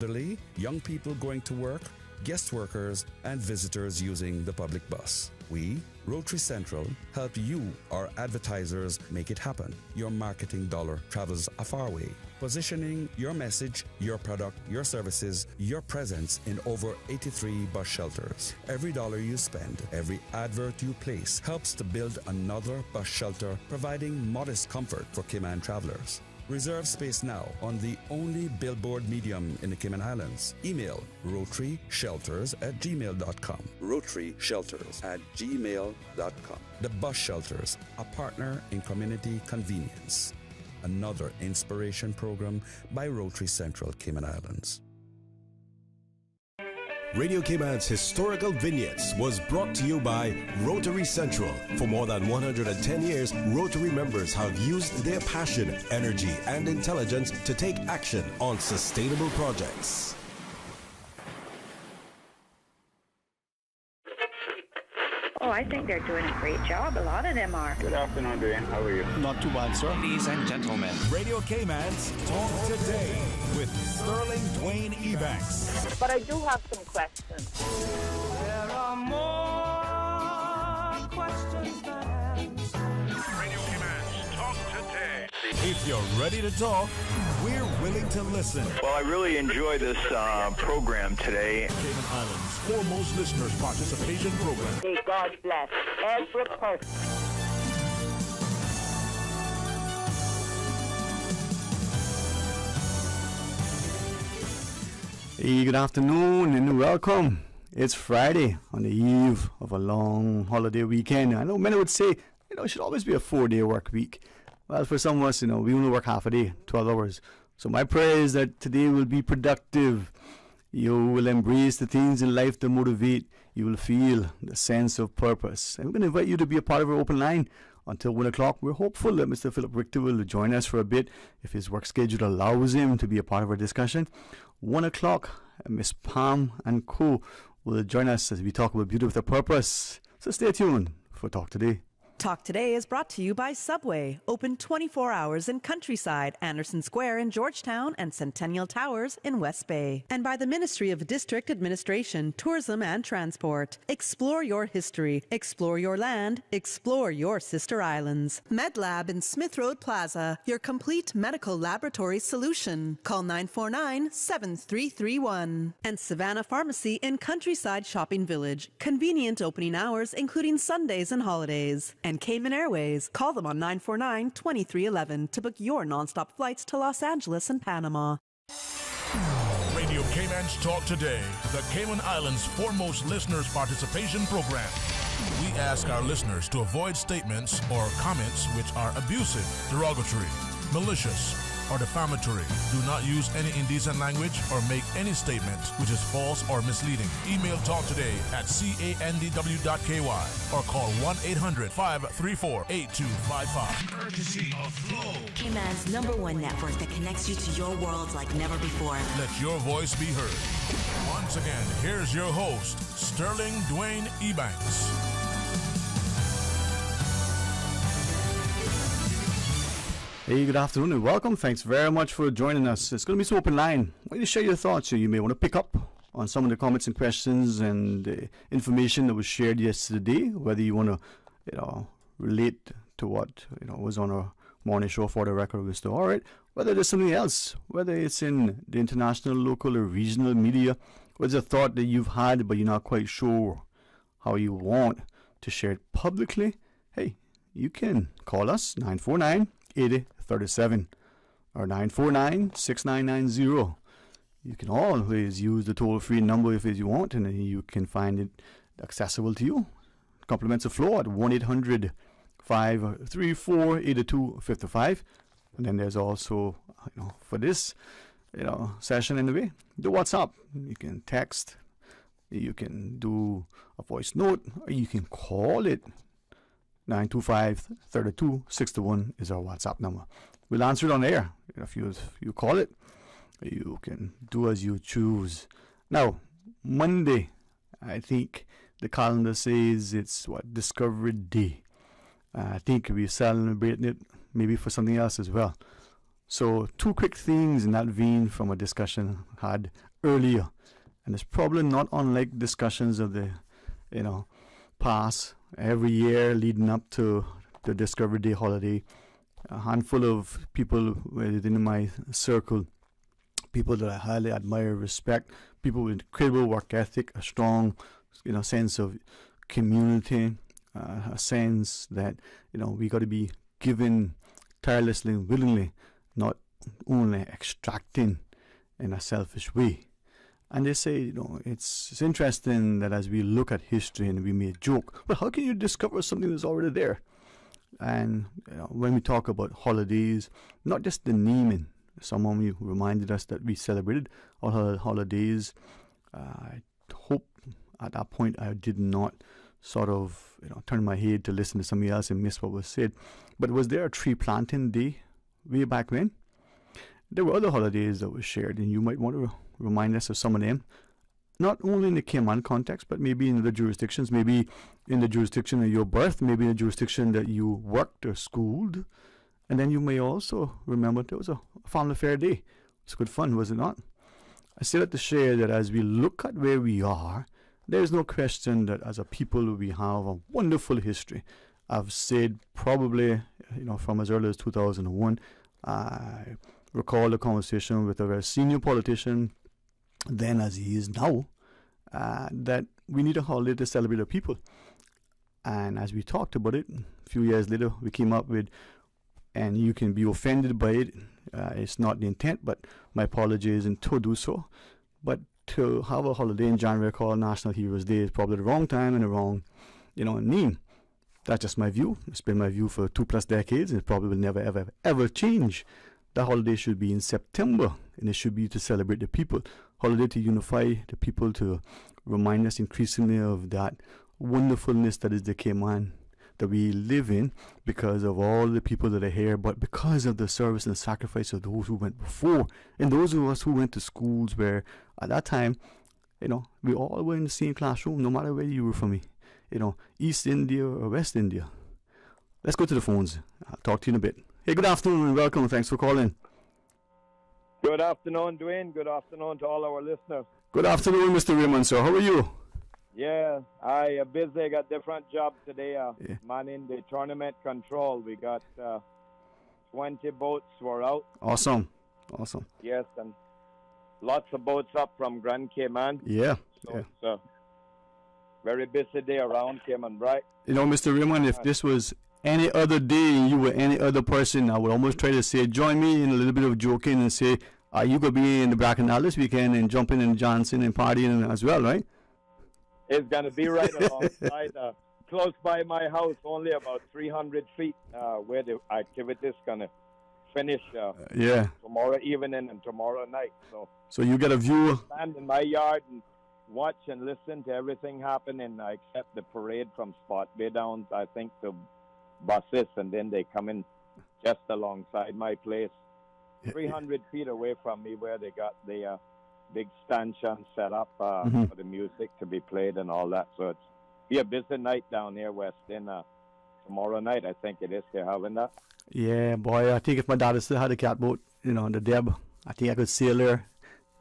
elderly, young people going to work, guest workers, and visitors using the public bus. We, Rotary Central, help you, our advertisers, make it happen. Your marketing dollar travels a far way. Positioning your message, your product, your services, your presence in over 83 bus shelters. Every dollar you spend, every advert you place helps to build another bus shelter, providing modest comfort for Cayman travelers. Reserve space now on the only billboard medium in the Cayman Islands. Email rotaryshelters@gmail.com. rotaryshelters@gmail.com. The Bus Shelters, a partner in community convenience. Another inspiration program by Rotary Central Cayman Islands. Radio Cayman's historical vignettes was brought to you by Rotary Central. For more than 110 years, Rotary members have used their passion, energy, and intelligence to take action on sustainable projects. Oh, I think they're doing a great job. A lot of them are. Good afternoon, Dwayne. How are you? Not too bad, sir. Ladies and gentlemen, Radio Cayman's Talk Today with Sterling Dwayne Ebanks. But I do have some questions. There are more questions than answers. Radio Cayman's Talk Today. If you're ready to talk, we're willing to listen. Well, I really enjoy this program today. Cayman Islands' foremost listeners participation program. May God bless every person. Hey, good afternoon and welcome. It's Friday on the eve of a long holiday weekend. I know many would say, it should always be a 4-day work week. Well, for some of us, we only work half a day, 12 hours. So my prayer is that today will be productive. You will embrace the things in life that motivate. You will feel the sense of purpose. And we're going to invite you to be a part of our open line until 1 o'clock. We're hopeful that Mr. Philip Richter will join us for a bit if his work schedule allows him to be a part of our discussion. 1 o'clock, Miss Palm and Co. will join us as we talk about beauty with a purpose. So stay tuned for Talk Today. Talk Today is brought to you by Subway, open 24 hours in Countryside, Anderson Square in Georgetown, and Centennial Towers in West Bay. And by the Ministry of District Administration, Tourism and Transport. Explore your history, explore your land, explore your sister islands. MedLab in Smith Road Plaza, your complete medical laboratory solution. Call 949-7331. And Savannah Pharmacy in Countryside Shopping Village, convenient opening hours including Sundays and holidays. And Cayman Airways. Call them on 949-2311 to book your nonstop flights to Los Angeles and Panama. Radio Cayman's Talk Today, the Cayman Islands' foremost listeners participation program. We ask our listeners to avoid statements or comments which are abusive, derogatory, malicious, or defamatory. Do not use any indecent language or make any statement which is false or misleading. Email Talk Today at candw.ky or call 1-800-534-8255. Courtesy of Flow, Cayman's #1 network that connects you to your world like never before. Let your voice be heard. Once again, here's your host, Sterling Dwayne Ebanks. Hey, good afternoon and welcome. Thanks very much for joining us. It's going to be some open line. I want you to share your thoughts. So you may want to pick up on some of the comments and questions and information that was shared yesterday, whether you want to, relate to what, was on our morning show for the record with the all right, whether there's something else, whether it's in the international, local, or regional media, whether it's a thought that you've had but you're not quite sure how you want to share it publicly. Hey, you can call us 949-8037 or 949-6990. You can always use the toll-free number if you want, and you can find it accessible to you. Compliments of flow at 1-800-534-8255. And then there's also, for this, session anyway, the WhatsApp. You can text, you can do a voice note, or you can call it. 925-3261 is our WhatsApp number. We'll answer it on air. If you call it, you can do as you choose. Now, Monday, I think the calendar says it's Discovery Day. I think we're celebrating it maybe for something else as well. So 2 quick things in that vein from a discussion had earlier. And it's probably not unlike discussions of the, past. Every year leading up to the Discovery Day holiday, a handful of people within my circle, people that I highly admire, respect, people with incredible work ethic, a strong, sense of community, a sense that, we got to be giving tirelessly and willingly, not only extracting in a selfish way. And they say, it's interesting that as we look at history and we may joke, but how can you discover something that's already there? And when we talk about holidays, not just the naming, someone you reminded us that we celebrated our holidays. I hope at that point I did not sort of turn my head to listen to somebody else and miss what was said. But was there a tree planting day way back when? There were other holidays that were shared, and you might want to remind us of some of them, not only in the Cayman context, but maybe in other jurisdictions, maybe in the jurisdiction of your birth, maybe in the jurisdiction that you worked or schooled. And then you may also remember there was a family fair day. It's good fun, was it not? I still have to share that as we look at where we are, there is no question that as a people we have a wonderful history. I've said probably, from as early as 2001, I recall a conversation with a very senior politician, then as he is now, that we need a holiday to celebrate our people. And as we talked about it, a few years later, we came up with, and you can be offended by it, it's not the intent, but my apology isn't to do so. But to have a holiday in January called National Heroes Day is probably the wrong time and the wrong, name. That's just my view. It's been my view for 2+ decades, and it probably will never, ever, ever change. The holiday should be in September, and it should be to celebrate the people. Holiday to unify the people, to remind us increasingly of that wonderfulness that is the Cayman that we live in, because of all the people that are here, but because of the service and sacrifice of those who went before, and those of us who went to schools where at that time, we all were in the same classroom, no matter where you were from, East India or West India. Let's go to the phones. I'll talk to you in a bit. Hey, good afternoon and welcome. Thanks for calling. Good afternoon, Dwayne. Good afternoon to all our listeners. Good afternoon, Mr. Raymond, sir. How are you? Yeah, I busy. I got different jobs today. Manning the tournament control. We got 20 boats were out. Awesome. Yes, and lots of boats up from Grand Cayman. Yeah. So it's a very busy day around Cayman, right? Mr. Raymond, if this was any other day and you were any other person, I would almost try to say, join me in a little bit of joking and say, you could be in the Bracknell this weekend and jumping in Johnson and partying as well, right? It's going to be right alongside, close by my house, only about 300 feet where the activity is going to finish tomorrow evening and tomorrow night. So you get a view. Stand in my yard and watch and listen to everything happening, except the parade from Spot Bay down, I think, to buses, and then they come in just alongside my place, 300 feet away from me, where they got the big stanchion set up for the music to be played and all that. So it's be a busy night down here, West End. Tomorrow night, I think it is. They're having that. Yeah, boy, I think if my dad still had a catboat, the Deb, I think I could sail there,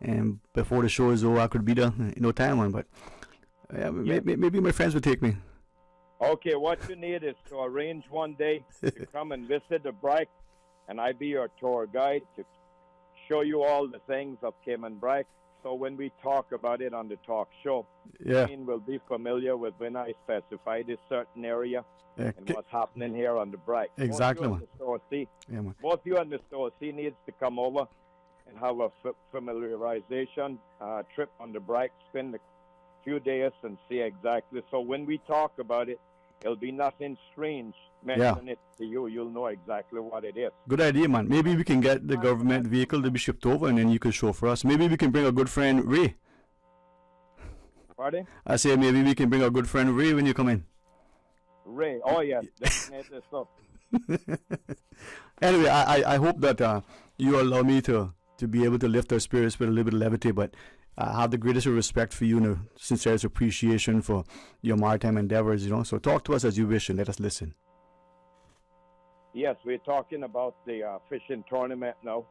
and before the show is over, I could be there in no time, man. But maybe my friends would take me. Okay, what you need is to arrange one day to come and visit the Brack, and I be your tour guide to show you all the things of Cayman Brack. So when we talk about it on the talk show, we'll be familiar with when I specify this certain area and what's happening here on the Brack. Exactly. Both you and Mr. O.C. needs to come over and have a familiarization trip on the Brack, spend a few days and see exactly. So when we talk about it, it'll be nothing strange. Mention it to you, you'll know exactly what it is. Good idea, man. Maybe we can get the government vehicle to be shipped over, and then you can show for us. Maybe we can bring our good friend Ray. Pardon? I say maybe we can bring our good friend Ray when you come in. Ray, oh yes, definitely so. Anyway, I hope that you allow me to be able to lift our spirits with a little bit of levity, but I have the greatest respect for you and a sincerest appreciation for your maritime endeavors, So talk to us as you wish and let us listen. Yes, we're talking about the fishing tournament now.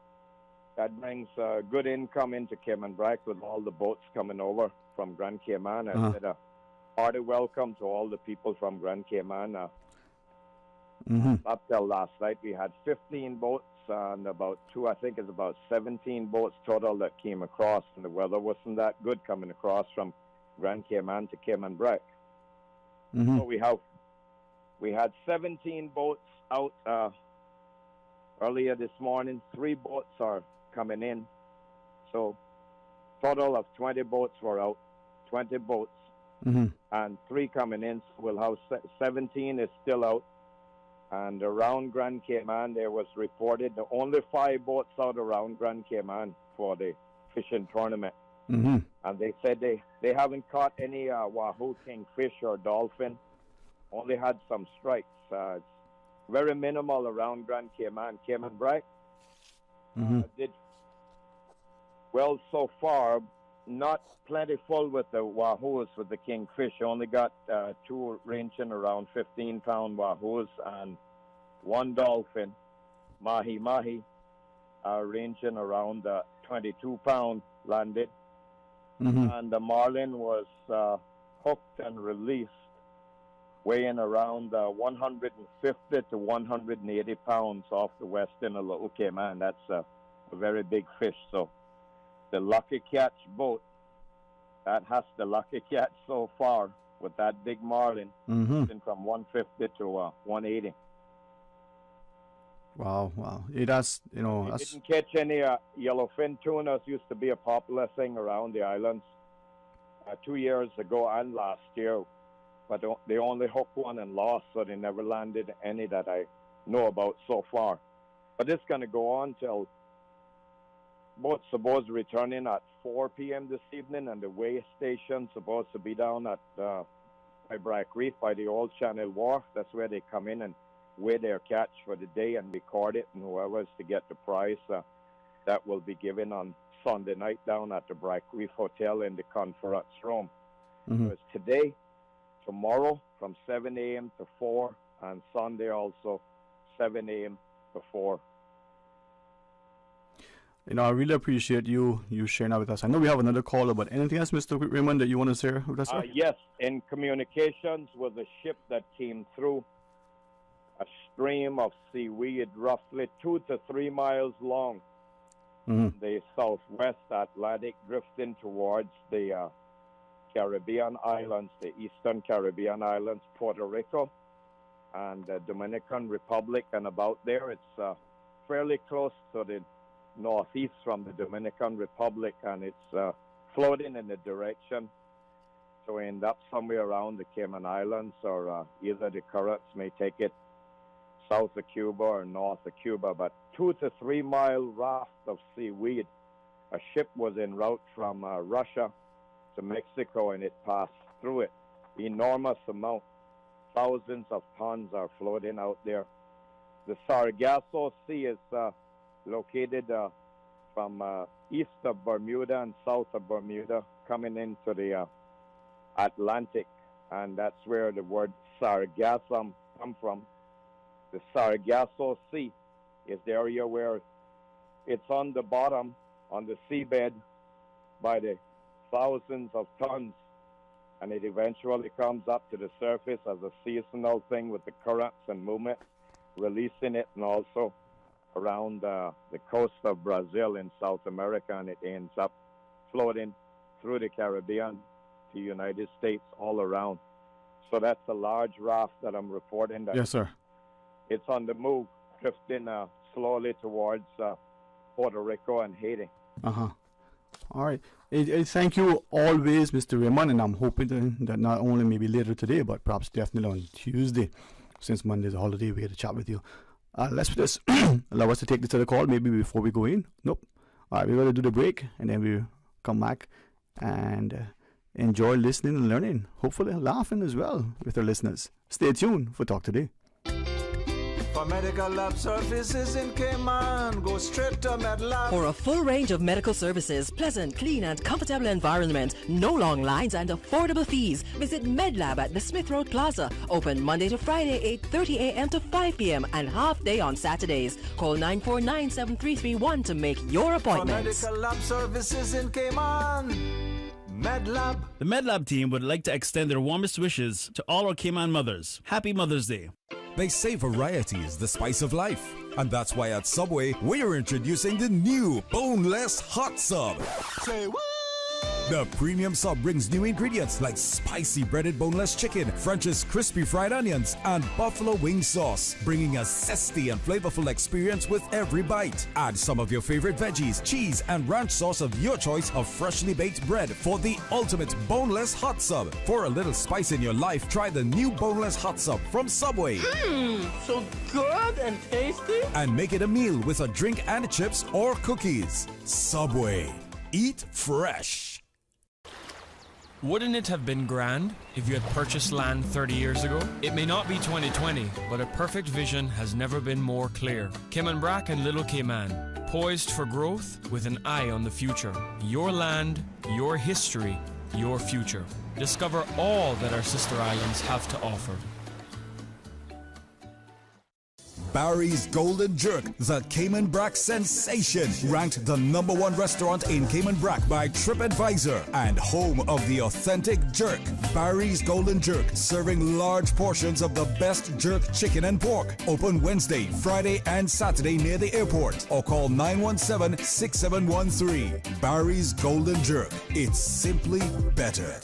that brings good income into Cayman Brac with all the boats coming over from Grand Cayman. I said a hearty welcome to all the people from Grand Cayman. Up till last night, we had 15 boats and about 17 boats total that came across, and the weather wasn't that good coming across from Grand Cayman to Cayman Brac. So we had 17 boats out earlier this morning. 3 boats are coming in. So total of 20 boats were out, 20 boats, and 3 coming in. So we'll have 17 is still out. And around Grand Cayman, there was reported only 5 boats out around Grand Cayman for the fishing tournament. And they said they haven't caught any wahoo, kingfish, or dolphin. Only had some strikes. It's very minimal around Grand Cayman. Cayman Brac did well so far. Not plentiful with the wahoos, with the kingfish. Only got 2 ranging around 15-pound wahoos and 1 dolphin, mahi-mahi, ranging around 22-pound landed. And the marlin was hooked and released, weighing around 150 to 180 pounds off the western of Little Cayman. That's a very big fish. So the lucky catch boat, that has the lucky catch so far with that big marlin, from 150 to 180. Wow. It has, Didn't catch any yellowfin tunas. Used to be a popular thing around the islands 2 years ago and last year, but they only hooked 1 and lost, so they never landed any that I know about so far. But it's going to go on till boats supposed to return in at 4 p.m. this evening, and the weigh station supposed to be down at by Brack Reef by the old Channel Wharf. That's where they come in and weigh their catch for the day and record it, and whoever is to get the prize, that will be given on Sunday night down at the Brack Reef Hotel in the conference room. So it's today, tomorrow from 7 a.m. to 4, and Sunday also 7 a.m. to 4. I really appreciate you sharing that with us. I know we have another caller, but anything else, Mr. Raymond, that you want to share with us? Yes, in communications with a ship that came through a stream of seaweed roughly 2 to 3 miles long. The southwest Atlantic, drifting towards the Caribbean islands, the eastern Caribbean islands, Puerto Rico, and the Dominican Republic, and about there. It's fairly close to the northeast from the Dominican Republic, and it's floating in the direction to end up somewhere around the Cayman Islands, or either the currents may take it south of Cuba or north of Cuba. But 2 to 3 mile raft of seaweed. A ship was en route from Russia to Mexico, and it passed through it. Enormous amount. Thousands of tons are floating out there. The Sargasso Sea is located from east of Bermuda and south of Bermuda, coming into the Atlantic, and that's where the word sargassum come from. The Sargasso Sea is the area where it's on the bottom, on the seabed, by the thousands of tons, and it eventually comes up to the surface as a seasonal thing with the currents and movement, releasing it, and also around the coast of Brazil in South America, and it ends up floating through the Caribbean to the United States, all around. So that's a large raft that I'm reporting. Yes, sir. It's on the move, drifting slowly towards Puerto Rico and Haiti. All right. Thank you always, Mr. Raymond, and I'm hoping that not only maybe later today, but perhaps definitely on Tuesday, since Monday's a holiday, we get to chat with you. Let's just allow us to take this other call maybe before we go in. Nope. All right, we're going to do the break, and then we'll come back and enjoy listening and learning, hopefully laughing as well with our listeners. Stay tuned for Talk Today. For medical lab services in Cayman, go straight to MedLab. For a full range of medical services, pleasant, clean and comfortable environment, no long lines and affordable fees, visit MedLab at the Smith Road Plaza. Open Monday to Friday, 8:30 a.m. to 5 p.m. and half day on Saturdays. Call 949-7331 to make your appointments. For medical lab services in Cayman, MedLab. The MedLab team would like to extend their warmest wishes to all our Cayman mothers. Happy Mother's Day. They say variety is the spice of life. And that's why at Subway, we're introducing the new boneless hot sub. Say what? The premium sub brings new ingredients like spicy breaded boneless chicken, French's crispy fried onions, and buffalo wing sauce, bringing a zesty and flavorful experience with every bite. Add some of your favorite veggies, cheese, and ranch sauce of your choice of freshly baked bread for the ultimate boneless hot sub. For a little spice in your life, try the new boneless hot sub from Subway. So good and tasty. And make it a meal with a drink and chips or cookies. Subway. Eat fresh. Wouldn't it have been grand if you had purchased land 30 years ago? It may not be 2020, but a perfect vision has never been more clear. Cayman Brac and Little Cayman, poised for growth with an eye on the future. Your land, your history, your future. Discover all that our sister islands have to offer. Barry's Golden Jerk, the Cayman Brac sensation, ranked the #1 restaurant in Cayman Brac by TripAdvisor and home of the authentic jerk. Barry's Golden Jerk, serving large portions of the best jerk chicken and pork. Open Wednesday, Friday, and Saturday near the airport, or call 917-6713. Barry's Golden Jerk. It's simply better.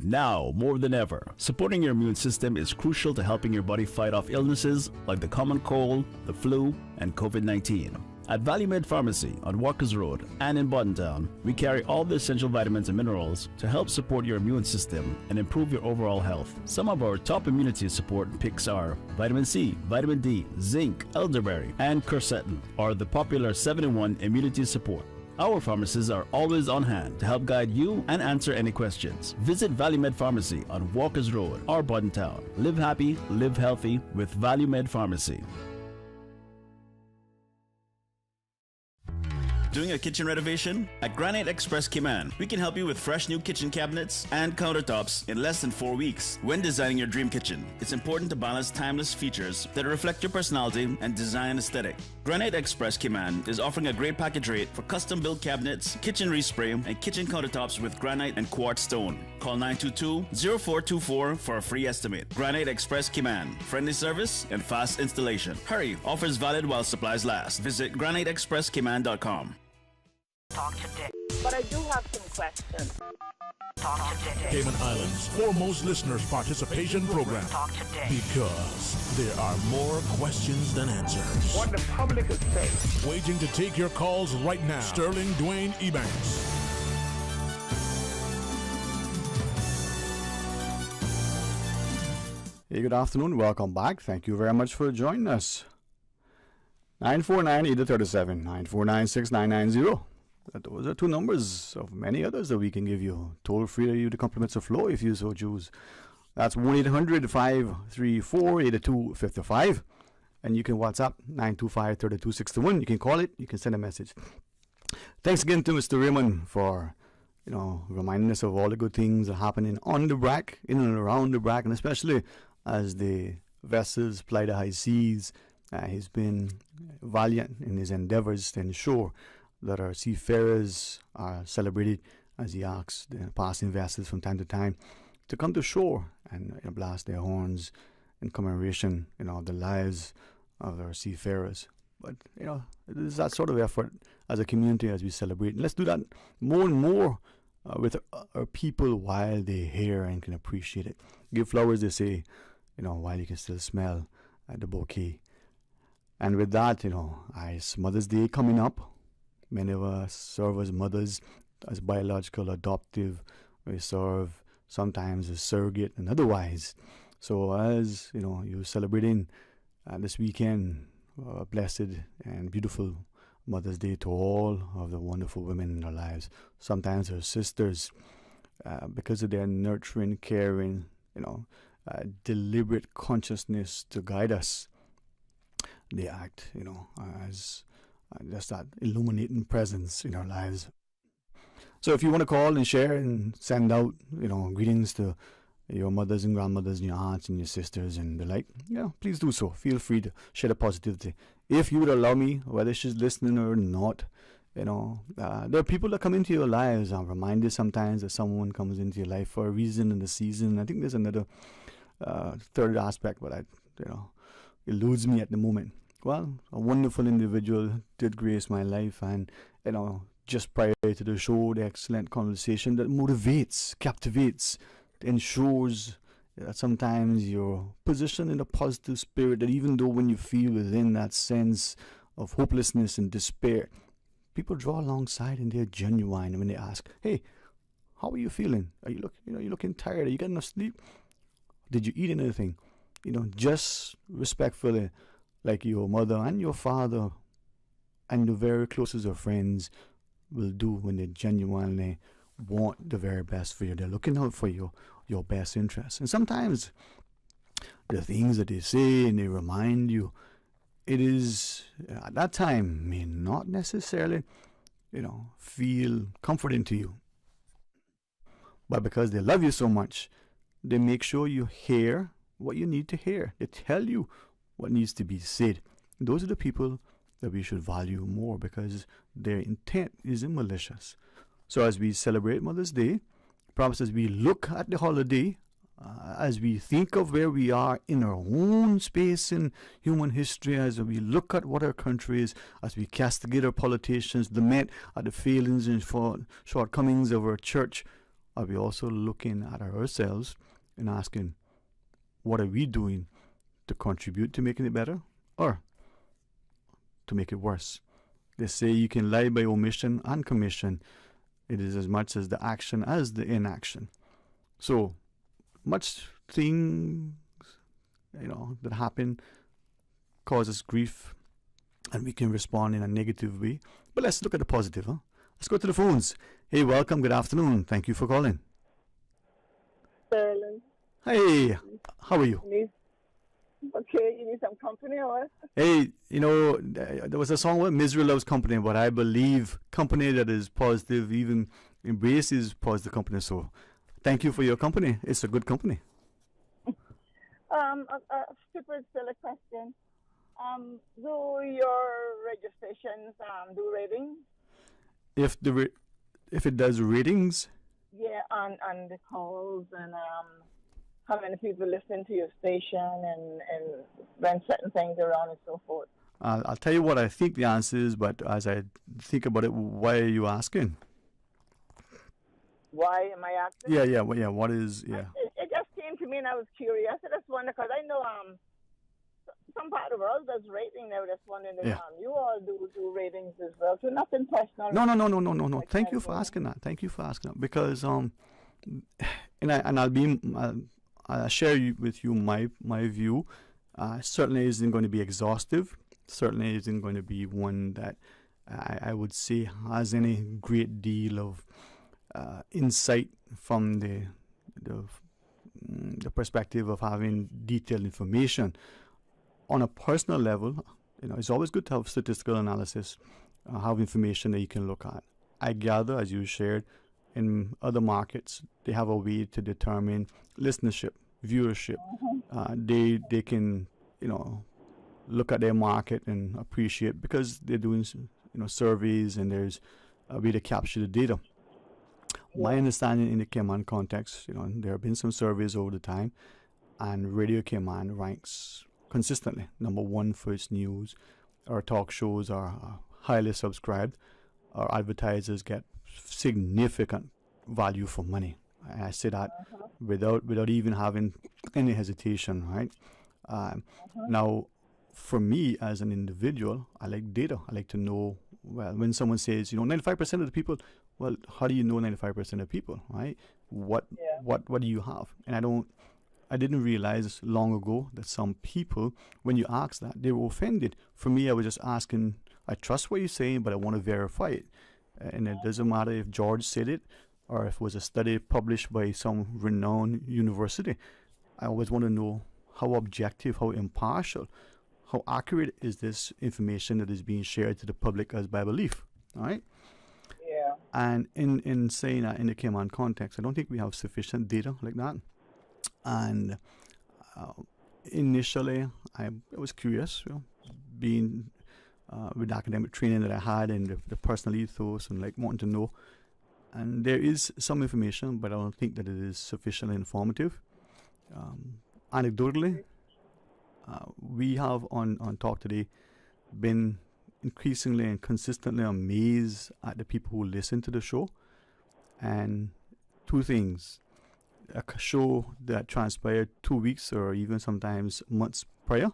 Now, more than ever, supporting your immune system is crucial to helping your body fight off illnesses like the common cold, the flu, and COVID-19. At Valley Med Pharmacy on Walkers Road and in Buttontown, we carry all the essential vitamins and minerals to help support your immune system and improve your overall health. Some of our top immunity support picks are vitamin C, vitamin D, zinc, elderberry, and quercetin, or the popular 7-in-1 immunity support. Our pharmacists are always on hand to help guide you and answer any questions. Visit Valley Med Pharmacy on Walkers Road or Buttontown. Live happy, live healthy with Valley Med Pharmacy. Doing a kitchen renovation? At Granite Express Cayman, we can help you with fresh new kitchen cabinets and countertops in less than 4 weeks. When designing your dream kitchen, it's important to balance timeless features that reflect your personality and design aesthetic. Granite Express Cayman is offering a great package rate for custom-built cabinets, kitchen respray, and kitchen countertops with granite and quartz stone. Call 922-0424 for a free estimate. Granite Express Cayman, friendly service and fast installation. Hurry, offers valid while supplies last. Visit graniteexpresscayman.com. Talk today. But I do have some questions. Talk today. Cayman Islands' foremost listeners participation program. Talk today. Because there are more questions than answers. What the public is saying. Waiting to take your calls right now. Sterling DWAYNE Ebanks. Hey, good afternoon. Welcome back. Thank you very much for joining us. 949-8037, 949-6990. Those are two numbers of many others that we can give you. Toll free to you the compliments of flow if you so choose. That's 1-800-534-8255. And you can WhatsApp 925-3261. You can call it. You can send a message. Thanks again to Mr. Raymond for, reminding us of all the good things that are happening on the Brac, in and around the Brac, and especially as the vessels ply the high seas. He's been valiant in his endeavors to ensure that our seafarers are celebrated as he asks the passing vessels from time to time to come to shore and blast their horns in commemoration, of the lives of our seafarers. But, it is that sort of effort as a community as we celebrate. And let's do that more and more with our people while they're here and can appreciate it. Give flowers, they say, while you can still smell the bouquet. And with that, it's Mother's Day coming up. Many of us serve as mothers, as biological, adoptive. We serve sometimes as surrogate and otherwise. So as, you're celebrating this weekend, a blessed and beautiful Mother's Day to all of the wonderful women in our lives. Sometimes our sisters, because of their nurturing, caring, deliberate consciousness to guide us they act, as just that illuminating presence in our lives. So if you want to call and share and send out, greetings to your mothers and grandmothers and your aunts and your sisters and the like, please do so. Feel free to share the positivity. If you would allow me, whether she's listening or not, there are people that come into your lives. I'm reminded sometimes that someone comes into your life for a reason in the season. I think there's another third aspect, but eludes me at the moment. Well, a wonderful individual did grace my life, and just prior to the show, the excellent conversation that motivates, captivates, ensures that sometimes you're positioned in a positive spirit, that even though when you feel within that sense of hopelessness and despair, people draw alongside and they're genuine when they ask, hey, how are you feeling? Are you looking tired? Are you getting enough sleep? Did you eat anything? Just respectfully, like your mother and your father and the very closest of friends will do when they genuinely want the very best for you. They're looking out for your best interests. And sometimes the things that they say and they remind you, it is at that time may not necessarily, feel comforting to you. But because they love you so much, they make sure you hear what you need to hear. They tell you what needs to be said. Those are the people that we should value more because their intent isn't malicious. So as we celebrate Mother's Day, perhaps as we look at the holiday, as we think of where we are in our own space in human history, as we look at what our country is, as we castigate our politicians, lament at the failings and shortcomings of our church, are we also looking at ourselves and asking, what are we doing to contribute to making it better or to make it worse? They say you can lie by omission and commission. It is as much as the action as the inaction. So much things, that happen causes grief, and we can respond in a negative way. But let's look at the positive, huh? Let's go to the phones. Hey, welcome. Good afternoon. Thank you for calling. Sterling. Hey, how are you? Okay, you need some company or what? Hey, there was a song where Misery Loves Company, but I believe company that is positive even embraces positive company. So thank you for your company. It's a good company. A stupid silly question. Do your registrations do ratings? If it does ratings? Yeah, on the calls and how many people listen to your station and when certain things around and so forth. I'll tell you what I think the answer is, but as I think about it, why are you asking? Why am I asking? Yeah. What is? It just came to me and I was curious. I just wonder because I know some part of the world does rating. I was just wondering if you all do ratings as well. So nothing personal. No. Thank you for asking that. Because I'll share with you my view. Certainly isn't going to be exhaustive. Certainly isn't going to be one that I would say has any great deal of insight from the perspective of having detailed information. On a personal level, it's always good to have statistical analysis, have information that you can look at. I gather, as you shared, in other markets, they have a way to determine listenership, viewership. They can, look at their market and appreciate because they're doing, surveys and there's a way to capture the data. My understanding in the Cayman context, there have been some surveys over the time, and Radio Cayman ranks consistently number one for its news. Our talk shows are highly subscribed. Our advertisers get significant value for money. I say that without even having any hesitation, right? Now, for me as an individual, I like data. I like to know, well, when someone says, 95% of the people, well, how do you know 95% of people, right? What do you have? And I didn't realize long ago that some people, when you ask that, they were offended. For me, I was just asking, I trust what you're saying, but I want to verify it. And it doesn't matter if George said it or if it was a study published by some renowned university. I always want to know how objective, how impartial, how accurate is this information that is being shared to the public as by belief, all right? Yeah. And in saying that in the Cayman context, I don't think we have sufficient data like that. And initially, I was curious, being with the academic training that I had and the personal ethos and like wanting to know. And there is some information, but I don't think that it is sufficiently informative. Anecdotally, we have on Talk Today been increasingly and consistently amazed at the people who listen to the show. And two things. A show that transpired 2 weeks or even sometimes months prior,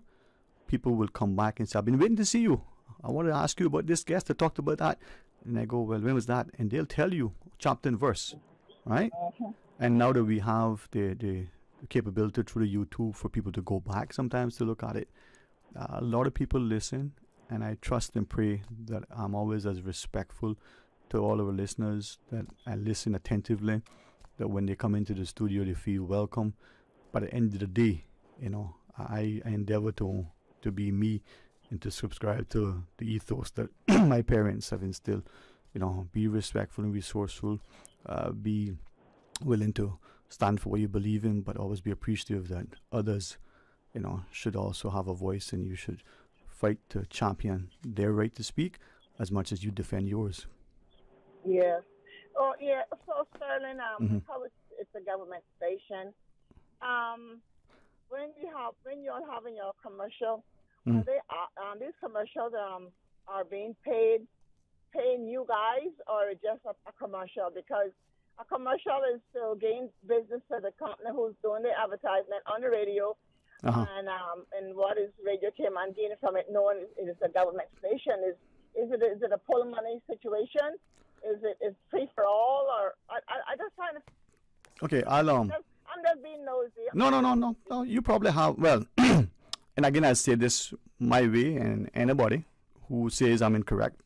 people will come back and say, I've been waiting to see you. I want to ask you about this guest that talked about that. And I go, well, when was that? And they'll tell you chapter and verse, right? And now that we have the capability through the YouTube for people to go back sometimes to look at it, a lot of people listen, and I trust and pray that I'm always as respectful to all of our listeners, that I listen attentively, that when they come into the studio they feel welcome. But at the end of the day, I endeavor to be me and to subscribe to the ethos that my parents have instilled. Be respectful and resourceful, be willing to stand for what you believe in, but always be appreciative that others, should also have a voice, and you should fight to champion their right to speak as much as you defend yours. Yes. Oh, yeah. So, Sterling, how it's a government station. When you're having your commercial, these commercials are being paying you guys, or just a commercial? Because a commercial is to gain business for the company who's doing the advertisement on the radio, and what is Radio Cayman gaining from it, knowing it is a government station? Is it a pull money situation? Is it free for all, or I just trying to? Okay, I'm just being nosy. No. You probably have, well, and again, I say this my way, and anybody who says I'm incorrect,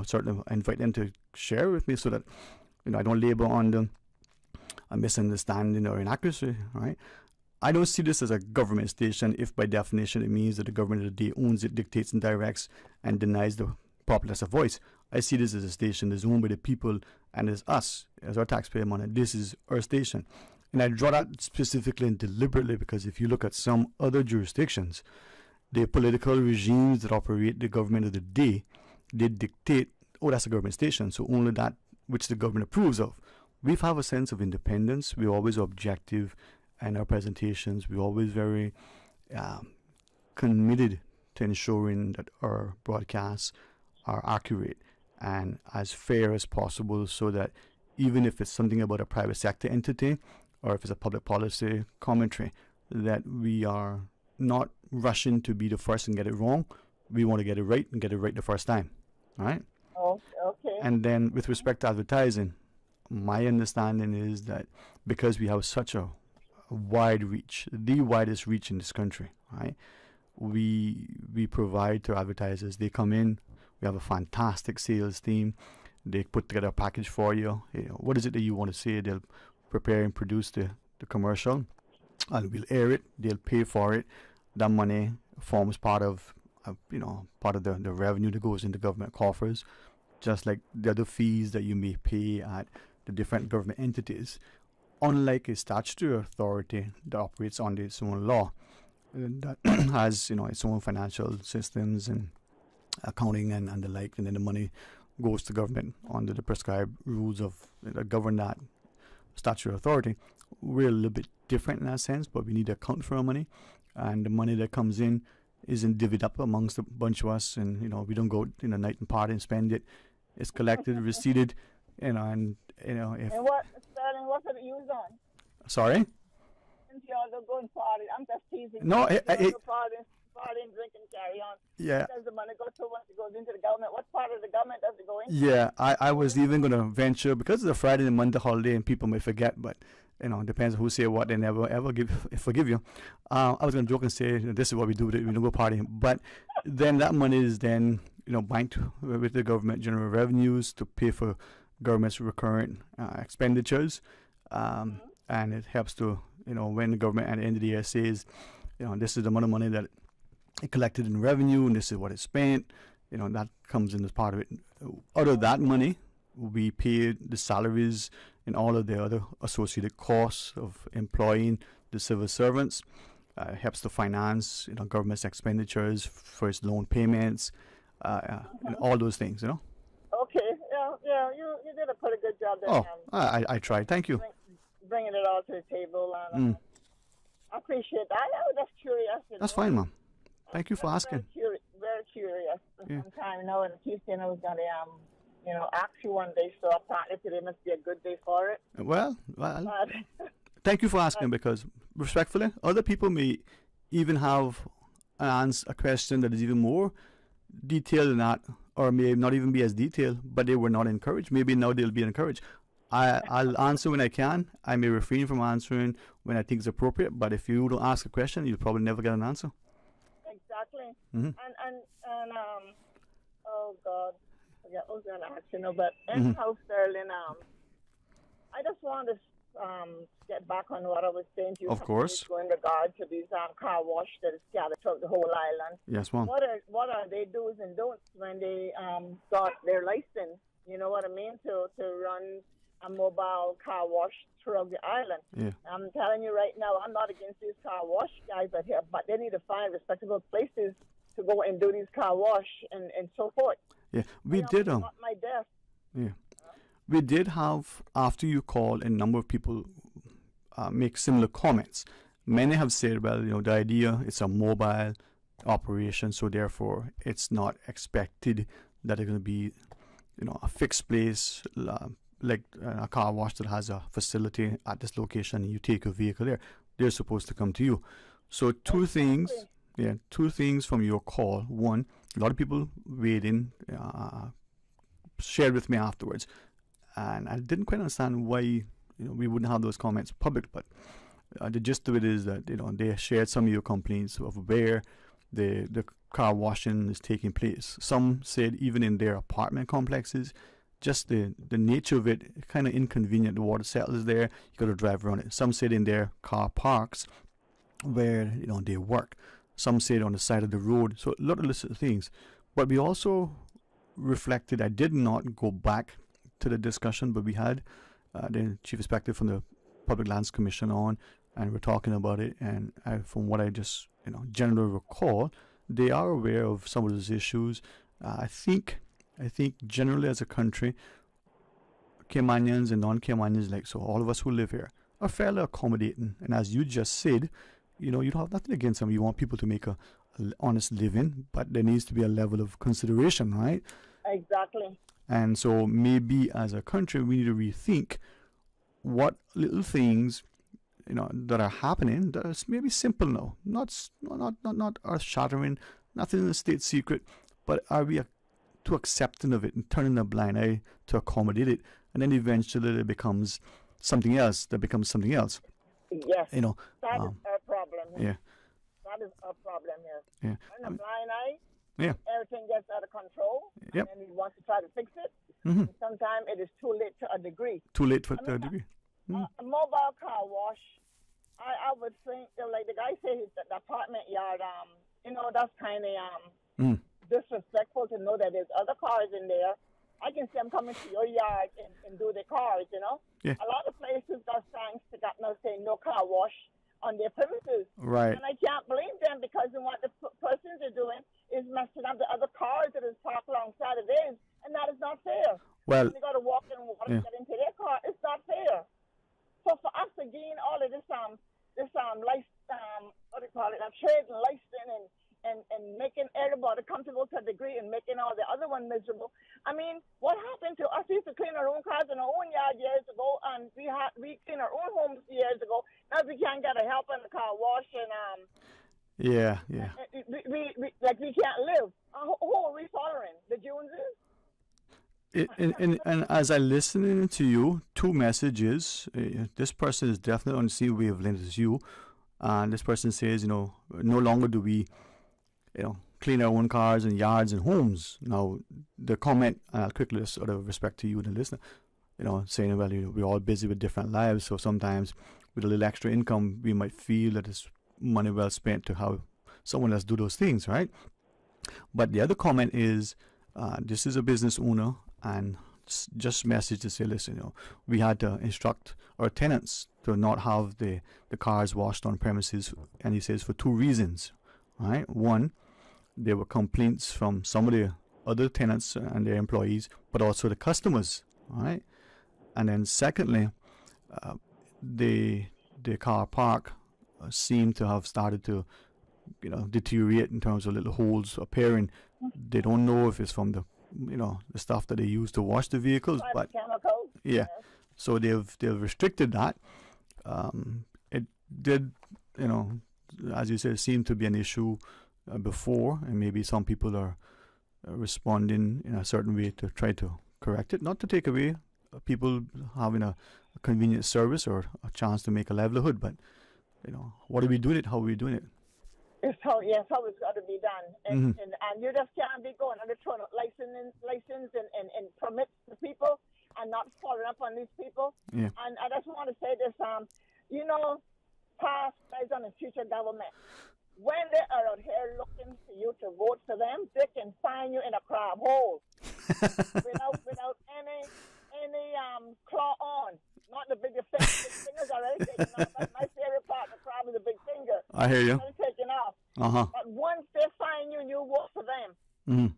certainly invite them to share with me so that, I don't label on them a misunderstanding or inaccuracy, right? I don't see this as a government station if by definition it means that the government of the day owns it, dictates and directs, and denies the populace a voice. I see this as a station that's owned by the people, and as us, as our taxpayer money. This is our station. And I draw that specifically and deliberately because if you look at some other jurisdictions, the political regimes that operate the government of the day, they dictate, that's a government station, so only that which the government approves of. We have a sense of independence. We're always objective in our presentations. We're always very committed to ensuring that our broadcasts are accurate and as fair as possible, so that even if it's something about a private sector entity or if it's a public policy commentary, that we are not rushing to be the first and get it wrong. We want to get it right and get it right the first time, all right? Oh, okay. And then with respect to advertising, my understanding is that because we have such a wide reach, the widest reach in this country, right? We provide to advertisers. They come in. We have a fantastic sales team. They put together a package for you. What is it that you want to say? They'll prepare and produce the commercial, and we'll air it. They'll pay for it. That money forms part of the revenue that goes into government coffers, just like the other fees that you may pay at the different government entities. Unlike a statutory authority that operates under its own law, that has its own financial systems and accounting and the like, and then the money goes to government under the prescribed rules that govern that statutory authority. We're a little bit different in that sense, but we need to account for our money, and the money that comes in isn't divvied up amongst a bunch of us, and we don't go in a night and party and spend it. It's collected, receipted, if. And what, Sterling, what are you on? Sorry. Since y'all don't go and party, I'm just teasing. No, party and drink and carry on. Yeah. Does the money go to once it goes into the government? What part of the government does it go into? Yeah, I was even going to venture, because it's a Friday and Monday holiday and people may forget, but it depends on who say what. They never ever forgive you. I was going to joke and say this is what we do. We don't go partying, but then that money is then banked with the government general revenues to pay for government's recurrent expenditures, and it helps to when the government at the end of the year says this is the amount of money that collected in revenue, and this is what is spent. That comes in as part of it. Out of that money, we pay the salaries and all of the other associated costs of employing the civil servants. Helps to finance, government's expenditures, first loan payments, and all those things. Okay, yeah, you did a pretty good job there. Oh, I tried. Thank you. Bringing it all to the table, and I appreciate that. I was just curious. That's fine, Mom. Thank you for asking. Very curious. Yeah. Sometime, and Tuesday I was going to, ask you one day, so apparently today must be a good day for it. Well, thank you for asking, because respectfully, other people may even have a question that is even more detailed than that, or may not even be as detailed, but they were not encouraged. Maybe now they'll be encouraged. I'll answer when I can. I may refrain from answering when I think it's appropriate, but if you don't ask a question, you'll probably never get an answer. Exactly. Mm-hmm. And oh God, I forget what I was going to ask but anyhow, Sterling, I just want to get back on what I was saying to you. Of course. In regard to these car wash that is scattered throughout the whole island. Yes, Mom. What are they do's and don'ts when they got their license? You know what I mean? To run a mobile car wash throughout the island. Yeah. I'm telling you right now, I'm not against these car wash guys out here, but they need to find respectable places to go and do these car wash and so forth. Yeah, we did. My desk. Yeah, we did have, after you called, a number of people make similar comments. Many have said, well, the idea, it's a mobile operation, so therefore it's not expected that it's going to be, a fixed place, like a car wash that has a facility at this location, and you take your vehicle there. They're supposed to come to you. So two things from your call. One, a lot of people weighed in, shared with me afterwards, and I didn't quite understand why we wouldn't have those comments public, but the gist of it is that they shared some of your complaints of where the car washing is taking place. Some said even in their apartment complexes, just the nature of it, kind of inconvenient. The water settles there, you got to drive around it. Some said in their car parks where they work. Some said on the side of the road. So a lot of list of things. But we also reflected, I did not go back to the discussion, but we had the Chief Inspector from the Public Lands Commission on, and we're talking about it. And from what I just generally recall, they are aware of some of those issues. I think generally as a country, Caymanians and non-Caymanians, so all of us who live here, are fairly accommodating. And as you just said, you don't have nothing against them. You want people to make a honest living, but there needs to be a level of consideration, right? Exactly. And so maybe as a country, we need to rethink what little things that are happening that are maybe simple now, not earth-shattering, nothing in the state secret, but are we too accepting of it and turning a blind eye to accommodate it, and then eventually it becomes something else that becomes something else. Yes. That is our problem here. Yeah. That is our problem here. Yeah. Turn a blind eye. Yeah. Everything gets out of control. Yep. And we want to try to fix it. Mm-hmm. Sometimes it is too late to a degree. Too late for a degree. A mobile car wash, I would think, like the guy said, the apartment yard, that's kind of disrespectful to know that there's other cars in there. I can see them coming to your yard and do their cars, Yeah. A lot of places got signs to got now saying no car wash on their premises. Right. And I can't blame them, because what the persons are doing is messing up the other cars that is parked alongside of theirs, and that is not fair. Well, they got to walk in water to get into their car. It's not fair. So for us to gain all of this life, what do you call it, trade and licensing and making everybody comfortable to a degree and making all the other one miserable. I mean, what happened to us? We used to clean our own cars in our own yard years ago, and we clean our own homes years ago. Now we can't get a help in the car wash and Yeah. we can't live. Who are we following? The Joneses? And as I listening to you, two messages. This person is definitely on the same wavelength as you, and this person says, no longer do we, clean our own cars and yards and homes. Now, the comment, and I'll quickly just out of respect to you, the listener, saying, well, we're all busy with different lives, so sometimes with a little extra income, we might feel that it's money well spent to have someone else do those things, right? But the other comment is, this is a business owner, and just message to say, listen, we had to instruct our tenants to not have the cars washed on premises, and he says for 2 reasons, right? One, there were complaints from some of the other tenants and their employees, but also the customers, right? And then secondly, the car park seemed to have started to deteriorate in terms of little holes appearing. They don't know if it's from the stuff that they use to wash the vehicles, but chemicals. yeah, so they've restricted that. It did, as you said, seem to be an issue before, and maybe some people are responding in a certain way to try to correct it, not to take away people having a convenient service or a chance to make a livelihood, but what are we doing it? How are we doing it? It's how it's got to be done, and you just can't be going under throwing license and permits to people and not following up on these people. Yeah. And I just want to say this, past, present, and future government, when they are out here looking for you to vote for them, they can find you in a crab hole without any claw on. Not the big fingers already taken off. But my favorite part of the crab is the big finger. I hear you. Taken off. But once they find you and you vote for them,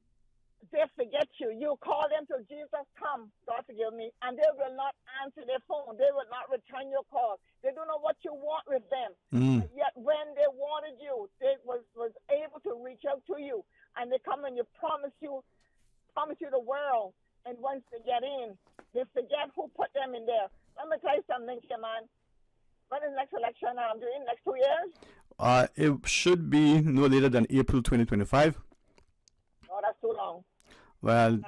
they forget you. You call them till Jesus come, God forgive me, and they will not answer their phone. They will not return your call. They don't know what you want with them. Yet when they wanted you, they was able to reach out to you, and they come and promise you the world. And once they get in, they forget who put them in there. Let me tell you something, man. When is the next election doing? Next 2 years? It should be no later than April 2025. Oh, that's too long. Well,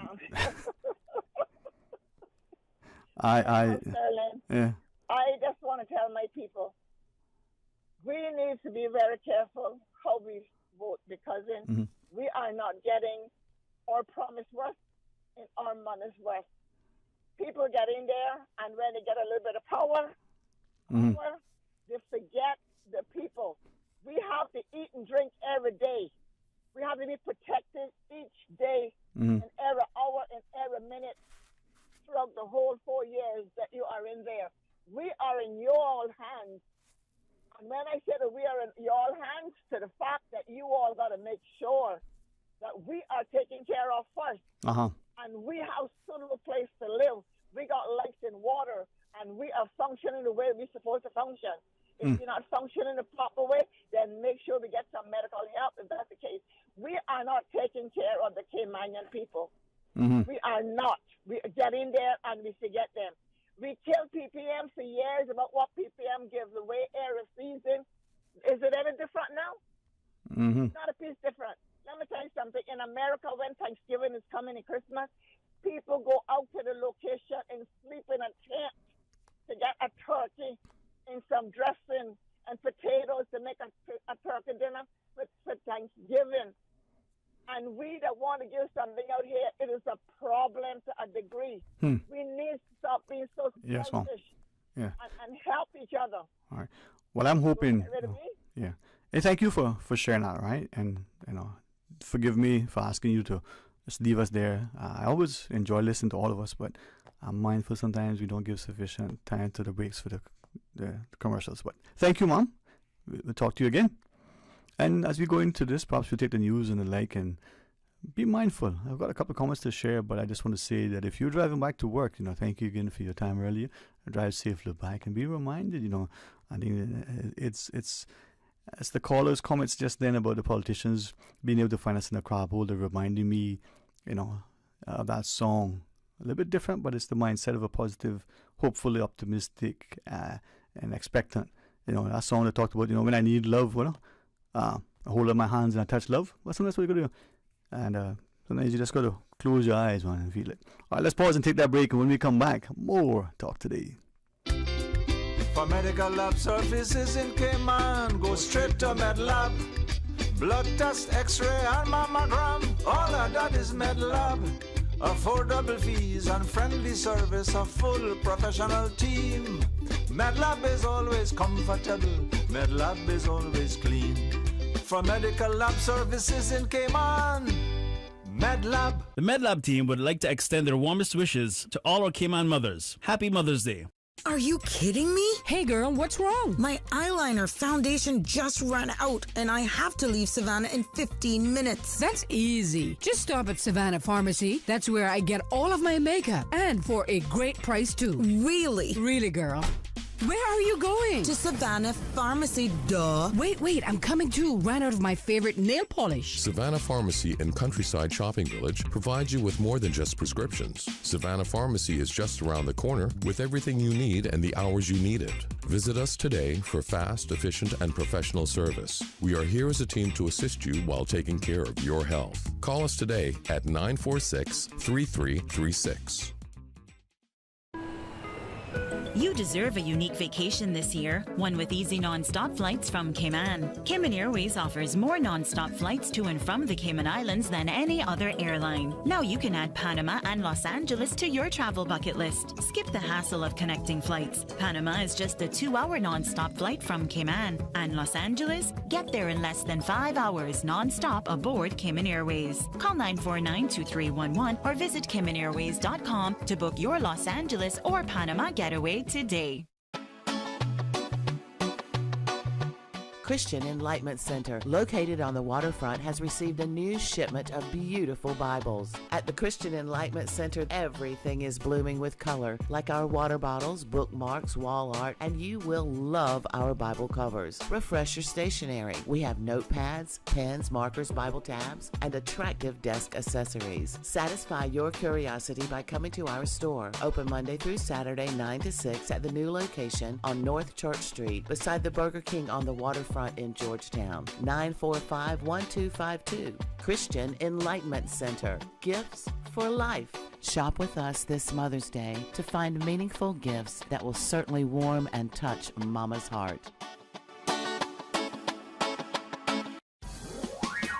I just want to tell my people, we need to be very careful how we vote, because we are not getting our promise worth and our money's worth. People get in there, and when they get a little bit of power, they forget the people. We have to eat and drink every day. We have to be protected each day, and every hour and every minute throughout the whole 4 years that you are in there. We are in your all hands. And when I say that we are in your all hands, to the fact that you all got to make sure that we are taken care of first. And we have suitable place to live. We got lights and water, and we are functioning the way we're supposed to function. If you're not functioning the proper way, then make sure we get some medical help if that's the case. We are not taking care of the Caymanian people. We are not. We get in there and we forget them. We killed PPM for years about what PPM gives away every season. Is it any different now? Not a piece different. Let me tell you something. In America, when Thanksgiving is coming and Christmas, people go out to the location and sleep in a tent to get a turkey and some dressing and potatoes to make a turkey dinner for Thanksgiving. And we that want to give something out here, it is a problem to a degree. We need to stop being so selfish and help each other. All right. Well, I'm hoping. Yeah. Hey, thank you for sharing that, right? And forgive me for asking you to just leave us there. I always enjoy listening to all of us, but I'm mindful sometimes we don't give sufficient time to the breaks for the commercials. But thank you, Mom. We'll talk to you again. And as we go into this, perhaps we'll take the news and the like and be mindful. I've got a couple of comments to share, but I just want to say that if you're driving back to work, thank you again for your time earlier. Drive safely back and be reminded, I think it's the caller's comments just then about the politicians being able to find us in a crab hole. They're reminding me, of that song. A little bit different, but it's the mindset of a positive, hopefully optimistic, and expectant. That song that talked about, when I need love, I hold up my hands and I touch love. Well, sometimes that's what you got to do. And sometimes you just got to close your eyes, man, and feel it. All right, let's pause and take that break. And when we come back, more Talk Today. For medical lab services in Cayman, go straight to MedLab. Blood test, x-ray and mammogram, all of that is MedLab. Affordable fees and friendly service, a full professional team. MedLab is always comfortable, MedLab is always clean. For medical lab services in Cayman, MedLab. The MedLab team would like to extend their warmest wishes to all our Cayman mothers. Happy Mother's Day. Are you kidding me? Hey girl, what's wrong? My eyeliner foundation just ran out and I have to leave Savannah in 15 minutes. That's easy. Just stop at Savannah Pharmacy. That's where I get all of my makeup and for a great price too. Really? Really, girl. Where are you going? To Savannah Pharmacy, duh. Wait, I'm coming too. Ran out of my favorite nail polish. Savannah Pharmacy in Countryside Shopping Village provides you with more than just prescriptions. Savannah Pharmacy is just around the corner with everything you need and the hours you need it. Visit us today for fast, efficient, and professional service. We are here as a team to assist you while taking care of your health. Call us today at 946-3336. You deserve a unique vacation this year, one with easy non-stop flights from Cayman. Cayman Airways offers more non-stop flights to and from the Cayman Islands than any other airline. Now you can add Panama and Los Angeles to your travel bucket list. Skip the hassle of connecting flights. Panama is just a 2-hour non-stop flight from Cayman. And Los Angeles? Get there in less than 5 hours non-stop aboard Cayman Airways. Call 949-2311 or visit CaymanAirways.com to book your Los Angeles or Panama getaway today. Christian Enlightenment Center, located on the waterfront, has received a new shipment of beautiful Bibles. At the Christian Enlightenment Center, everything is blooming with color, like our water bottles, bookmarks, wall art, and you will love our Bible covers. Refresh your stationery. We have notepads, pens, markers, Bible tabs, and attractive desk accessories. Satisfy your curiosity by coming to our store, open Monday through Saturday, 9 to 6 at the new location on North Church Street, beside the Burger King on the waterfront in Georgetown. 945-1252. Christian Enlightenment Center. Gifts for life. Shop with us this Mother's Day to find meaningful gifts that will certainly warm and touch Mama's heart.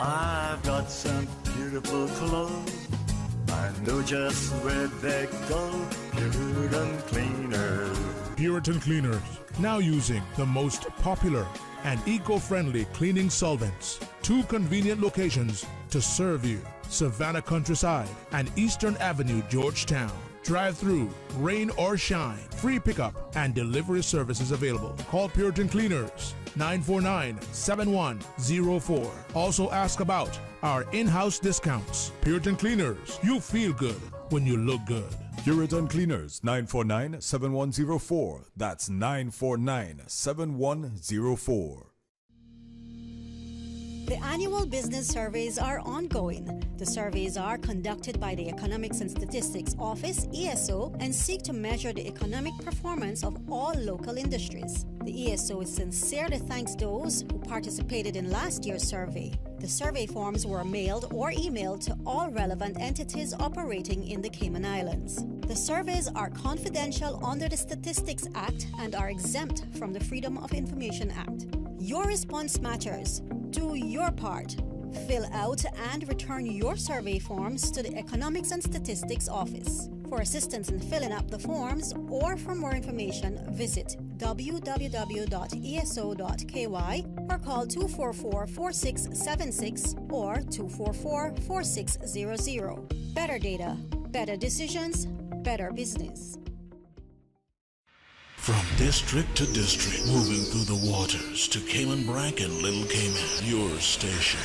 I've got some beautiful clothes. I know just where they go. Puritan Cleaners. Puritan Cleaners, now using the most popular and eco-friendly cleaning solvents. 2 convenient locations to serve you: Savannah Countryside and Eastern Avenue, Georgetown. Drive-through, rain or shine, free pickup and delivery services available. Call Puritan Cleaners, 949-7104. Also ask about our in-house discounts. Puritan Cleaners, you feel good when you look good. Puritan Cleaners, 949-7104. That's 949-7104. The annual business surveys are ongoing. The surveys are conducted by the Economics and Statistics Office, ESO, and seek to measure the economic performance of all local industries. The ESO sincerely thanks those who participated in last year's survey. The survey forms were mailed or emailed to all relevant entities operating in the Cayman Islands. The surveys are confidential under the Statistics Act and are exempt from the Freedom of Information Act. Your response matters. Do your part. Fill out and return your survey forms to the Economics and Statistics Office. For assistance in filling up the forms or for more information, visit www.eso.ky or call 244-4676 or 244-4600. Better data, better decisions, better business. From district to district, moving through the waters to Cayman Brac and Little Cayman. Your station,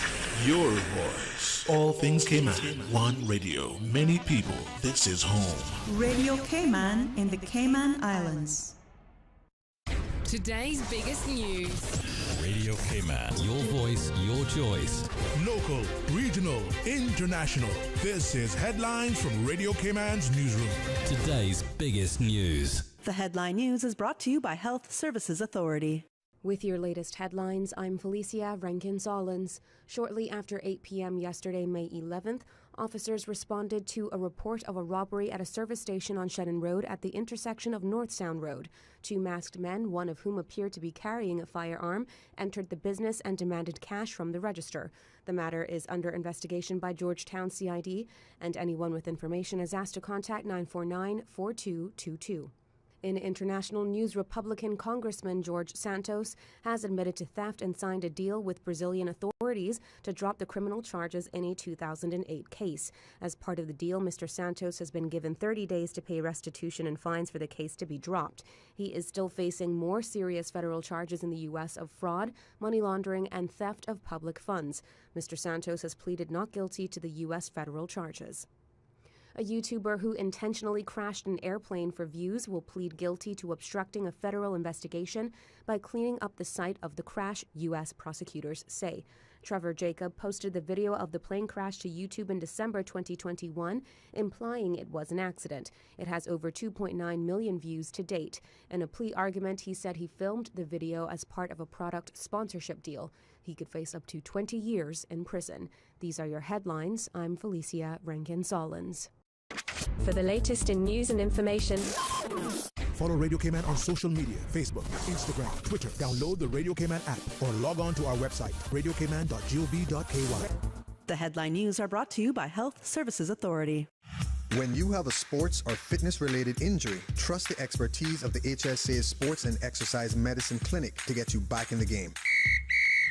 your voice. All things Cayman. One radio, many people. This is home. Radio Cayman in the Cayman Islands. Today's biggest news. Radio Cayman, your voice, your choice. Local, regional, international. This is Headlines from Radio Cayman's newsroom. Today's biggest news. The headline news is brought to you by Health Services Authority. With your latest headlines, I'm Felicia Rankin-Solins. Shortly after 8 p.m. yesterday, May 11th, officers responded to a report of a robbery at a service station on Shannon Road at the intersection of North Sound Road. 2 masked men, one of whom appeared to be carrying a firearm, entered the business and demanded cash from the register. The matter is under investigation by Georgetown CID, and anyone with information is asked to contact 949-4222. In international news, Republican Congressman George Santos has admitted to theft and signed a deal with Brazilian authorities to drop the criminal charges in a 2008 case. As part of the deal, Mr. Santos has been given 30 days to pay restitution and fines for the case to be dropped. He is still facing more serious federal charges in the U.S. of fraud, money laundering, and theft of public funds. Mr. Santos has pleaded not guilty to the U.S. federal charges. A YouTuber who intentionally crashed an airplane for views will plead guilty to obstructing a federal investigation by cleaning up the site of the crash, U.S. prosecutors say. Trevor Jacob posted the video of the plane crash to YouTube in December 2021, implying it was an accident. It has over 2.9 million views to date. In a plea argument, he said he filmed the video as part of a product sponsorship deal. He could face up to 20 years in prison. These are your headlines. I'm Felicia Rankin-Solins. For the latest in news and information, follow Radio Cayman on social media, Facebook, Instagram, Twitter. Download the Radio Cayman app or log on to our website, radiocayman.gov.ky. The headline news are brought to you by Health Services Authority. When you have a sports or fitness-related injury, trust the expertise of the HSA's Sports and Exercise Medicine Clinic to get you back in the game.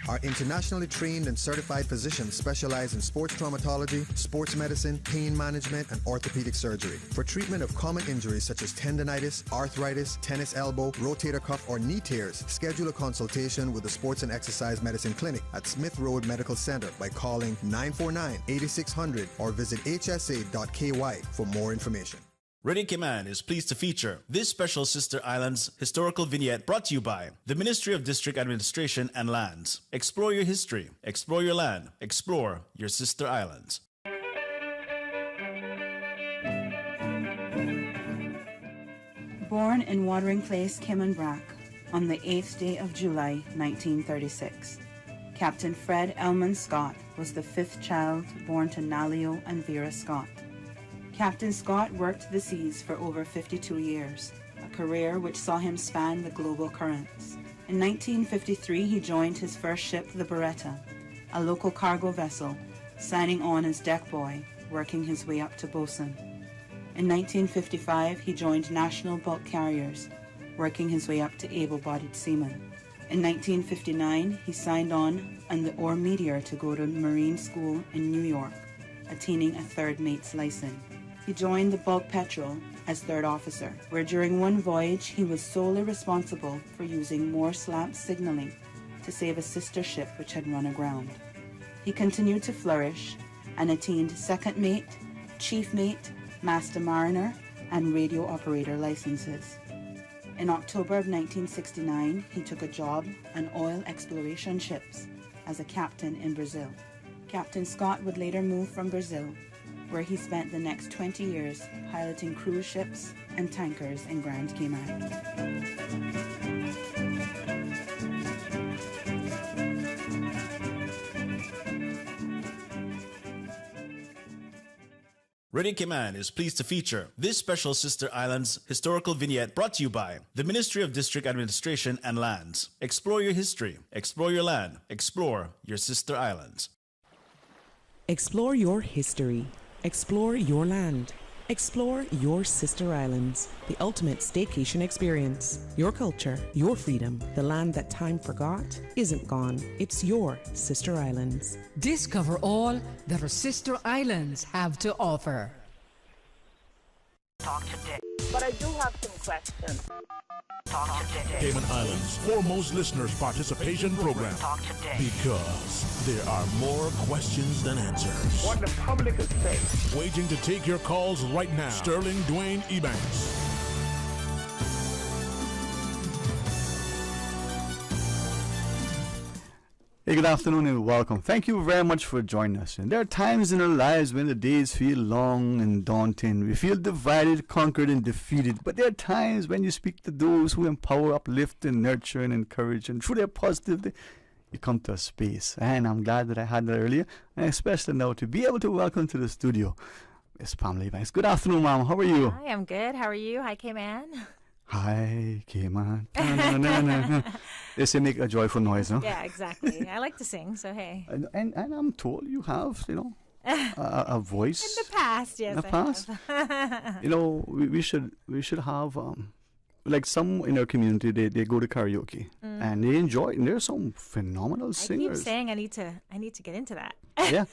Our internationally trained and certified physicians specialize in sports traumatology, sports medicine, pain management, and orthopedic surgery. For treatment of common injuries such as tendonitis, arthritis, tennis elbow, rotator cuff, or knee tears, schedule a consultation with the Sports and Exercise Medicine Clinic at Smith Road Medical Center by calling 949-8600 or visit hsa.ky for more information. Radio Cayman is pleased to feature this special Sister Islands historical vignette brought to you by the Ministry of District Administration and Lands. Explore your history, explore your land, explore your Sister Islands. Born in Watering Place, Cayman Brac, on the 8th day of July, 1936, Captain Fred Elman Scott was the fifth child born to Nalio and Vera Scott. Captain Scott worked the seas for over 52 years, a career which saw him span the global currents. In 1953, he joined his first ship, the Beretta, a local cargo vessel, signing on as deck boy, working his way up to bosun. In 1955, he joined National Bulk Carriers, working his way up to able-bodied seaman. In 1959, he signed on the Ore Meteor to go to Marine School in New York, attaining a third mate's license. He joined the Bulk Petrel as third officer, where during one voyage he was solely responsible for using Morse lamp signaling to save a sister ship which had run aground. He continued to flourish and attained second mate, chief mate, master mariner, and radio operator licenses. In October of 1969, he took a job on oil exploration ships as a captain in Brazil. Captain Scott would later move from Brazil, where he spent the next 20 years piloting cruise ships and tankers in Grand Cayman. Radio Cayman is pleased to feature this special Sister Islands historical vignette brought to you by the Ministry of District Administration and Lands. Explore your history, explore your land, explore your Sister Islands. Explore your history. Explore your land. Explore your Sister Islands, the ultimate staycation experience. Your culture, your freedom, the land that time forgot isn't gone. It's your Sister Islands. Discover all that our Sister Islands have to offer. Talk today. But I do have some questions. Talk today. Cayman Islands' foremost listeners participation program. Talk today. Because there are more questions than answers. What the public is saying. Waiting to take your calls right now. Sterling DWAYNE Ebanks. Hey, good afternoon and welcome. Thank you very much for joining us. And there are times in our lives when the days feel long and daunting. We feel divided, conquered, and defeated. But there are times when you speak to those who empower, uplift, and nurture and encourage. And through their positivity, you come to a space. And I'm glad that I had that earlier. And especially now to be able to welcome to the studio Miss Pamela Ebanks. Good afternoon, Mom. How are you? Hi, I'm good. How are you? Hi, Cayman. Hi, Cayman. They say make a joyful noise, no? Yeah, exactly. I like to sing, so hey. And I'm told you have, a voice. In the past, yes. In the past. We should have like some in our community, they go to karaoke and they enjoy it. And there's some phenomenal I singers. keep saying I need to get into that. Yeah,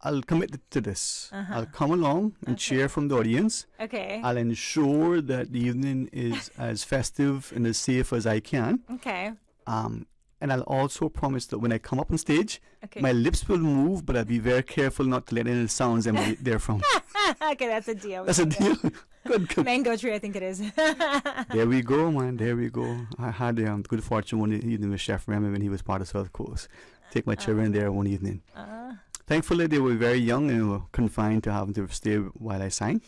I'll commit to this. Uh-huh. I'll come along and cheer from the audience. Okay. I'll ensure that the evening is as festive and as safe as I can. Okay. And I'll also promise that when I come up on stage, Okay. my lips will move, but I'll be very careful not to let any sounds emanate therefrom. Okay, that's a deal. That's a deal. Good. Mango tree, I think it is. There we go, man. There we go. I had good fortune one evening with Chef Remy when he was part of South Coast. Take my children there one evening. Thankfully, they were very young and were confined to having to stay while I sang.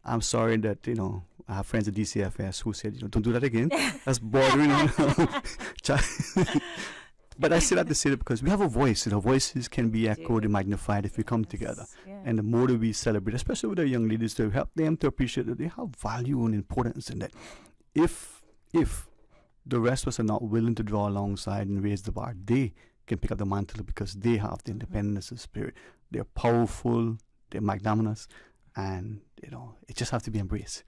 I'm sorry that, I have friends at DCFS who said, don't do that again. That's bordering on. But I still have to say that because we have a voice. Voices can be echoed and magnified if we come together. Yeah. And the more that we celebrate, especially with our young ladies, to help them to appreciate that they have value and importance in that. If the rest of us are not willing to draw alongside and raise the bar, they can pick up the mantle because they have the independence of spirit. They're powerful, they're magnanimous, and it just has to be embraced.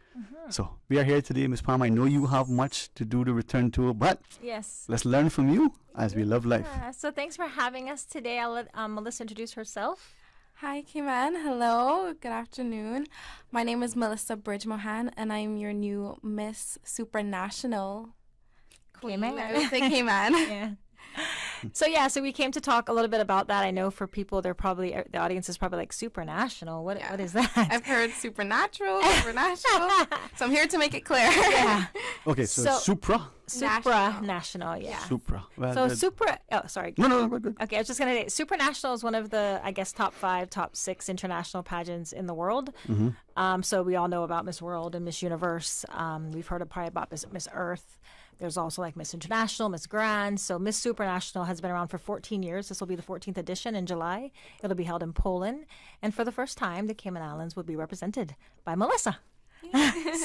So we are here today, Ms. Palmer. I know you have much to do to return to, but Yes. let's learn from you as we love life. So thanks for having us today. I'll let Melissa introduce herself. Hi, Cayman. Hello. Good afternoon. My name is Melissa Bridge-Mohan, and I'm your new Miss Supranational Queen. I would say Cayman. Yeah. So we came to talk a little bit about that. I know for people, the audience is probably like supranational. What is that? I've heard supernatural. So I'm here to make it clear. Yeah. Okay, so supranational, yeah. Supra. Well, sorry. No, good. Okay, I was just going to say, supranational is one of the, I guess, top 6 international pageants in the world. So we all know about Miss World and Miss Universe. We've heard probably about Miss Earth. There's also like Miss International, Miss Grand. So Miss Supranational has been around for 14 years. This will be the 14th edition in July. It'll be held in Poland. And for the first time, the Cayman Islands will be represented by Melissa.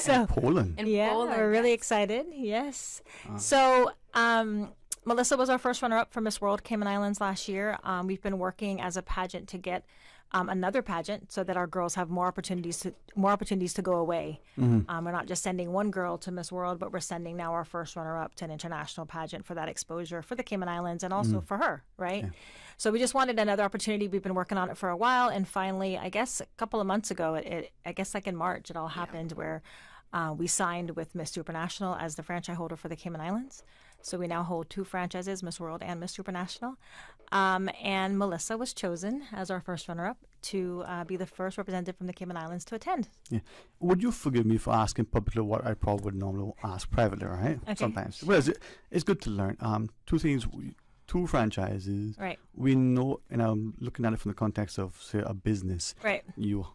So Poland. We're really excited. Yes. So Melissa was our first runner-up for Miss World Cayman Islands last year. We've been working as a pageant to get another pageant so that our girls have more opportunities to go away. We're not just sending one girl to Miss World, but we're sending now our first runner-up to an international pageant for that exposure for the Cayman Islands and also for her, right? Yeah. So we just wanted another opportunity. We've been working on it for a while, and finally, I guess a couple of months ago, I guess like in March, it all happened where we signed with Miss Supranational as the franchise holder for the Cayman Islands. So we now hold 2 franchises, Miss World and Miss Supranational. And Melissa was chosen as our first runner-up to be the first representative from the Cayman Islands to attend. Yeah. Would you forgive me for asking publicly what I probably would normally ask privately, right? Okay. Sometimes. Well, it's good to learn. 2 things. 2 franchises. Right. We know, and I'm looking at it from the context of, say, a business. Right. You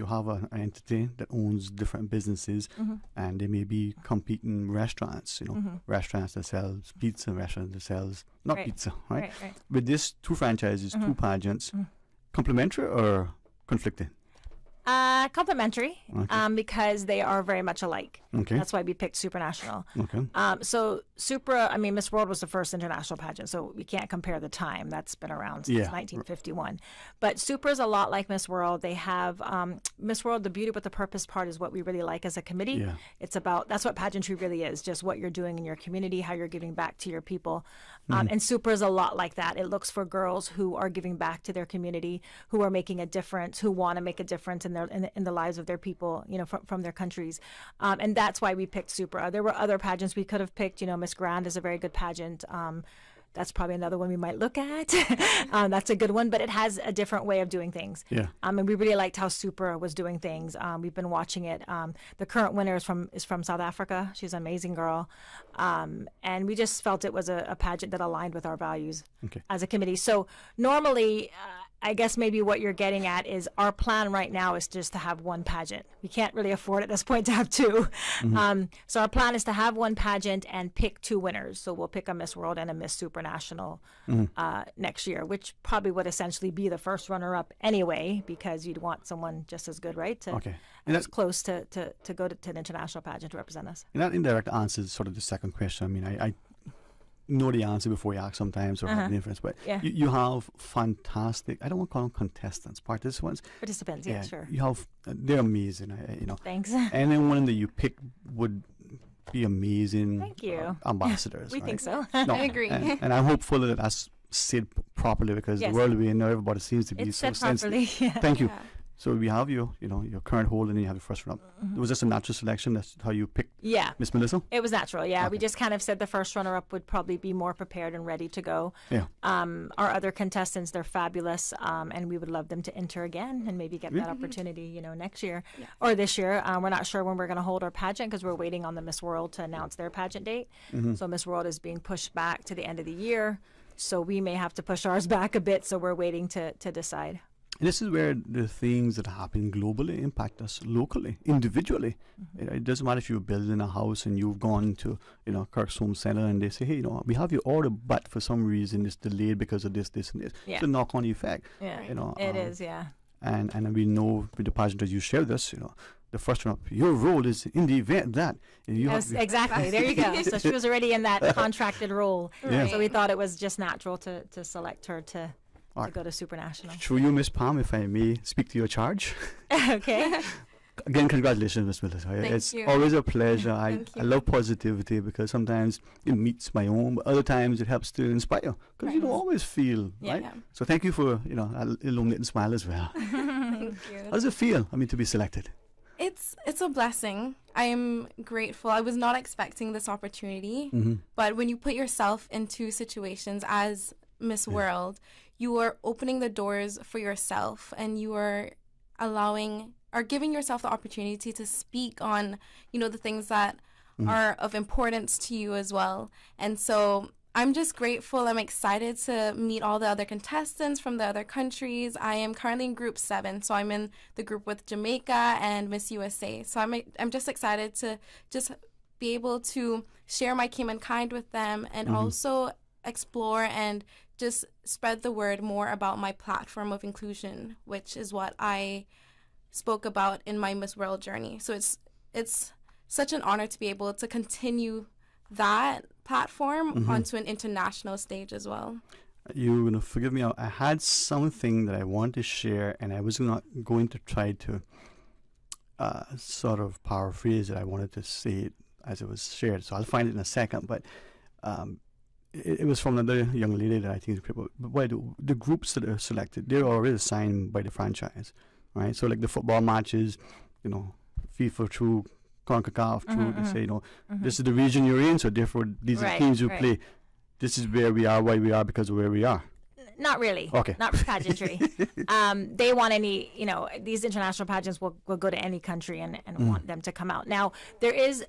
have an entity that owns different businesses, and they may be competing restaurants, restaurants that sells pizza, restaurants that sells not pizza, right? With this 2 franchises, 2 pageants, complementary or conflicting? Complementary, because they are very much alike. Okay. That's why we picked Supranational. Okay. So Miss World was the first international pageant, so we can't compare the time. That's been around since 1951. But Supra is a lot like Miss World. They have Miss World, the beauty with the purpose part is what we really like as a committee. Yeah. It's about, that's what pageantry really is, just what you're doing in your community, how you're giving back to your people. And Supra is a lot like that. It looks for girls who are giving back to their community, who are making a difference, who want to make a difference in the lives of their people, from their countries. And that's why we picked Supra. There were other pageants we could have picked. Miss Grand is a very good pageant. That's probably another one we might look at. That's a good one, but it has a different way of doing things. Yeah. And we really liked how Supra was doing things. We've been watching it. The current winner is from South Africa. She's an amazing girl. And we just felt it was a pageant that aligned with our values as a committee. So normally, I guess maybe what you're getting at is our plan right now is just to have one pageant. We can't really afford at this point to have 2. So our plan is to have one pageant and pick 2 winners. So we'll pick a Miss World and a Miss Supranational next year, which probably would essentially be the first runner-up anyway, because you'd want someone just as good, right? And that's close to go to an international pageant to represent us. And that indirect answers sort of the second question. I mean, know the answer before you ask sometimes or have an influence. But you have fantastic, I don't want to call them contestants, participants. Participants, yeah, sure. You have, they're amazing, you know. Thanks. Anyone that you pick would be amazing. Thank you. Ambassadors. We right? think so. No, I agree. And I'm hopeful that that's said properly because the world we know, everybody seems to be it's so said sensitive. properly. Yeah. Thank you. Yeah. So we have your current hold, and then you have the first runner-up. Was this a natural selection? That's how you picked Miss Melissa? It was natural, yeah. Okay. We just kind of said the first runner-up would probably be more prepared and ready to go. Yeah. Our other contestants, they're fabulous, and we would love them to enter again and maybe get that opportunity, next year or this year. We're not sure when we're going to hold our pageant because we're waiting on the Miss World to announce their pageant date. So Miss World is being pushed back to the end of the year. So we may have to push ours back a bit, so we're waiting to decide. And this is where the things that happen globally impact us locally, individually. It doesn't matter if you're building a house and you've gone to, Kirk's Home Center and they say, hey, we have your order, but for some reason it's delayed because of this, and this. Yeah. It's a knock-on effect. Yeah, it is, yeah. And we know with the pageant as you share this, the first one up, your role is in the event that. Yes, exactly. There you go. So she was already in that contracted role. Yeah. So we thought it was just natural to select her to go to Supernational. Through you, Miss Palm, if I may speak to your charge. Okay. Again, congratulations, Miss Melissa. It's always a pleasure. I love positivity because sometimes it meets my own, but other times it helps to inspire because you don't always feel, right? Yeah. So thank you for, illuminating smile as well. Thank you. How does it feel, to be selected? It's a blessing. I am grateful. I was not expecting this opportunity, but when you put yourself into situations as Miss World, you are opening the doors for yourself and you are giving yourself the opportunity to speak on, the things that are of importance to you as well. And so I'm just grateful. I'm excited to meet all the other contestants from the other countries. I am currently in Group 7, so I'm in the group with Jamaica and Miss USA. So I'm just excited to just be able to share my Cayman kind with them and also explore and just spread the word more about my platform of inclusion, which is what I spoke about in my Miss World journey. So it's such an honor to be able to continue that platform onto an international stage as well. You're going to forgive me. I had something that I wanted to share, and I was not going to try to sort of paraphrase it. I wanted to say it as it was shared, so I'll find it in a second. But it was from another young lady that I think is critical. But the groups that are selected, they're already assigned by the franchise, right? So like the football matches, FIFA through CONCACAF through, they say, this is the region you're in, so therefore these are the teams you play. This is where we are, why we are, because of where we are. Not really. Okay. Not for pageantry. They want any, these international pageants will go to any country and want them to come out. Now, there is,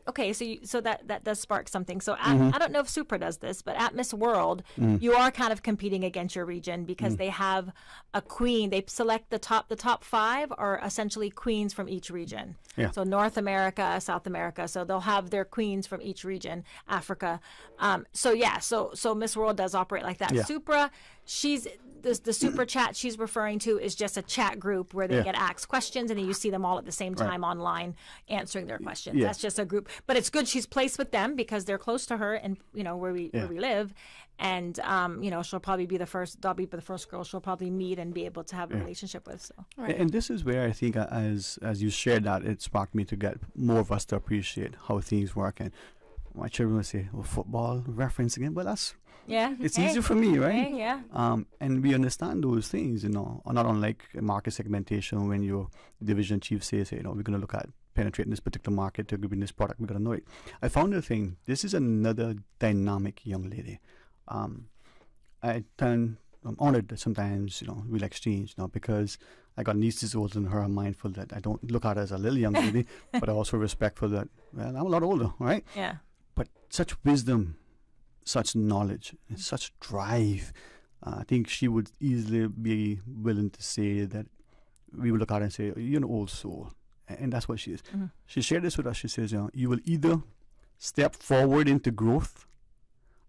so that does spark something. So I don't know if Super does this, but at Miss World, you are kind of competing against your region because they have a queen. They select the top 5 are essentially queens from each region. Yeah. So North America, South America. So they'll have their queens from each region, Africa. So Miss World does operate like that. Yeah. Supra, the super chat she's referring to is just a chat group where they get asked questions and then you see them all at the same time online answering their questions. Yeah. That's just a group, but it's good she's placed with them because they're close to her and where we live, and she'll probably be the first. They'll be the first girl she'll probably meet and be able to have a relationship with. So. Right. And this is where I think as you shared that, it sparked me to get more of us to appreciate how things work. And my children will say, well, football reference again, but that's it's easier for me, right? Hey, yeah. And we understand those things, not unlike market segmentation when your division chief says, we're going to look at penetrating this particular market to give this product, we're going to know it. I found the thing, this is another dynamic young lady. I'm honored that sometimes, we'll exchange, because I got nieces older than her. I'm mindful that I don't look at her as a little young lady, but I also respectful that, I'm a lot older, right? Yeah. But such wisdom, such knowledge, and such drive. I think she would easily be willing to say that we would look at her and say, you're an old soul. And that's what she is. She shared this with us. She says, you will either step forward into growth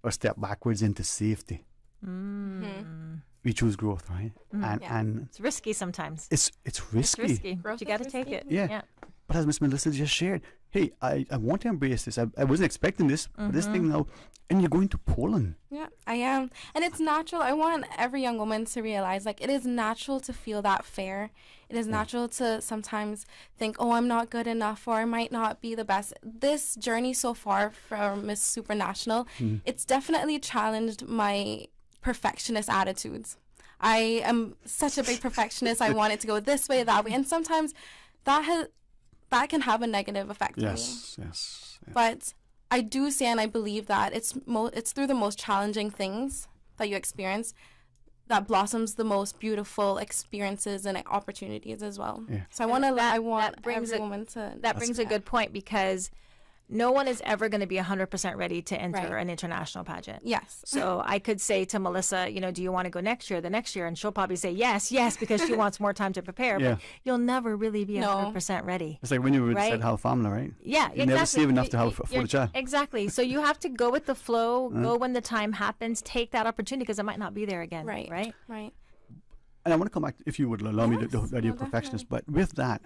or step backwards into safety. We choose growth, right? And it's risky sometimes. It's risky. It's risky. But you got to take it. Yeah. But as Miss Melissa just shared, hey, I want to embrace this. I wasn't expecting this, but this thing now, and you're going to Poland. Yeah, I am. And it's natural. I want every young woman to realize, like, it is natural to feel that fear. It is natural to sometimes think, oh, I'm not good enough, or I might not be the best. This journey so far from Miss Supranational, it's definitely challenged my perfectionist attitudes. I am such a big perfectionist. I want it to go this way, that way. And sometimes that can have a negative effect on me. Yes. But I do say, and I believe that it's through the most challenging things that you experience that blossoms the most beautiful experiences and opportunities as well. Yeah. So I want every woman to. That brings a good point, because no one is ever going to be 100% ready to enter an international pageant. Yes. So I could say to Melissa, do you want to go the next year? And she'll probably say yes, because she wants more time to prepare. Yeah. But you'll never really be 100% ready. It's like when you said have a family, right? Yeah, you never save enough to have for the child. Exactly. So you have to go with the flow, go when the time happens, take that opportunity, because it might not be there again. Right. Right. And I want to come back, if you would allow me, to the idea of perfectionist. But with that,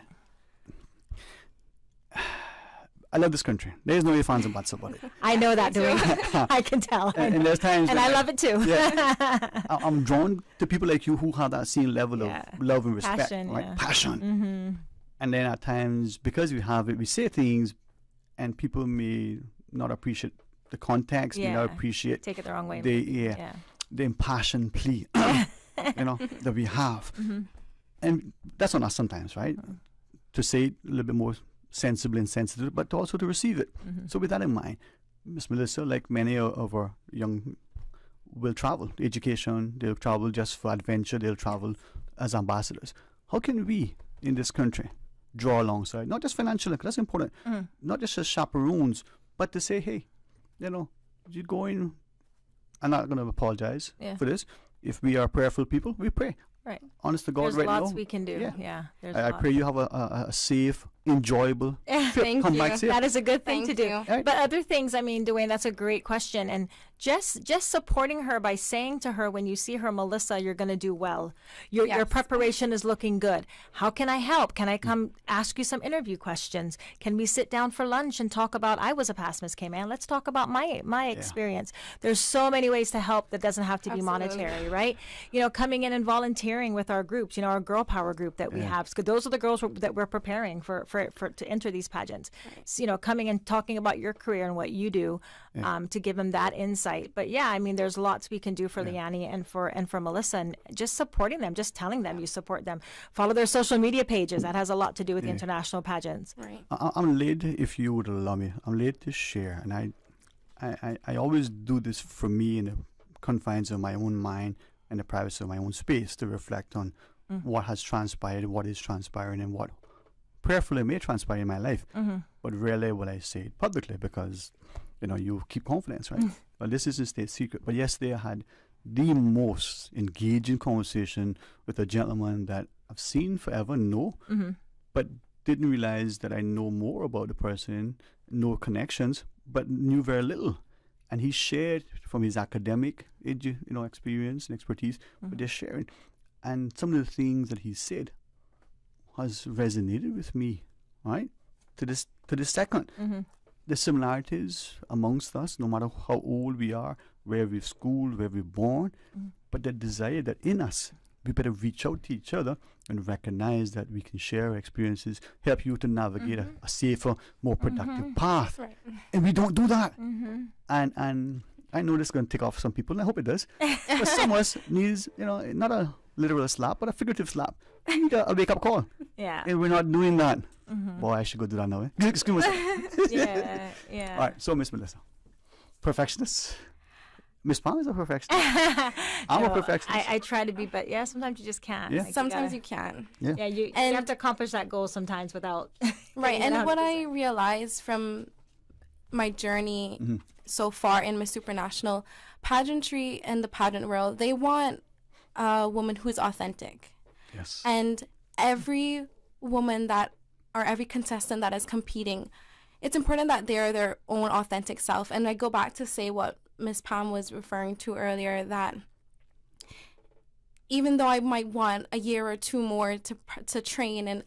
I love this country. There's no ifs, ands, and buts about it. I know that, Dwayne. I can tell. And there's times, and I love it too. I'm drawn to people like you who have that same level of love and respect, passion, right? Passion. And then at times, because we have it, we say things, and people may not appreciate the context, may not appreciate, take it the wrong way. The impassioned plea, that we have, and that's on us sometimes, right? To say it a little bit more sensible and sensitive, but also to receive it. So with that in mind, Miss Melissa, like many of our young, will travel education, they'll travel just for adventure, they'll travel as ambassadors. How can we in this country draw alongside, not just financially, because that's important, not just as chaperones, but to say, hey, you're going, I'm not going to apologize for this. If we are prayerful people, we pray. Right. Honest to God, there's right now. There's lots we can do. Yeah. I pray you have a safe, enjoyable Thank come you. back safe. That is a good thing to do. Right. But other things, Dwayne, that's a great question. And just supporting her by saying to her, when you see her, Melissa, you're going to do well. Your preparation is looking good. How can I help? Can I come ask you some interview questions? Can we sit down for lunch and talk about, I was a past Miss K-Man. Let's talk about my experience. There's so many ways to help that doesn't have to be monetary, right? Coming in and volunteering with our groups, our girl power group that we have. Because those are the girls that we're preparing for to enter these pageants. Right. So, coming and talking about your career and what you do to give them that insight. But there's lots we can do for Leanne and for Melissa, and just supporting them, just telling them you support them. Follow their social media pages. That has a lot to do with the international pageants. Right. I'm led, if you would allow me, I'm led to share, and I always do this for me in the confines of my own mind and the privacy of my own space, to reflect on what has transpired, what is transpiring, and what prayerfully may transpire in my life. But rarely will I say it publicly, because you keep confidence, right? Well, this is a state secret. But yesterday I had the most engaging conversation with a gentleman that I've seen forever, but didn't realize that I know more about the person, no connections, but knew very little. And he shared from his academic experience and expertise, but they're sharing. And some of the things that he said has resonated with me, right? To this second. The similarities amongst us, no matter how old we are, where we've schooled, where we're born, but the desire that in us, we better reach out to each other and recognize that we can share our experiences, help you to navigate a safer, more productive path. Right. And we don't do that. And I know this is going to tick off some people, and I hope it does. But some of us needs, not a literal slap, but a figurative slap. We need a wake-up call. Yeah. And we're not doing that. Boy, I should go do that now. Excuse me. Yeah. All right, so Miss Melissa, perfectionist. Miss Palm is a perfectionist. I'm a perfectionist. I try to be, but sometimes you just can't. Yeah. Like sometimes you can. Yeah, you have to accomplish that goal sometimes without. Right, and what I realized from my journey so far in Miss Supranational, pageantry and the pageant world, they want a woman who's authentic. Yes. And every woman or every contestant that is competing, it's important that they're their own authentic self. And I go back to say what Miss Pam was referring to earlier, that even though I might want a year or two more to train, and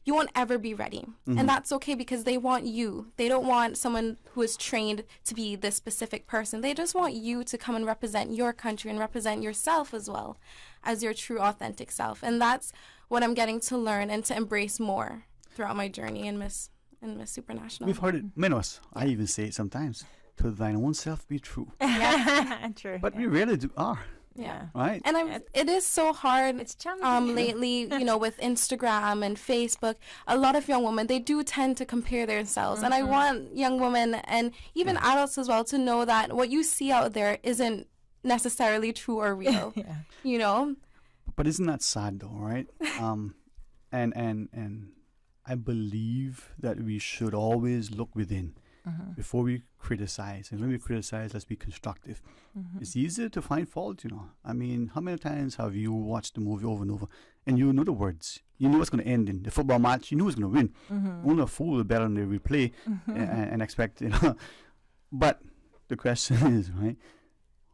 you won't ever be ready. And that's okay, because they want you. They don't want someone who is trained to be this specific person. They just want you to come and represent your country and represent yourself as well as your true, authentic self. And that's what I'm getting to learn and to embrace more throughout my journey in Miss Supranational. We've heard it, many of us. I even say it sometimes. To thine own self be true. Yeah, true. But we really are. Yeah. Right? And it is so hard. It's challenging. Lately, with Instagram and Facebook, a lot of young women, they do tend to compare themselves. And I want young women and even adults as well to know that what you see out there isn't necessarily true or real. But isn't that sad though, right? And I believe that we should always look within before we criticize. And when we criticize, let's be constructive. It's easier to find fault, I mean, how many times have you watched the movie over and over and you know the words? You know what's going to end in the football match. You know who's going to win. Only a fool will bet on the replay and expect, But the question is, right,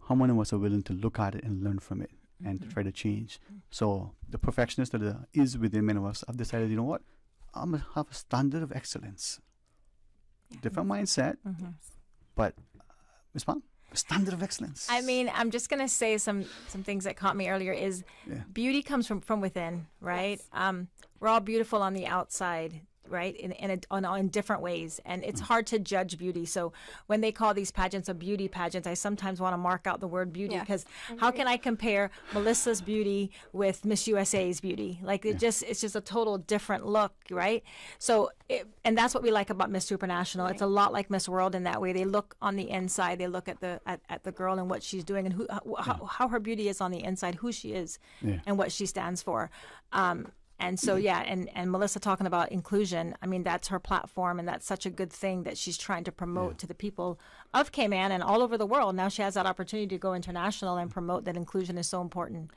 how many of us are willing to look at it and learn from it and to try to change? So the perfectionist that is within many of us have decided, you know what? I'm going to have a standard of excellence. Different mindset, but Ms. Palm, a standard of excellence. I mean, I'm just going to say some things that caught me earlier is beauty comes from within, right? Yes. We're all beautiful on the outside, right? In different ways. And it's hard to judge beauty. So when they call these pageants a beauty pageant, I sometimes want to mark out the word beauty, because how can I compare Melissa's beauty with Miss USA's beauty? Like it's just a total different look, right? So, and that's what we like about Miss Supranational. It's a lot like Miss World in that way. They look on the inside. They look at the girl and what she's doing and how her beauty is on the inside, who she is and what she stands for. And so, and Melissa talking about inclusion, I mean, that's her platform, and that's such a good thing that she's trying to promote to the people of Cayman and all over the world. Now she has that opportunity to go international and promote that inclusion is so important.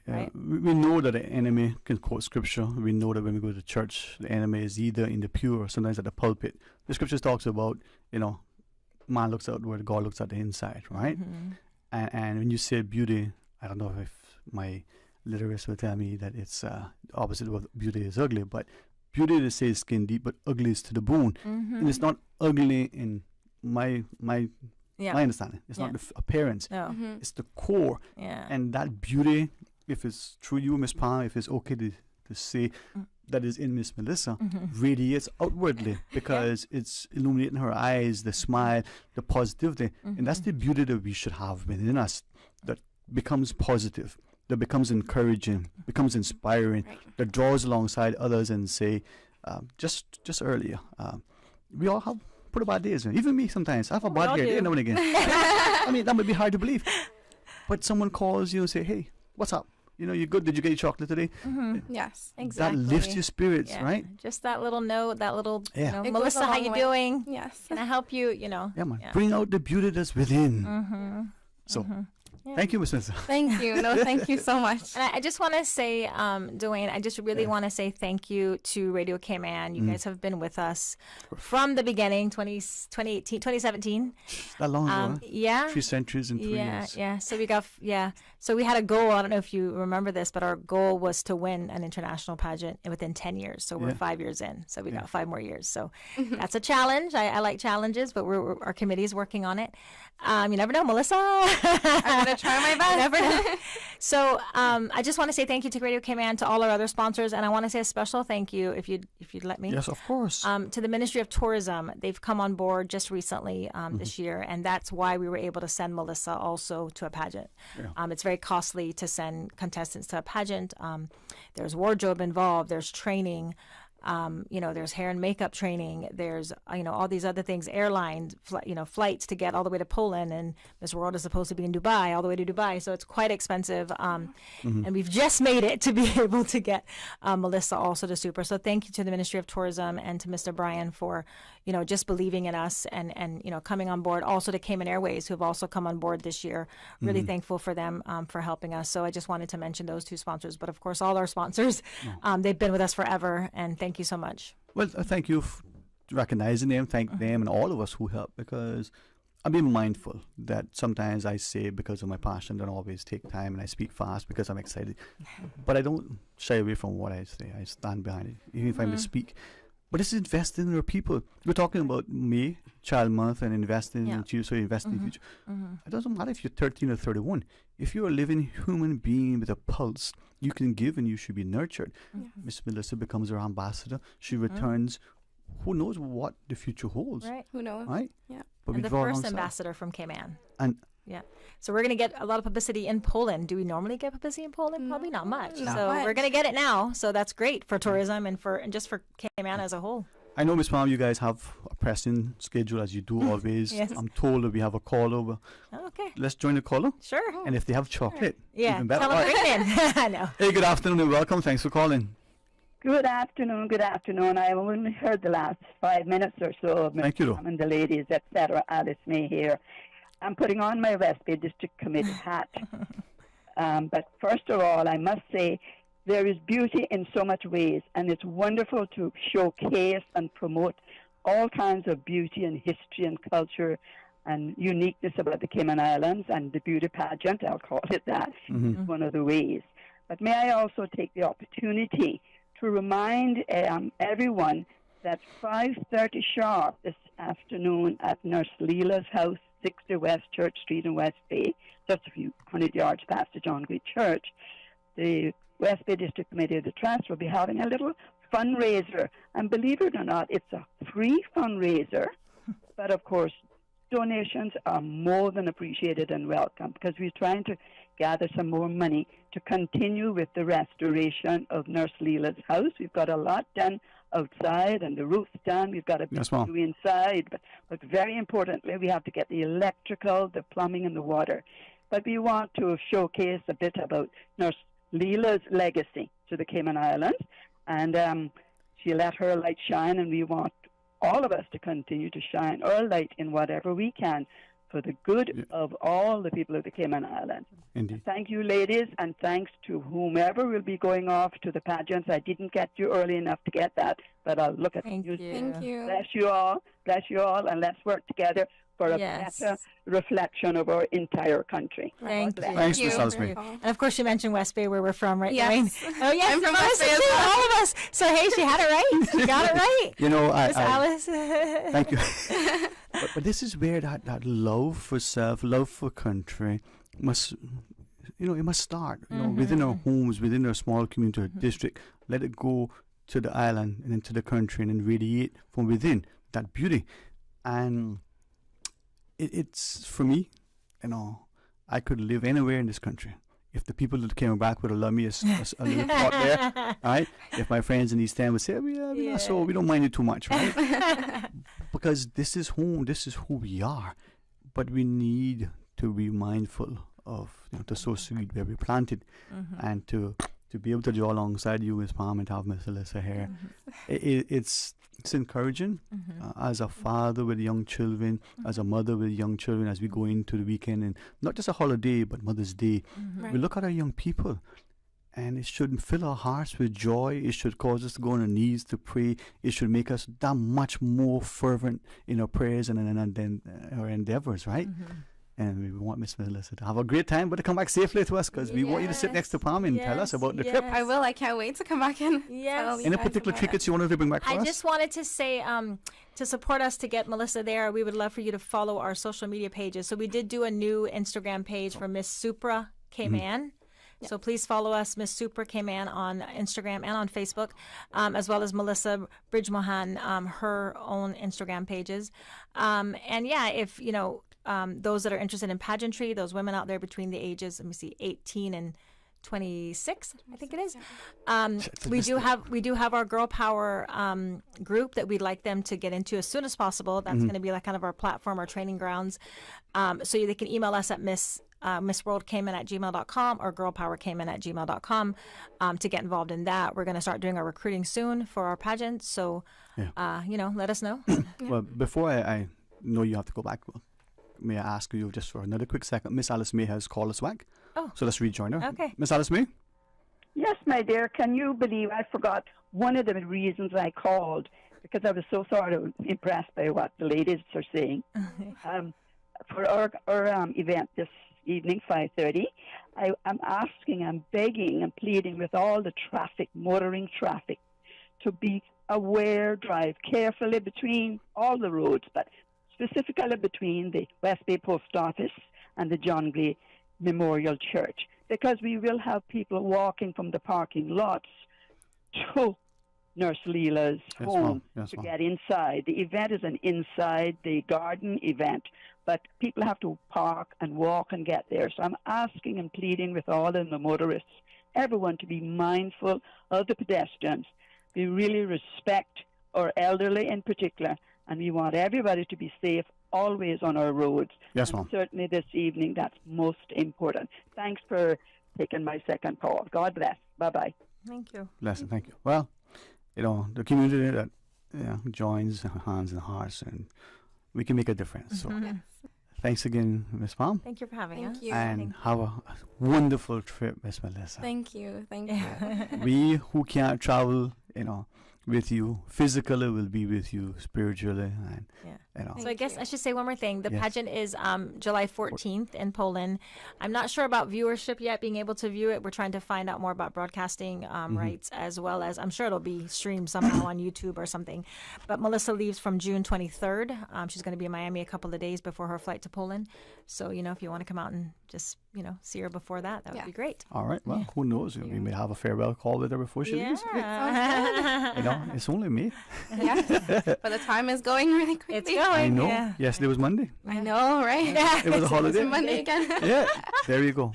Right? We know that the enemy can quote scripture. We know that when we go to church, the enemy is either in the pew or sometimes at the pulpit. The scriptures talks about, man looks outward, God looks at the inside, right? And when you say beauty, I don't know if my literist will tell me that it's opposite of beauty is ugly, but beauty, they say, is skin deep, but ugly is to the bone. And it's not ugly in my understanding. It's not the appearance. It's the core. And that beauty, if it's through you, Miss Palm, if it's okay to say that is in Miss Melissa, radiates outwardly because it's illuminating her eyes, the smile, the positivity. And that's the beauty that we should have within us, that becomes positive, that becomes encouraging, becomes inspiring, that draws alongside others and say, just earlier, we all have pretty bad days. Even me sometimes. I have a bad day now and again. I mean, that might be hard to believe. But someone calls you and say, hey, what's up? You good? Did you get your chocolate today? Yes, exactly. That lifts your spirits, right? Just that little note, that little, Melissa, how you doing? Yes. Can I help you? Yeah, man. Bring out the beauty that's within. So, thank you, Ms. Melissa. Thank you. No, thank you so much. And I just want to say, DWAYNE, I just really want to say thank you to Radio Cayman. You guys have been with us from the beginning, 2018, 2017. That long ago, huh? Yeah. 3 centuries and 3 years. Yeah. So we got, So we had a goal. I don't know if you remember this, but our goal was to win an international pageant within 10 years. So we're 5 years in. So we got 5 more years. So that's a challenge. I like challenges, but our committee is working on it. You never know, Melissa. I'm going to try my best. You never know. So I just want to say thank you to Radio Cayman, to all our other sponsors, and I want to say a special thank you, if you'd let me. Yes, of course. To the Ministry of Tourism. They've come on board just recently this year, and that's why we were able to send Melissa also to a pageant. It's very costly to send contestants to a pageant. There's wardrobe involved. There's training. There's hair and makeup training. There's, all these other things, airlines, flights to get all the way to Poland, and Miss World is supposed to be in Dubai, all the way to Dubai. So it's quite expensive. And we've just made it to be able to get Melissa also to Super. So thank you to the Ministry of Tourism and to Mr. Brian for, just believing in us and coming on board. Also to Cayman Airways, who have also come on board this year. Really thankful for them for helping us. So I just wanted to mention those 2 sponsors. But of course, all our sponsors, they've been with us forever. And thank you so much. Well, thank you for recognizing them. Thank them and all of us who help, because I'm being mindful that sometimes I say, because of my passion, don't always take time, and I speak fast because I'm excited. But I don't shy away from what I say. I stand behind it, even if I misspeak. But it's investing in our people. We're talking about May, Child Month, and investing in you, so investing in the future. It doesn't matter if you're 13 or 31. If you're a living human being with a pulse, you can give and you should be nurtured. Miss Melissa becomes our ambassador. She returns. Who knows what the future holds? Right. Who knows? Right? Yeah. But And we the draw first alongside. ambassador from Cayman. And yeah. So we're going to get a lot of publicity in Poland. Do we normally get publicity in Poland? Probably not much. So we're going to get it now. So that's great for tourism and just for Cayman as a whole. I know, Miss Palm, you guys have a pressing schedule as you do always. Yes. I'm told that we have a call over. Okay. Let's join the caller. Sure. And if they have chocolate, Yeah. even better. Tell them All bring right. it in. I know. Hey, good afternoon and welcome. Thanks for calling. Good afternoon, good afternoon. I only heard the last 5 minutes or so of Thank you, and the ladies, etc. Alice May here. I'm putting on my West Bay District Committee hat. But first of all, I must say there is beauty in so much ways, and it's wonderful to showcase and promote all kinds of beauty and history and culture and uniqueness about the Cayman Islands, and the beauty pageant, I'll call it that, is one of the ways. But may I also take the opportunity to remind everyone that 5:30 sharp this afternoon at Nurse Leela's house, 60 West Church Street in West Bay, just a few 100 yards past the John Great Church, the West Bay District Committee of the Trust will be having a little fundraiser. And believe it or not, it's a free fundraiser. But of course, donations are more than appreciated and welcome, because we're trying to gather some more money to continue with the restoration of Nurse Leela's house. We've got a lot done outside and the roof's done. We've got a bit to do inside. But very importantly, we have to get the electrical, the plumbing, and the water. But we want to showcase a bit about Nurse Leela's legacy to the Cayman Islands. And she let her light shine, and we want all of us to continue to shine our light in whatever we can for the good of all the people of the Cayman Islands. Indeed. Thank you, ladies, and thanks to whomever will be going off to the pageants. I didn't get you early enough to get that, but I'll look at you. Thank you. Bless you all, and let's work together for a better reflection of our entire country. Thank you. Thanks, Miss Salisbury. And of course, you mentioned West Bay, where we're from, right? Yes. Dwayne? Oh, yes. I'm from West Bay as too, well. all of us. So, hey, she had it right. She got it right. You know, Miss Alice. Thank you. but this is where that love for self, love for country must, it must start, within our homes, within our small community or district. Let it go to the island and into the country and then radiate from within that beauty. And it's, for me, I could live anywhere in this country. If the people that came back would allow me a little spot there, all right? If my friends in East End would say, so we don't mind it too much, right? Because this is home, this is who we are. But we need to be mindful of to sow seed where we planted, and to be able to do alongside you, Ms. Palm, and to have Miss Alyssa here. It's encouraging as a father with young children, as a mother with young children, as we go into the weekend, and not just a holiday, but Mother's Day. We look at our young people, and it should fill our hearts with joy. It should cause us to go on our knees to pray. It should make us that much more fervent in our prayers and in our endeavors, right? And we want Miss Melissa to have a great time, but to come back safely to us, because we want you to sit next to Palm and tell us about the trip. I will. I can't wait to come back in. Yes. Any particular tickets you wanted to bring back for us? I just wanted to say, to support us to get Melissa there, we would love for you to follow our social media pages. So we did do a new Instagram page for Miss Supra Cayman. So please follow us, Miss Supra Cayman, on Instagram and on Facebook, as well as Melissa Bridgemohan, her own Instagram pages. And yeah, if, those that are interested in pageantry, those women out there between the ages, 18 and 26, I think it is. We do have our Girl Power group that we'd like them to get into as soon as possible. That's going to be like kind of our platform, our training grounds. So they can email us at missworldcayman@gmail.com or girlpowercayman@gmail.com to get involved in that. We're going to start doing our recruiting soon for our pageant. So, let us know. Well, before I know you have to go back, may I ask you just for another quick second? Miss Alice May has called us back. Oh. So let's rejoin her. Okay. Miss Alice May? Yes, my dear. Can you believe I forgot one of the reasons I called, because I was so sort of impressed by what the ladies are saying. for our event this evening, 5:30. I'm begging and pleading with all the motoring traffic, to be aware, drive carefully between all the roads, but specifically between the West Bay Post Office and the John Gray Memorial Church, because we will have people walking from the parking lots to Nurse Leela's home to get inside. The event is an inside the garden event, but people have to park and walk and get there. So I'm asking and pleading with all of the motorists, everyone, to be mindful of the pedestrians. We really respect our elderly in particular, and we want everybody to be safe always on our roads. Yes, and ma'am. certainly this evening, that's most important. Thanks for taking my second call. God bless. Bye-bye. Thank you. Blessing, thank you. Well, the community that joins hands and hearts, and we can make a difference. So thanks again, Miss Palm. Thank you for having us. Thank you. And have a wonderful trip, Miss Melissa. Thank you. Thank you. We who can't travel, with you physically will be with you spiritually, and So I guess I should say one more thing. The Yes. pageant is July 14th in Poland. I'm not sure about viewership yet, being able to view it. We're trying to find out more about broadcasting rights, as well as I'm sure it'll be streamed somehow on YouTube or something. But Melissa leaves from June 23rd. She's going to be in Miami a couple of days before her flight to Poland. So, if you want to come out and just, see her before that would be great. all right. Well, who knows? We may have a farewell call with her before she leaves. It's only me. Yeah, but the time is going really quickly. It's going. I know. Yeah. Yesterday was Monday. I know, right? It was a holiday. It's Monday again. Yeah, there you go.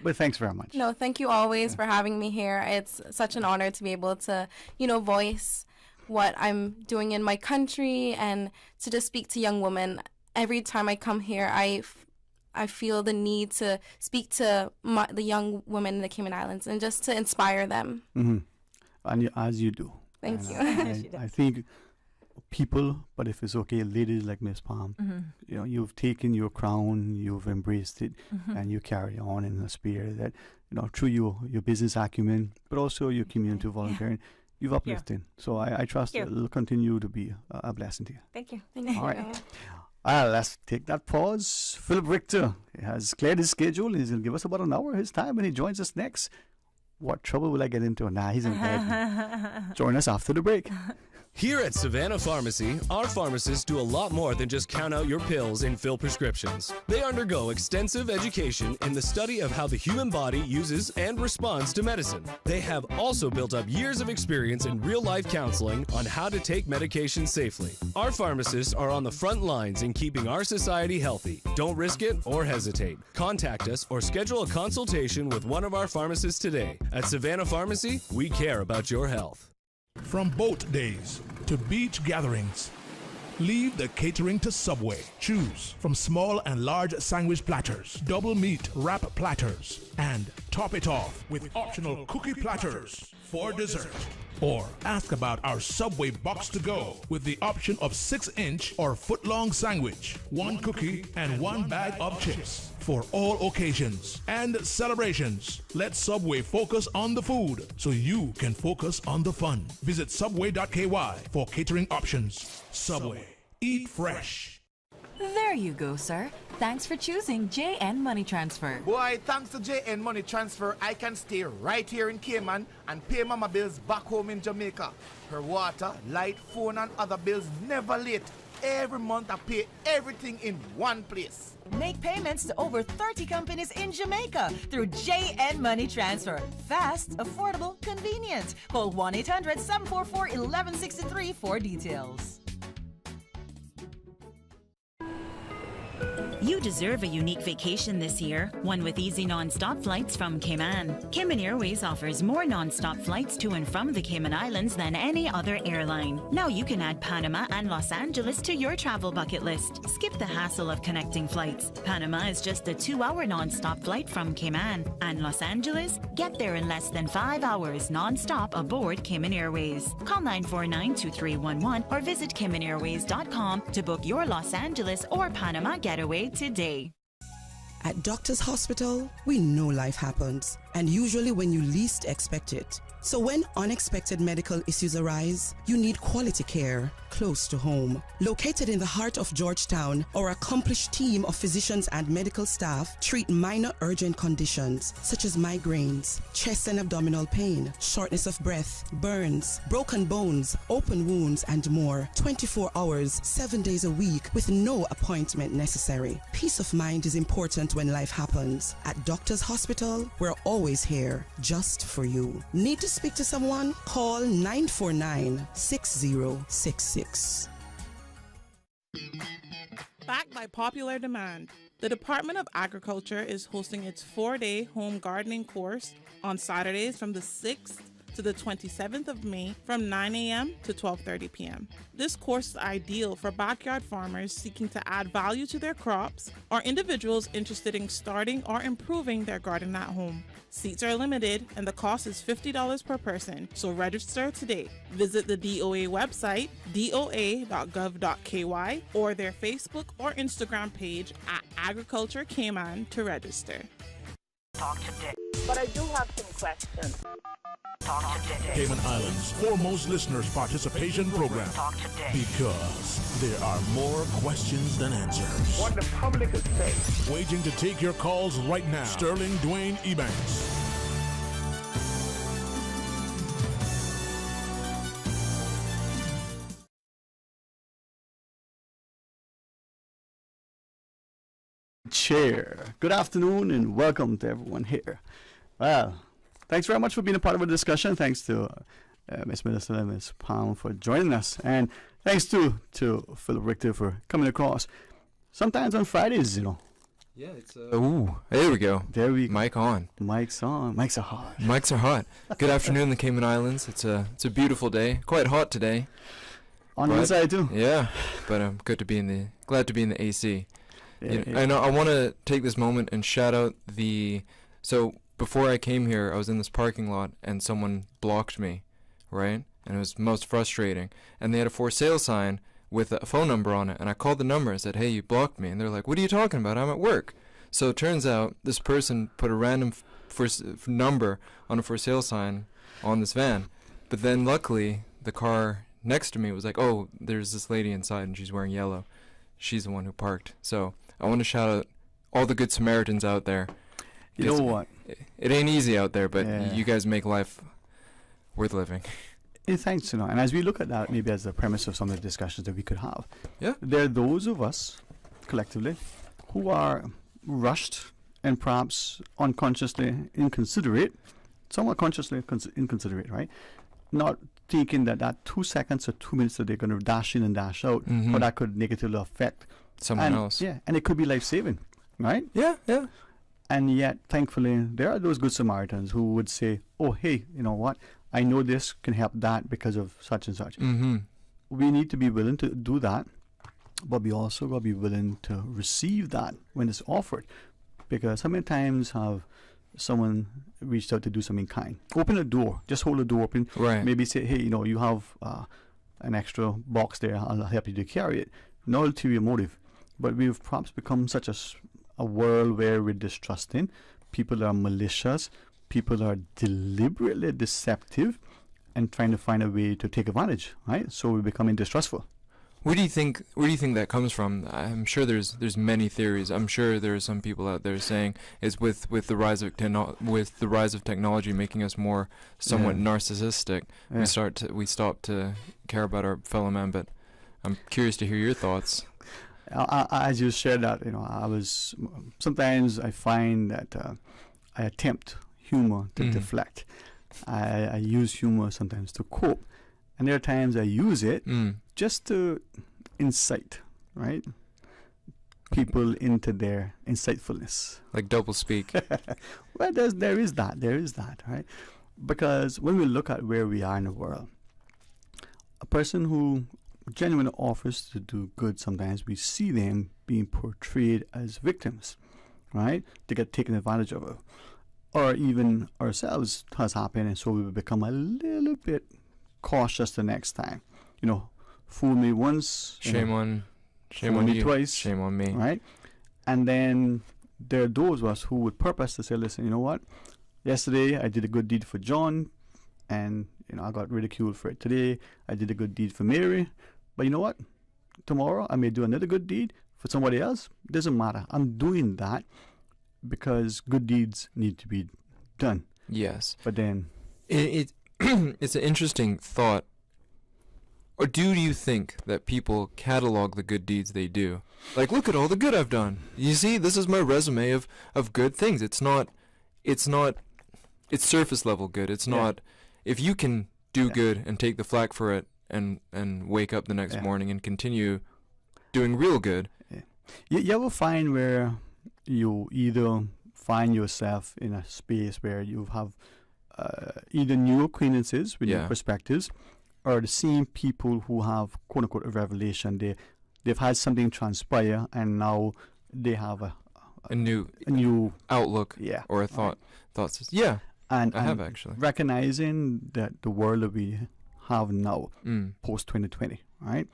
But thanks very much. No, thank you always for having me here. It's such an honor to be able to, voice what I'm doing in my country and to just speak to young women. Every time I come here, I feel the need to speak to the young women in the Cayman Islands and just to inspire them. And as you do. Thank And you. I think people, but if it's okay, ladies like Miss Palm, you've taken your crown, you've embraced it, and you carry on in a spirit that, through your business acumen, but also your community volunteering, you've uplifted. So I trust Thank you. it'll continue to be a blessing to you. Thank you. All right. Let's take that pause. Philip Richter has cleared his schedule. He's going to give us about an hour of his time when he joins us next. What trouble will I get into? Nah, he's in bed. Join us after the break. Here at Savannah Pharmacy, our pharmacists do a lot more than just count out your pills and fill prescriptions. They undergo extensive education in the study of how the human body uses and responds to medicine. They have also built up years of experience in real-life counseling on how to take medication safely. Our pharmacists are on the front lines in keeping our society healthy. Don't risk it or hesitate. Contact us or schedule a consultation with one of our pharmacists today. At Savannah Pharmacy, we care about your health. From boat days to beach gatherings, leave the catering to Subway. Choose from small and large sandwich platters, double meat wrap platters, and top it off with optional cookie platters for dessert. Or ask about our Subway box to go with the option of 6-inch or foot-long sandwich, 1 cookie, and 1 bag of chips. For all occasions and celebrations, let Subway focus on the food so you can focus on the fun. Visit subway.ky for catering options. Subway. Eat fresh. There you go, sir. Thanks for choosing JN Money Transfer. Boy, thanks to JN Money Transfer, I can stay right here in Cayman and pay mama bills back home in Jamaica. Her water, light, phone, and other bills never late. Every month I pay everything in one place. Make payments to over 30 companies in Jamaica through JN Money Transfer. Fast, affordable, convenient. Call 1-800-744-1163 for details. You deserve a unique vacation this year, one with easy non-stop flights from Cayman. Cayman Airways offers more non-stop flights to and from the Cayman Islands than any other airline. Now you can add Panama and Los Angeles to your travel bucket list. Skip the hassle of connecting flights. Panama is just a 2-hour non-stop flight from Cayman. And Los Angeles? Get there in less than 5 hours non-stop aboard Cayman Airways. Call 949-2311 or visit CaymanAirways.com to book your Los Angeles or Panama getaway today. At Doctors Hospital, we know life happens, and usually when you least expect it. So when unexpected medical issues arise, you need quality care, close to home. Located in the heart of Georgetown, our accomplished team of physicians and medical staff treat minor urgent conditions such as migraines, chest and abdominal pain, shortness of breath, burns, broken bones, open wounds, and more. 24 hours, 7 days a week with no appointment necessary. Peace of mind is important when life happens. At Doctors Hospital, we're always here just for you. Need to speak to someone? Call 949-6066. Backed by popular demand, the Department of Agriculture is hosting its 4-day home gardening course on Saturdays from the 6th to the 27th of May from 9 a.m. to 12:30 p.m. This course is ideal for backyard farmers seeking to add value to their crops or individuals interested in starting or improving their garden at home. Seats are limited and the cost is $50 per person, so register today. Visit the DOA website, doa.gov.ky, or their Facebook or Instagram page at Agriculture Cayman to register. Talk today. But I do have some questions. Talk today. Cayman Islands' foremost listeners participation program. Talk today. Because there are more questions than answers. What the public is saying. Waiting to take your calls right now. Sterling DWAYNE Ebanks. Chair. Good afternoon and welcome to everyone here. Well, thanks very much for being a part of the discussion. Thanks to Ms. Minister and Ms. Palm for joining us. And thanks to Philip Richter for coming across. Sometimes on Fridays, Yeah, it's ooh, there we go. There we go. Mic on. Mic's on. Mics are hot. Mics are hot. Good afternoon, the Cayman Islands. It's a beautiful day. Quite hot today. On the inside too. Yeah, but I'm glad to be in the AC. I know. I want to take this moment and shout out so before I came here, I was in this parking lot and someone blocked me, right? And it was most frustrating. And they had a for sale sign with a phone number on it, and I called the number and said, "Hey, you blocked me." And they're like, "What are you talking about? I'm at work." So it turns out this person put a random number on a for sale sign on this van. But then luckily, the car next to me was like, "Oh, there's this lady inside and she's wearing yellow. She's the one who parked." So I want to shout out all the good Samaritans out there. You know what? It ain't easy out there, but you guys make life worth living. Thanks, and as we look at that, maybe as the premise of some of the discussions that we could have, yeah, there are those of us, collectively, who are rushed and perhaps unconsciously inconsiderate, somewhat consciously inconsiderate, right? Not thinking that 2 seconds or 2 minutes that they're going to dash in and dash out, or that could negatively affect someone else. Yeah, and it could be life-saving, right? Yeah. And yet, thankfully, there are those good Samaritans who would say, "Oh, hey, you know what? I know this can help that because of such and such." Mm-hmm. We need to be willing to do that, but we also got to be willing to receive that when it's offered. Because how many times have someone reached out to do something kind? Open a door. Just hold the door open. Right. Maybe say, "Hey, you have an extra box there. I'll help you to carry it." No ulterior motive. But we've perhaps become such a world where we're distrusting. People are malicious. People are deliberately deceptive and trying to find a way to take advantage, right? So we're becoming distrustful. Where do you think that comes from? I'm sure there's many theories. I'm sure there are some people out there saying it's with the rise of technology making us more somewhat narcissistic. Yeah. We stop to care about our fellow man. But I'm curious to hear your thoughts. As you shared that, sometimes I find that I attempt humor to deflect. I use humor sometimes to cope, and there are times I use it just to incite, right? People into their insightfulness. Like double speak. Well, there is that, right? Because when we look at where we are in the world, a person who genuinely offers to do good, sometimes we see them being portrayed as victims, right? They get taken advantage of. Or even ourselves has happened, and so we become a little bit cautious the next time. Fool me once, shame on me you, twice, shame on me, right? And then there are those of us who would purpose to say, "Listen, you know what? Yesterday I did a good deed for John, and I got ridiculed for it. Today I did a good deed for Mary, But you know what? Tomorrow I may do another good deed for somebody else. Doesn't matter. I'm doing that because good deeds need to be done. Yes. But then it's an interesting thought. Or do you think that people catalog the good deeds they do? Like, look at all the good I've done. You see, this is my resume of good things. It's surface level good. It's not, if you can do good and take the flak for it and wake up the next morning and continue doing real good. You ever find where you either find yourself in a space where you have either new acquaintances with new perspectives, or the same people who have quote unquote a revelation. They've had something transpire and now they have a new outlook, or a thoughts. Yeah, and I have actually recognizing that the world that we have now, post 2020, right,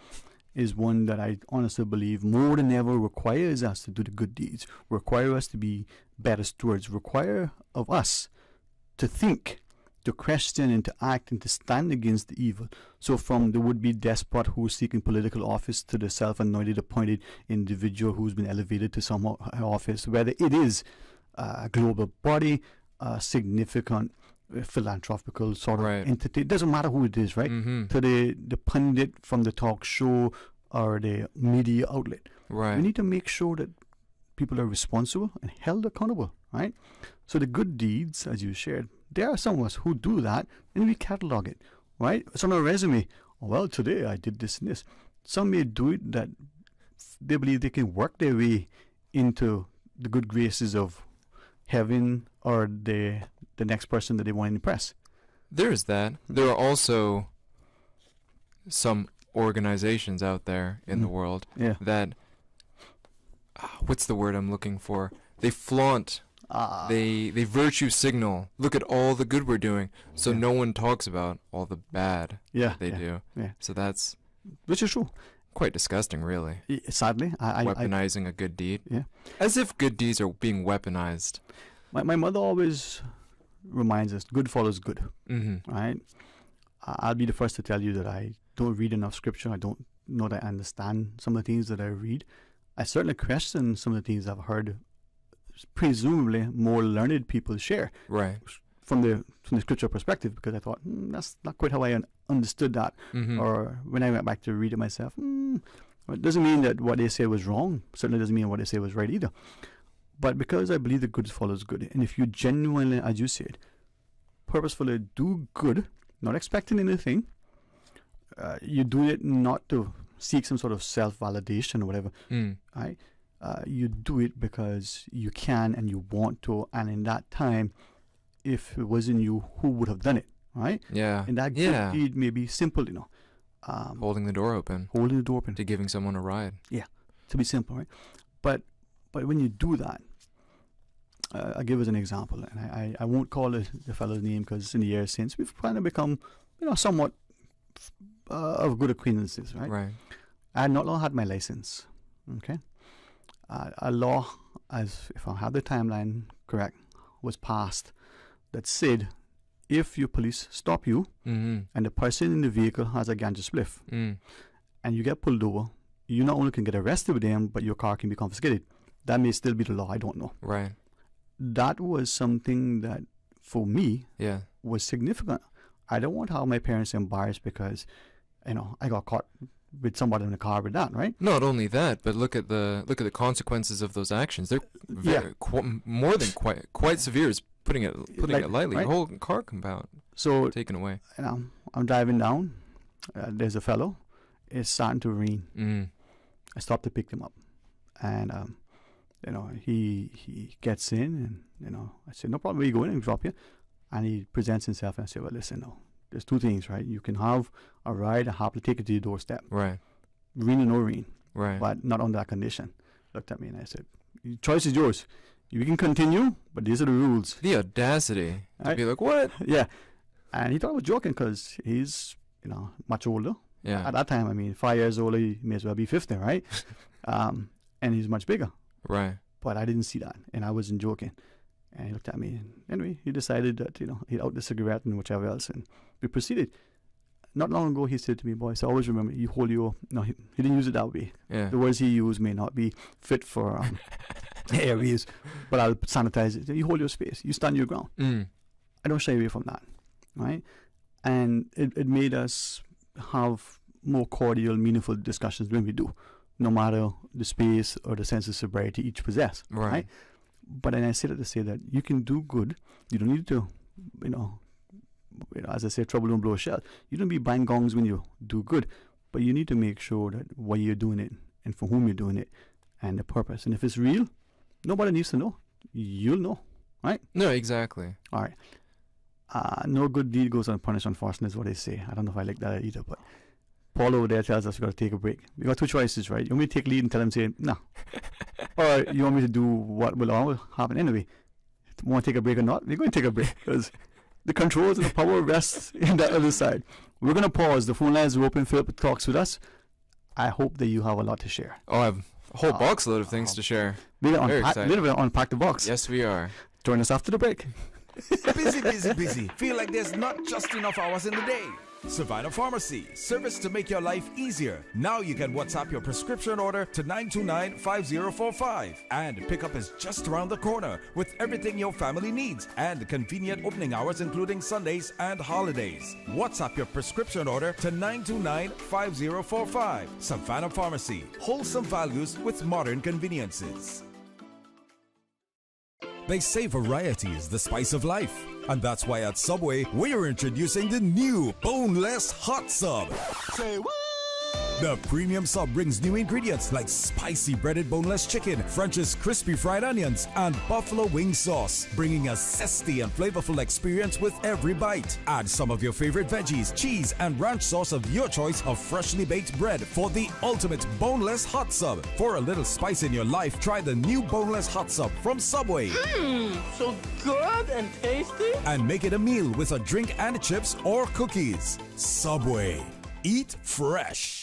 is one that I honestly believe more than ever requires us to do the good deeds, require us to be better stewards, require of us to think, to question and to act and to stand against the evil. So from the would-be despot who's seeking political office to the self-anointed appointed individual who's been elevated to some office, whether it is a global body, a significant philanthropical sort of entity, it doesn't matter who it is, right? To the pundit from the talk show or the media outlet. Right. We need to make sure that people are responsible and held accountable, right? So the good deeds, as you shared, there are some of us who do that and we catalog it, right? It's on our resume. Oh, well, today I did this and this. Some may do it that they believe they can work their way into the good graces of heaven or the next person that they want to impress. There is that. There are also some organizations out there in the world that, what's the word I'm looking for? They flaunt, they virtue signal. Look at all the good we're doing, so no one talks about all the bad that they do. Yeah. So that's, which is true, quite disgusting, really. Sadly, weaponizing a good deed. Yeah. As if good deeds are being weaponized. My mother always reminds us, good follows good. Right? I'll be the first to tell you that I don't read enough scripture. I don't know that I understand some of the things that I read. I certainly question some of the things I've heard presumably more learned people share. Right. From the scripture perspective, because I thought, that's not quite how I understood that. Or when I went back to read it myself, it doesn't mean that what they say was wrong. Certainly doesn't mean what they say was right either. But because I believe that good follows good, and if you genuinely, as you said, purposefully do good, not expecting anything, you do it not to seek some sort of self-validation or whatever, right? You do it because you can and you want to, and in that time, if it wasn't you, who would have done it, right? Yeah. And that good deed may be simple, holding the door open. Holding the door open. To giving someone a ride. Yeah, to be simple, right? But when you do that, I'll give us an example, and I won't call the fellow's name because in the years since we've kind of become, somewhat of good acquaintances, right? Right. I had not long had my license, okay? A law, as if I have the timeline correct, was passed that said if your police stop you and the person in the vehicle has a ganja spliff and you get pulled over, you not only can get arrested with them, but your car can be confiscated. That may still be the law, I don't know. Right. That was something that, for me, was significant. I don't want to have my parents embarrassed because, I got caught with somebody in the car with that, right? Not only that, but look at the consequences of those actions. They're very, more than quite severe. Is putting it lightly. Right? Your whole car compound taken away. I'm driving down. There's a fellow. It's starting to rain. I stopped to pick him up, and he gets in, and I said, no problem, where you going? And drop you. And he presents himself, and I said, well, listen, there's two things, right? You can have a ride and happily take it to your doorstep. Right. Rain or no rain. Right. But not on that condition. Looked at me and I said, choice is yours. You can continue, but these are the rules. The audacity to be like, what? Yeah. And he thought I was joking because he's, much older. Yeah. At that time, 5 years older, he may as well be 50, right? And he's much bigger. Right. But I didn't see that, and I wasn't joking. And he looked at me, and anyway, he decided that, he'd out the cigarette and whichever else, and we proceeded. not long ago he said to me, boy, so always remember, you hold your, no, he didn't use it that way. Yeah. The words he used may not be fit for areas, but I'll sanitize it. You hold your space. You stand your ground. I don't shy away from that, right? And it made us have more cordial, meaningful discussions when we do, no matter the space or the sense of sobriety each possess, right? But then I say that to say that you can do good. You don't need to, as I say, trouble don't blow a shell. You don't be bang gongs when you do good, but you need to make sure that why you're doing it and for whom you're doing it and the purpose. And if it's real, nobody needs to know. You'll know, right? No, exactly. All right. No good deed goes unpunished, unfortunately, is what they say. I don't know if I like that either, but Paul over there tells us we got to take a break. We got two choices, right? You want me to take lead and tell him, say, no. Or you want me to do what will always happen anyway. Want to take a break or not? We're going to take a break because the controls and the power rests in that other side. We're going to pause. The phone lines are open. Philip talks with us. I hope that you have a lot to share. Oh, I have a whole box load of things to share. We're going to unpack the box. Yes, we are. Join us after the break. Busy. Feel like there's not just enough hours in the day. Savannah Pharmacy, service to make your life easier. Now you can WhatsApp your prescription order to 929-5045. And pickup is just around the corner with everything your family needs and convenient opening hours including Sundays and holidays. WhatsApp your prescription order to 929-5045. Savannah Pharmacy, wholesome values with modern conveniences. They say variety is the spice of life. And that's why at Subway, we're introducing the new Boneless Hot Sub. Say what? The premium sub brings new ingredients like spicy breaded boneless chicken, French's crispy fried onions, and buffalo wing sauce, bringing a zesty and flavorful experience with every bite. Add some of your favorite veggies, cheese, and ranch sauce of your choice of freshly baked bread for the ultimate boneless hot sub. For a little spice in your life, try the new Boneless Hot Sub from Subway. So good and tasty. And make it a meal with a drink and chips or cookies. Subway. Eat fresh.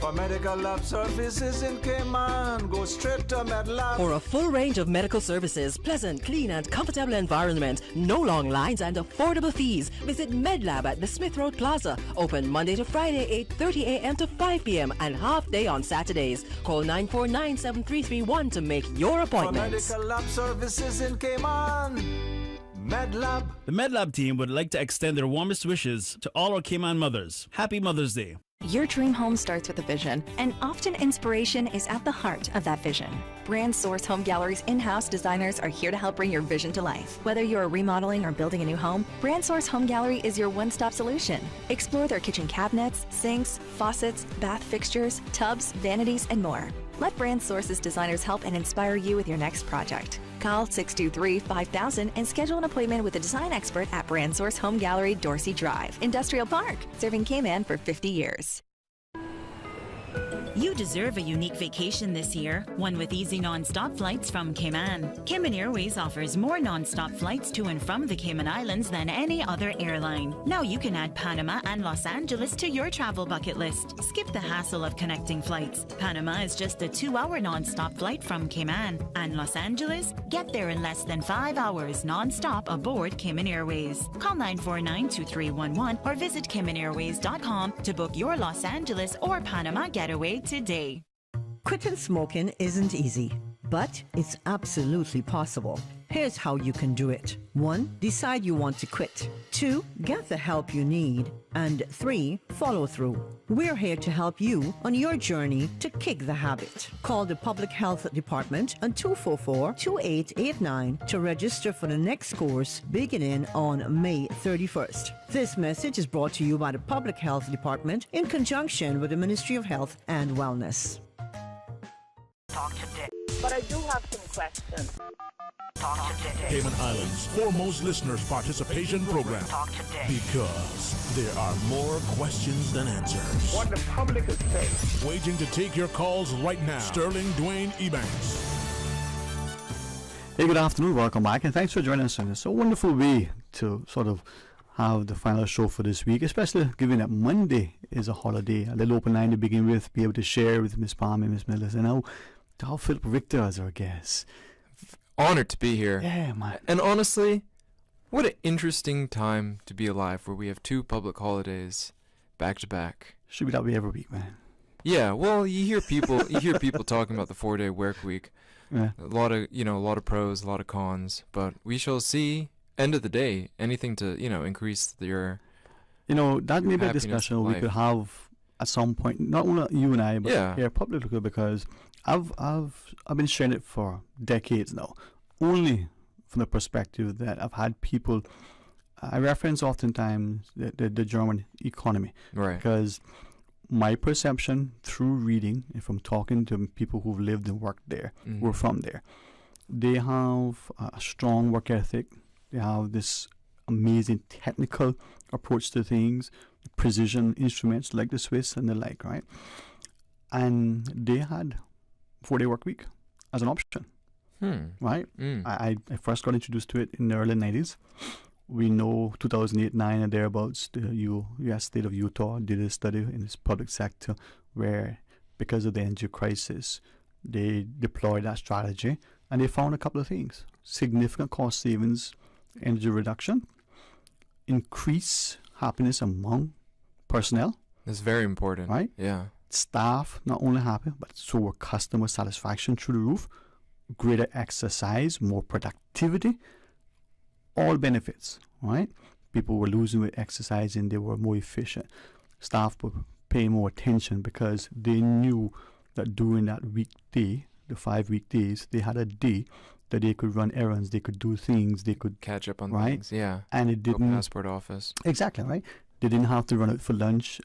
For medical lab services in Cayman, go straight to MedLab. For a full range of medical services, pleasant, clean and comfortable environment, no long lines and affordable fees, visit MedLab at the Smith Road Plaza. Open Monday to Friday, 8:30 a.m. to 5 p.m. and half day on Saturdays. Call 949-7331 to make your appointment. For medical lab services in Cayman, MedLab. The MedLab team would like to extend their warmest wishes to all our Cayman mothers. Happy Mother's Day. Your dream home starts with a vision, and often inspiration is at the heart of that vision. Brand Source Home Gallery's in-house designers are here to help bring your vision to life. Whether you're remodeling or building a new home, Brand Source Home Gallery is your one-stop solution. Explore their kitchen cabinets, sinks, faucets, bath fixtures, tubs, vanities, and more. Let Brand Source's designers help and inspire you with your next project. Call 623-5000 and schedule an appointment with a design expert at Brand Source Home Gallery, Dorsey Drive, Industrial Park, serving Cayman for 50 years. You deserve a unique vacation this year, one with easy non-stop flights from Cayman. Cayman Airways offers more non-stop flights to and from the Cayman Islands than any other airline. Now you can add Panama and Los Angeles to your travel bucket list. Skip the hassle of connecting flights. Panama is just a 2-hour non-stop flight from Cayman. And Los Angeles? Get there in less than 5 hours non-stop aboard Cayman Airways. Call 949-2311 or visit CaymanAirways.com to book your Los Angeles or Panama getaway today. Quitting smoking isn't easy, but it's absolutely possible. Here's how you can do it. 1. Decide you want to quit. 2. Get the help you need. And 3. Follow through. We're here to help you on your journey to kick the habit. Call the Public Health Department on 244-2889 to register for the next course beginning on May 31st. This message is brought to you by the Public Health Department in conjunction with the Ministry of Health and Wellness. Talk today. But I do have some questions. Talk today. Cayman Islands' foremost listeners participation program. Talk today. Because there are more questions than answers. What the public is saying. Waiting to take your calls right now. Sterling DWAYNE Ebanks. Hey, good afternoon. Welcome back, and thanks for joining us on this so wonderful way to sort of have the final show for this week, especially given that Monday is a holiday. A little open line to begin with, be able to share with Miss Palm and Miss Millis, and now to have Philip Richter as our guest. Honored to be here. Yeah, man. And honestly, What an interesting time to be alive, where we have 2 public holidays back to back. Should be that way every week, man. Yeah, well, you hear people talking about the 4-day work week. Yeah. A lot of pros, a lot of cons, but we shall see. End of the day, anything to increase your. That may be a happiness discussion in we life. could have at some point. Not only you and I, but Yeah. here publicly, because I've been sharing it for decades now. Only from the perspective that I've had people. I reference oftentimes the German economy, Right. Because my perception through reading and from talking to people who've lived and worked there, Mhm. who are from there, they have a strong work ethic. They have this amazing technical approach to things, precision instruments like the Swiss and the like, right? And they had 4-day work week as an option, right? I first got introduced to it in the early 90s. We know 2008-9 and thereabouts, the U.S. state of Utah did a study in this public sector where, because of the energy crisis, they deployed that strategy and they found a couple of things: significant cost savings, energy reduction, increase happiness among personnel. It's very important, right? Yeah. Staff not only happy, but so were customer satisfaction through the roof. Greater exercise, more productivity, all benefits, right? People were losing weight exercising, they were more efficient. Staff were paying more attention because they knew that during that weekday, the 5 weekdays, they had a day that they could run errands, they could do things, they could catch up on right? things, yeah. And it Go didn't passport office. Exactly, right? They didn't have to run out for lunch,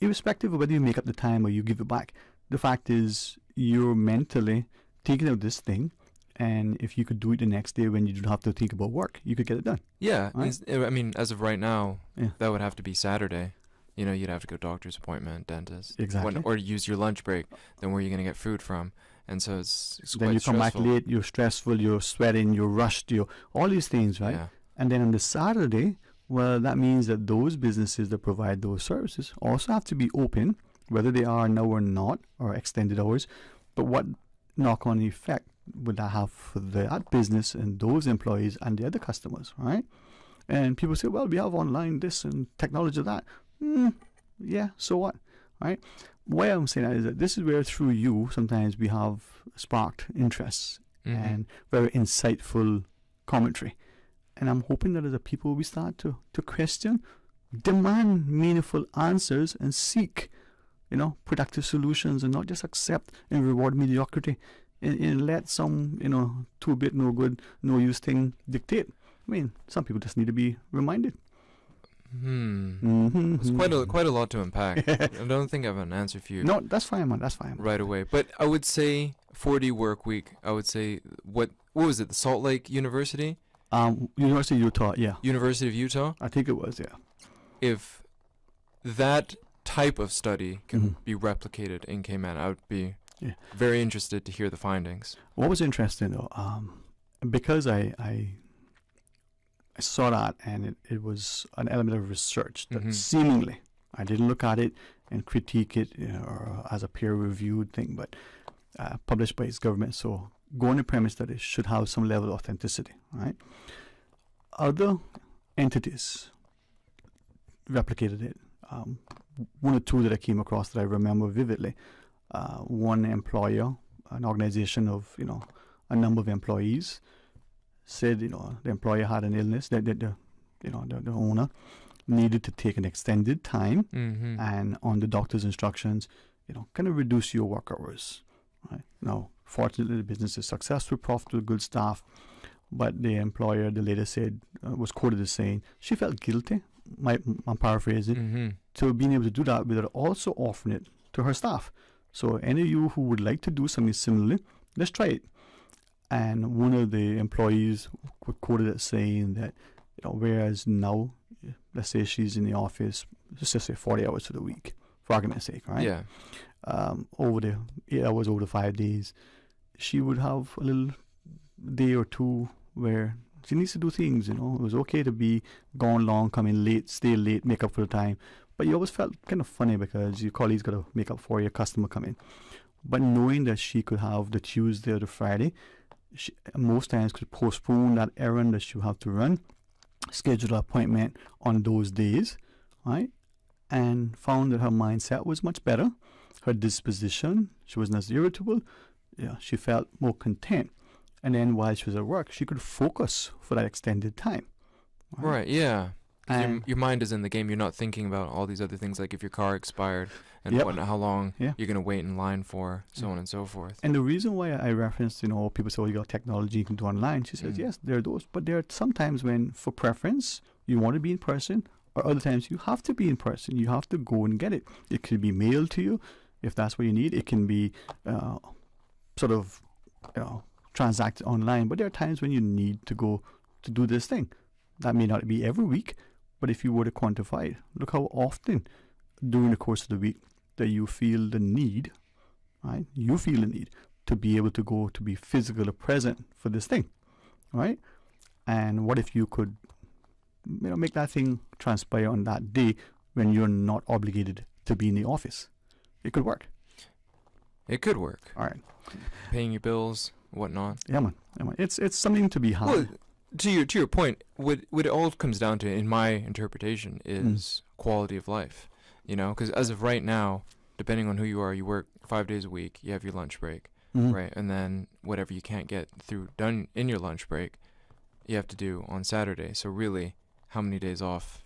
irrespective of whether you make up the time or you give it back. The fact is, you're mentally taking out this thing, and if you could do it the next day when you don't have to think about work, you could get it done. Yeah, right? I mean, as of right now, Yeah. that would have to be Saturday. You'd have to go doctor's appointment, dentist. Exactly. Or use your lunch break. Then where are you going to get food from? And so it's Then quite you come stressful. back late, you're stressful, you're sweating, you're rushed, you're all these things, right? Yeah. And then on the Saturday, well, that means that those businesses that provide those services also have to be open, whether they are now or not, or extended hours. But what knock-on effect would that have for that business and those employees and the other customers, right? And people say, well, we have online this and technology that. Yeah, so what, right? Why I'm saying that is that this is where through you sometimes we have sparked interests and very insightful commentary. And I'm hoping that as a people we start to question, demand meaningful answers and seek, productive solutions and not just accept and reward mediocrity and let some, two-bit, no good, no use thing dictate. I mean, some people just need to be reminded. It's quite a lot to unpack. I don't think I have an answer for you. No, that's fine, man. That's fine. Right away. But I would say 4-day work week. I would say what was it? The Salt Lake University? University of Utah. Yeah. University of Utah. I think it was. Yeah. If that type of study can be replicated in Cayman, I would be very interested to hear the findings. What was interesting though, because I saw that and it was an element of research that seemingly, I didn't look at it and critique it or as a peer-reviewed thing, but published by its government. So go on the premise that it should have some level of authenticity, right? Other entities replicated it. One or two that I came across that I remember vividly. One employer, an organization of a number of employees, said the employer had an illness that the owner needed to take an extended time and on the doctor's instructions, kind of reduce your work hours. Right now, fortunately, the business is successful, profitable, good staff. But the employer, the lady said, was quoted as saying she felt guilty. I'm paraphrasing, to being able to do that without also offering it to her staff. So any of you who would like to do something similar, let's try it. And one of the employees quoted as saying that, whereas now, let's say she's in the office, let's just say 40 hours for the week, for argument's sake, right? Yeah. Over the 8 hours, over the 5 days, she would have a little day or two where she needs to do things, It was okay to be gone long, come in late, stay late, make up for the time. But you always felt kind of funny because your colleagues got to make up for your customer coming. But knowing that she could have the Tuesday or the Friday, she most times could postpone that errand that she would have to run scheduled an appointment on those days, right? And found that her mindset was much better. Her disposition, she wasn't as irritable. Yeah, she felt more content. And then while she was at work, she could focus for that extended time. Right, yeah. 'Cause And your mind is in the game. You're not thinking about all these other things, like if your car expired and Yep. how long Yeah. you're going to wait in line for, so on and so forth. And the reason why I referenced, people say, oh, you got technology, you can do online. She says, yes, there are those. But there are sometimes when, for preference, you want to be in person, or other times you have to be in person. You have to go and get it. It could be mailed to you if that's what you need. It can be transacted online. But there are times when you need to go to do this thing. That may not be every week, but if you were to quantify it, look how often during the course of the week that you feel the need, right? You feel the need to be able to go to be physically present for this thing, right? And what if you could, make that thing transpire on that day when you're not obligated to be in the office? It could work. It could work. All right. Paying your bills, whatnot. Yeah, man. It's something to be had. Well, to your point, what it all comes down to, in my interpretation, is quality of life. Because as of right now, depending on who you are, you work 5 days a week. You have your lunch break, right? And then whatever you can't get done in your lunch break, you have to do on Saturday. So really, how many days off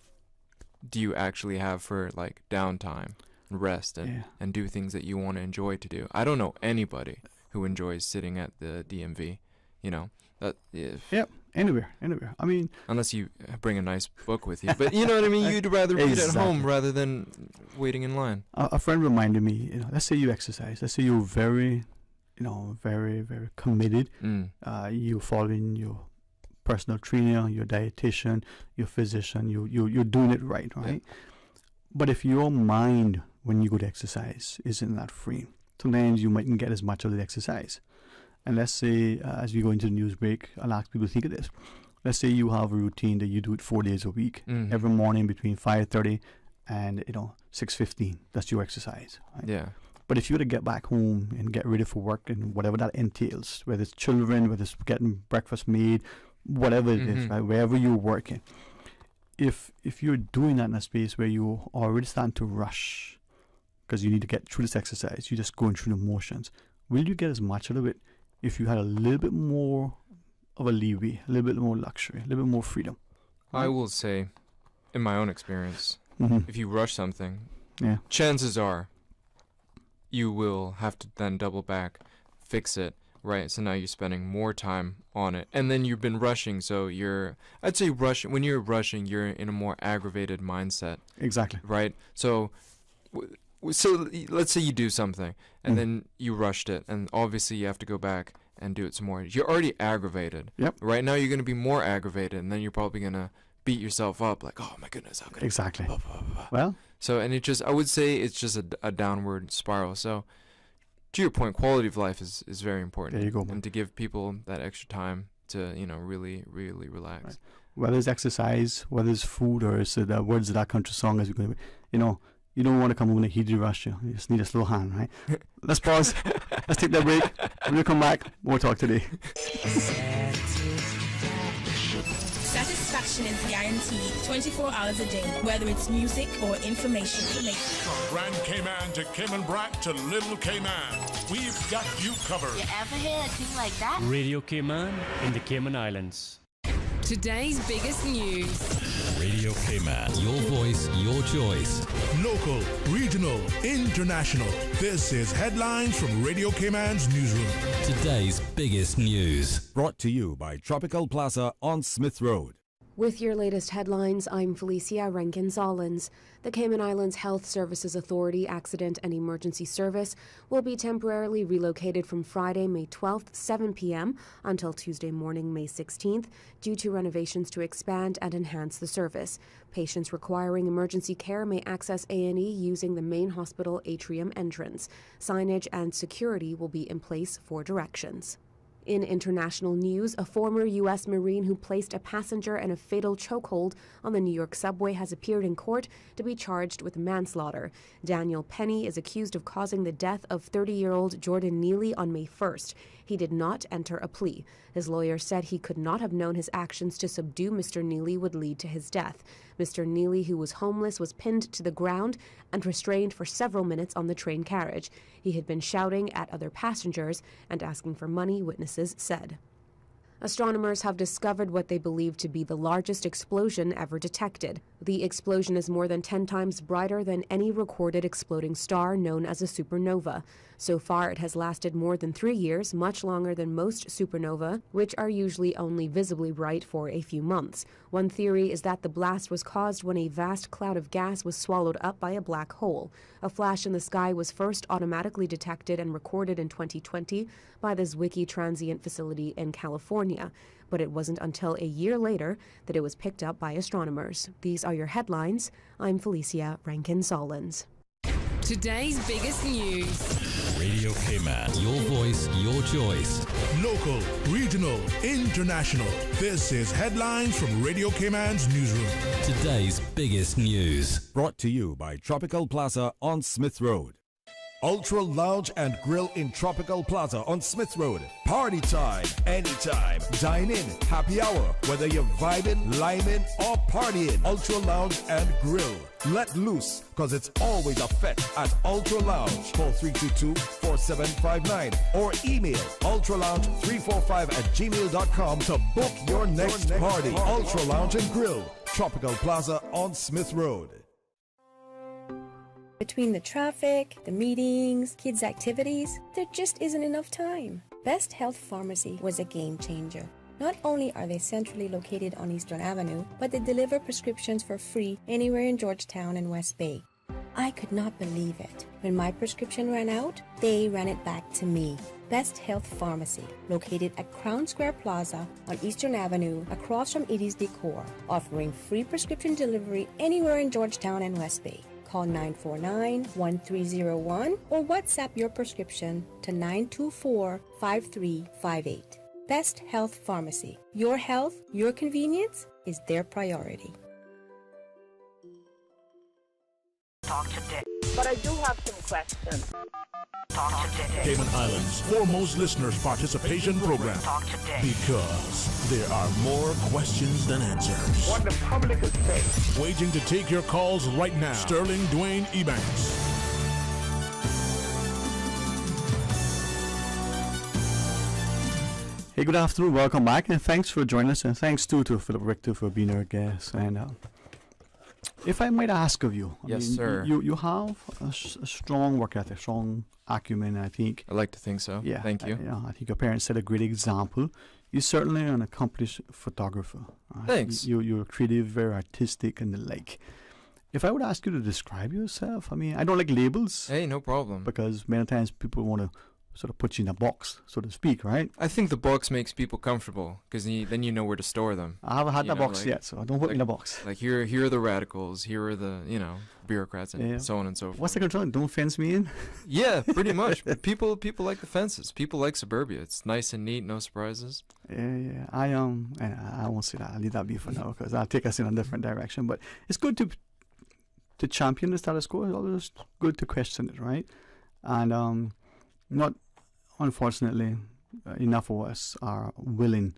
do you actually have for like downtime, rest, and do things that you want to enjoy to do? I don't know anybody who enjoys sitting at the DMV. Yep. Anywhere. I mean, unless you bring a nice book with you, but you know what I mean. You'd rather read at home rather than waiting in line. A friend reminded me. Let's say you exercise. Let's say you're very, very, very committed. You're following your personal trainer, your dietitian, your physician. You're doing it right? Yeah. But if your mind, when you go to exercise, isn't that free, sometimes you mightn't get as much of the exercise. And let's say, as we go into the news break, I'll ask people to think of this. Let's say you have a routine that you do it 4 days a week, every morning between 5:30 and 6:15. That's your exercise. Right? Yeah. But if you were to get back home and get ready for work and whatever that entails, whether it's children, whether it's getting breakfast made, whatever it is, right, wherever you're working, if you're doing that in a space where you already starting to rush because you need to get through this exercise, you're just going through the motions, will you get as much out of it if you had a little bit more of a leeway, a little bit more luxury, a little bit more freedom? I will say, in my own experience, if you rush something, chances are you will have to then double back, fix it, right? So now you're spending more time on it. And then you've been rushing, so I'd say when you're rushing, you're in a more aggravated mindset. Exactly. Right? So let's say you do something and then you rushed it, and obviously you have to go back and do it some more. You're already aggravated. Yep. Right now you're going to be more aggravated, and then you're probably going to beat yourself up like, oh my goodness, how could I? Exactly. Blah, blah, blah, blah. Well, so, and I would say it's just a downward spiral. So to your point, quality of life is very important. There you go, man. And to give people that extra time to, really, really relax. Right. Whether it's exercise, whether it's food, or it's the words of that country song, as we're going to, you don't want to come home in a heated rush. You just need a slow hand, right? Let's pause. Let's take that break. When we come back, more talk today. Satisfaction is guaranteed 24 hours a day, whether it's music or information. From Grand Cayman to Cayman Brac to Little Cayman, we've got you covered. You ever hear a thing like that? Radio Cayman in the Cayman Islands. Today's biggest news. Radio Cayman. Your voice, your choice. Local, regional, international. This is Headlines from Radio Cayman's newsroom. Today's biggest news. Brought to you by Tropical Plaza on Smith Road. With your latest headlines, I'm Felicia Rankin-Zollins. The Cayman Islands Health Services Authority Accident and Emergency Service will be temporarily relocated from Friday, May 12th, 7 p.m. until Tuesday morning, May 16th, due to renovations to expand and enhance the service. Patients requiring emergency care may access A&E using the main hospital atrium entrance. Signage and security will be in place for directions. In international news, a former U.S. Marine who placed a passenger in a fatal chokehold on the New York subway has appeared in court to be charged with manslaughter. Daniel Penny is accused of causing the death of 30-year-old Jordan Neely on May 1st. He did not enter a plea. His lawyer said he could not have known his actions to subdue Mr. Neely would lead to his death. Mr. Neely, who was homeless, was pinned to the ground and restrained for several minutes on the train carriage. He had been shouting at other passengers and asking for money, witnesses said. Astronomers have discovered what they believe to be the largest explosion ever detected. The explosion is more than 10 times brighter than any recorded exploding star known as a supernova. So far, it has lasted more than 3 years, much longer than most supernovae, which are usually only visibly bright for a few months. One theory is that the blast was caused when a vast cloud of gas was swallowed up by a black hole. A flash in the sky was first automatically detected and recorded in 2020 by the Zwicky Transient Facility in California, but it wasn't until a year later that it was picked up by astronomers. These are your headlines. I'm Felicia Rankin-Solins. Today's biggest news. Radio Cayman, your voice, your choice. Local, regional, international. This is Headlines from Radio Cayman's newsroom. Today's biggest news. Brought to you by Tropical Plaza on Smith Road. Ultra Lounge and Grill in Tropical Plaza on Smith Road. Party time, anytime. Dine in, happy hour, whether you're vibing, liming, or partying. Ultra Lounge and Grill. Let loose, cause it's always a fete at Ultra Lounge. Call 322-4759 or email ultralounge345@gmail.com to book your next party. Ultra Lounge and Grill, Tropical Plaza on Smith Road. Between the traffic, the meetings, kids' activities, there just isn't enough time. Best Health Pharmacy was a game changer. Not only are they centrally located on Eastern Avenue, but they deliver prescriptions for free anywhere in Georgetown and West Bay. I could not believe it. When my prescription ran out, they ran it back to me. Best Health Pharmacy, located at Crown Square Plaza on Eastern Avenue, across from Edie's Decor, offering free prescription delivery anywhere in Georgetown and West Bay. Call 949-1301 or WhatsApp your prescription to 924-5358. Best Health Pharmacy. Your health, your convenience is their priority. Talk today. But I do have some questions. Talk today. Cayman Islands' foremost listeners participation program. Talk today. Because there are more questions than answers. What the public is saying. Waging to take your calls right now. Sterling DWAYNE Ebanks. Hey, good afternoon. Welcome back, and thanks for joining us, and thanks too to Philip Richter for being our guest. And if I might ask of you, Yes, sir. You have a strong work ethic, strong acumen. I think. I like to think so. Yeah, Thank you. I think your parents set a great example. You're certainly an accomplished photographer. Thanks. You're creative, very artistic, and the like. If I would ask you to describe yourself, I mean, I don't like labels. Hey, no problem. Because many times people want to sort of put you in a box, so to speak, right? I think the box makes people comfortable because then you know where to store them. I haven't had that box yet, so don't put me in a box. Like here are the radicals, here are the bureaucrats, and so on and so forth. What's the control? Don't fence me in. Yeah, pretty much. But people like the fences. People like suburbia. It's nice and neat, no surprises. Yeah. I won't say that. I'll leave that be for now because I'll take us in a different direction. But it's good to champion the status quo. It's always good to question it, right? And not. Unfortunately, enough of us are willing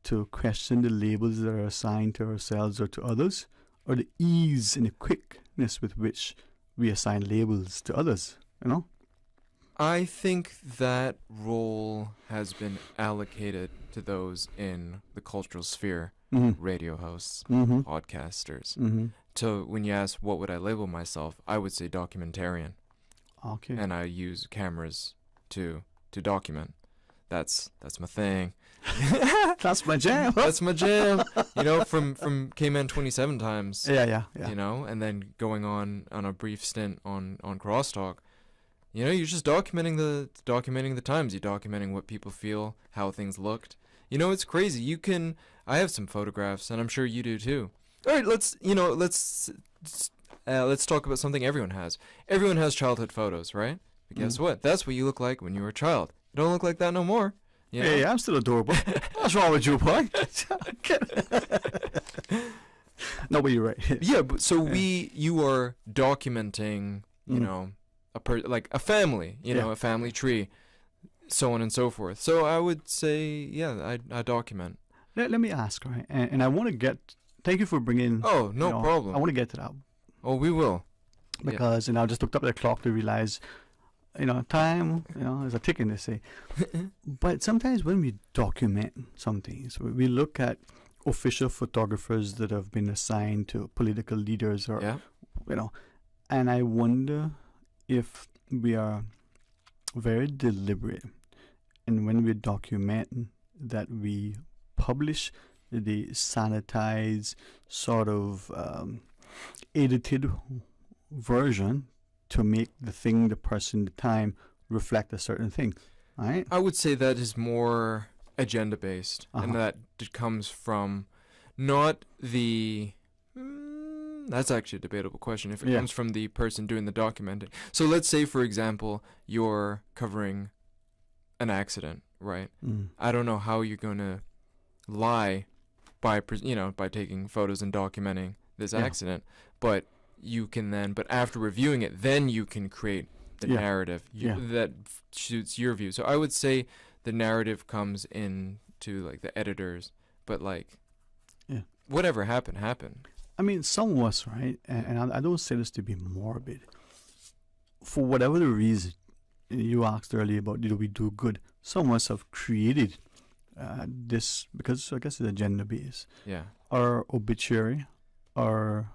to question the labels that are assigned to ourselves or to others, or the ease and the quickness with which we assign labels to others, I think that role has been allocated to those in the cultural sphere, radio hosts, podcasters. So when you ask what would I label myself, I would say documentarian. Okay. And I use cameras to document. That's my thing. That's my jam. That's my jam. From Cayman 27 times. Yeah. And then going on a brief stint on Crosstalk. You're just documenting the times. You're documenting what people feel, how things looked. It's crazy. I have some photographs, and I'm sure you do too. All right, let's talk about something everyone has. Everyone has childhood photos, right? But guess what? That's what you look like when you were a child. You don't look like that no more. You know? Hey, I'm still adorable. What's wrong with you, boy? No, but you're right. Yeah, but so you are documenting, you know, like a family, you know, a family tree, so on and so forth. So I would say, yeah, I document. Let me ask, right? And I want to get. Thank you for bringing. Oh, no problem. I want to get to that. Oh, we will. Because I just looked up at the clock to realize, time, is a ticking, they say. But sometimes when we document some things, we look at official photographers that have been assigned to political leaders, or and I wonder if we are very deliberate, and when we document, that we publish the sanitized, sort of edited version to make the person, the time, reflect a certain thing, right? I would say that is more agenda based, and that comes from not the. That's actually a debatable question. If it comes from the person doing the documenting. So let's say, for example, you're covering an accident, right? I don't know how you're going to lie by taking photos and documenting this accident, but you can then, but after reviewing it, then you can create the narrative that suits your view. So I would say the narrative comes into like the editors, but like whatever happened. I mean, some of us, right, and I don't say this to be morbid, for whatever the reason, you asked earlier about did we do good, some of us have created this, because I guess it's agenda based. Yeah. Our obituary, our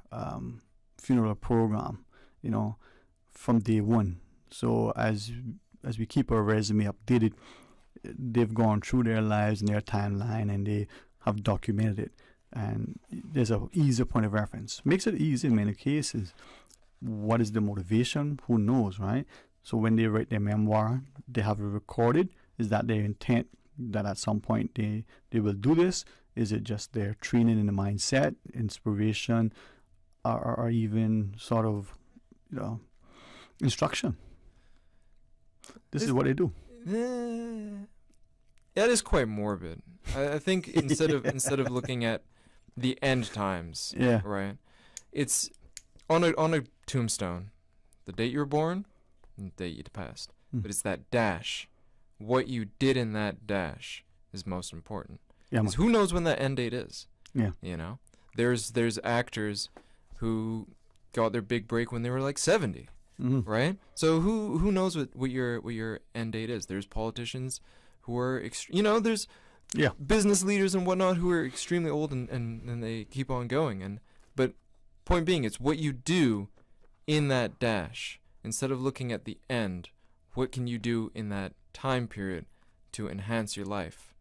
funeral program, from day one. So as we keep our resume updated, they've gone through their lives and their timeline, and they have documented it. And there's a easier point of reference. Makes it easy in many cases. What is the motivation? Who knows, right? So when they write their memoir, they have it recorded. Is that their intent, that at some point they will do this? Is it just their training in the mindset, inspiration, or even sort of, instruction? This is what they do. That is quite morbid. I think instead of looking at the end times, right? It's on a tombstone, the date you were born, and the date you passed. But it's that dash. What you did in that dash is most important. Yeah, 'cause who knows when that end date is? Yeah. There's actors who got their big break when they were like 70, right? So who knows what your end date is? There's politicians who are there's business leaders and whatnot who are extremely old and they keep on going. But point being, it's what you do in that dash. Instead of looking at the end, what can you do in that time period to enhance your life?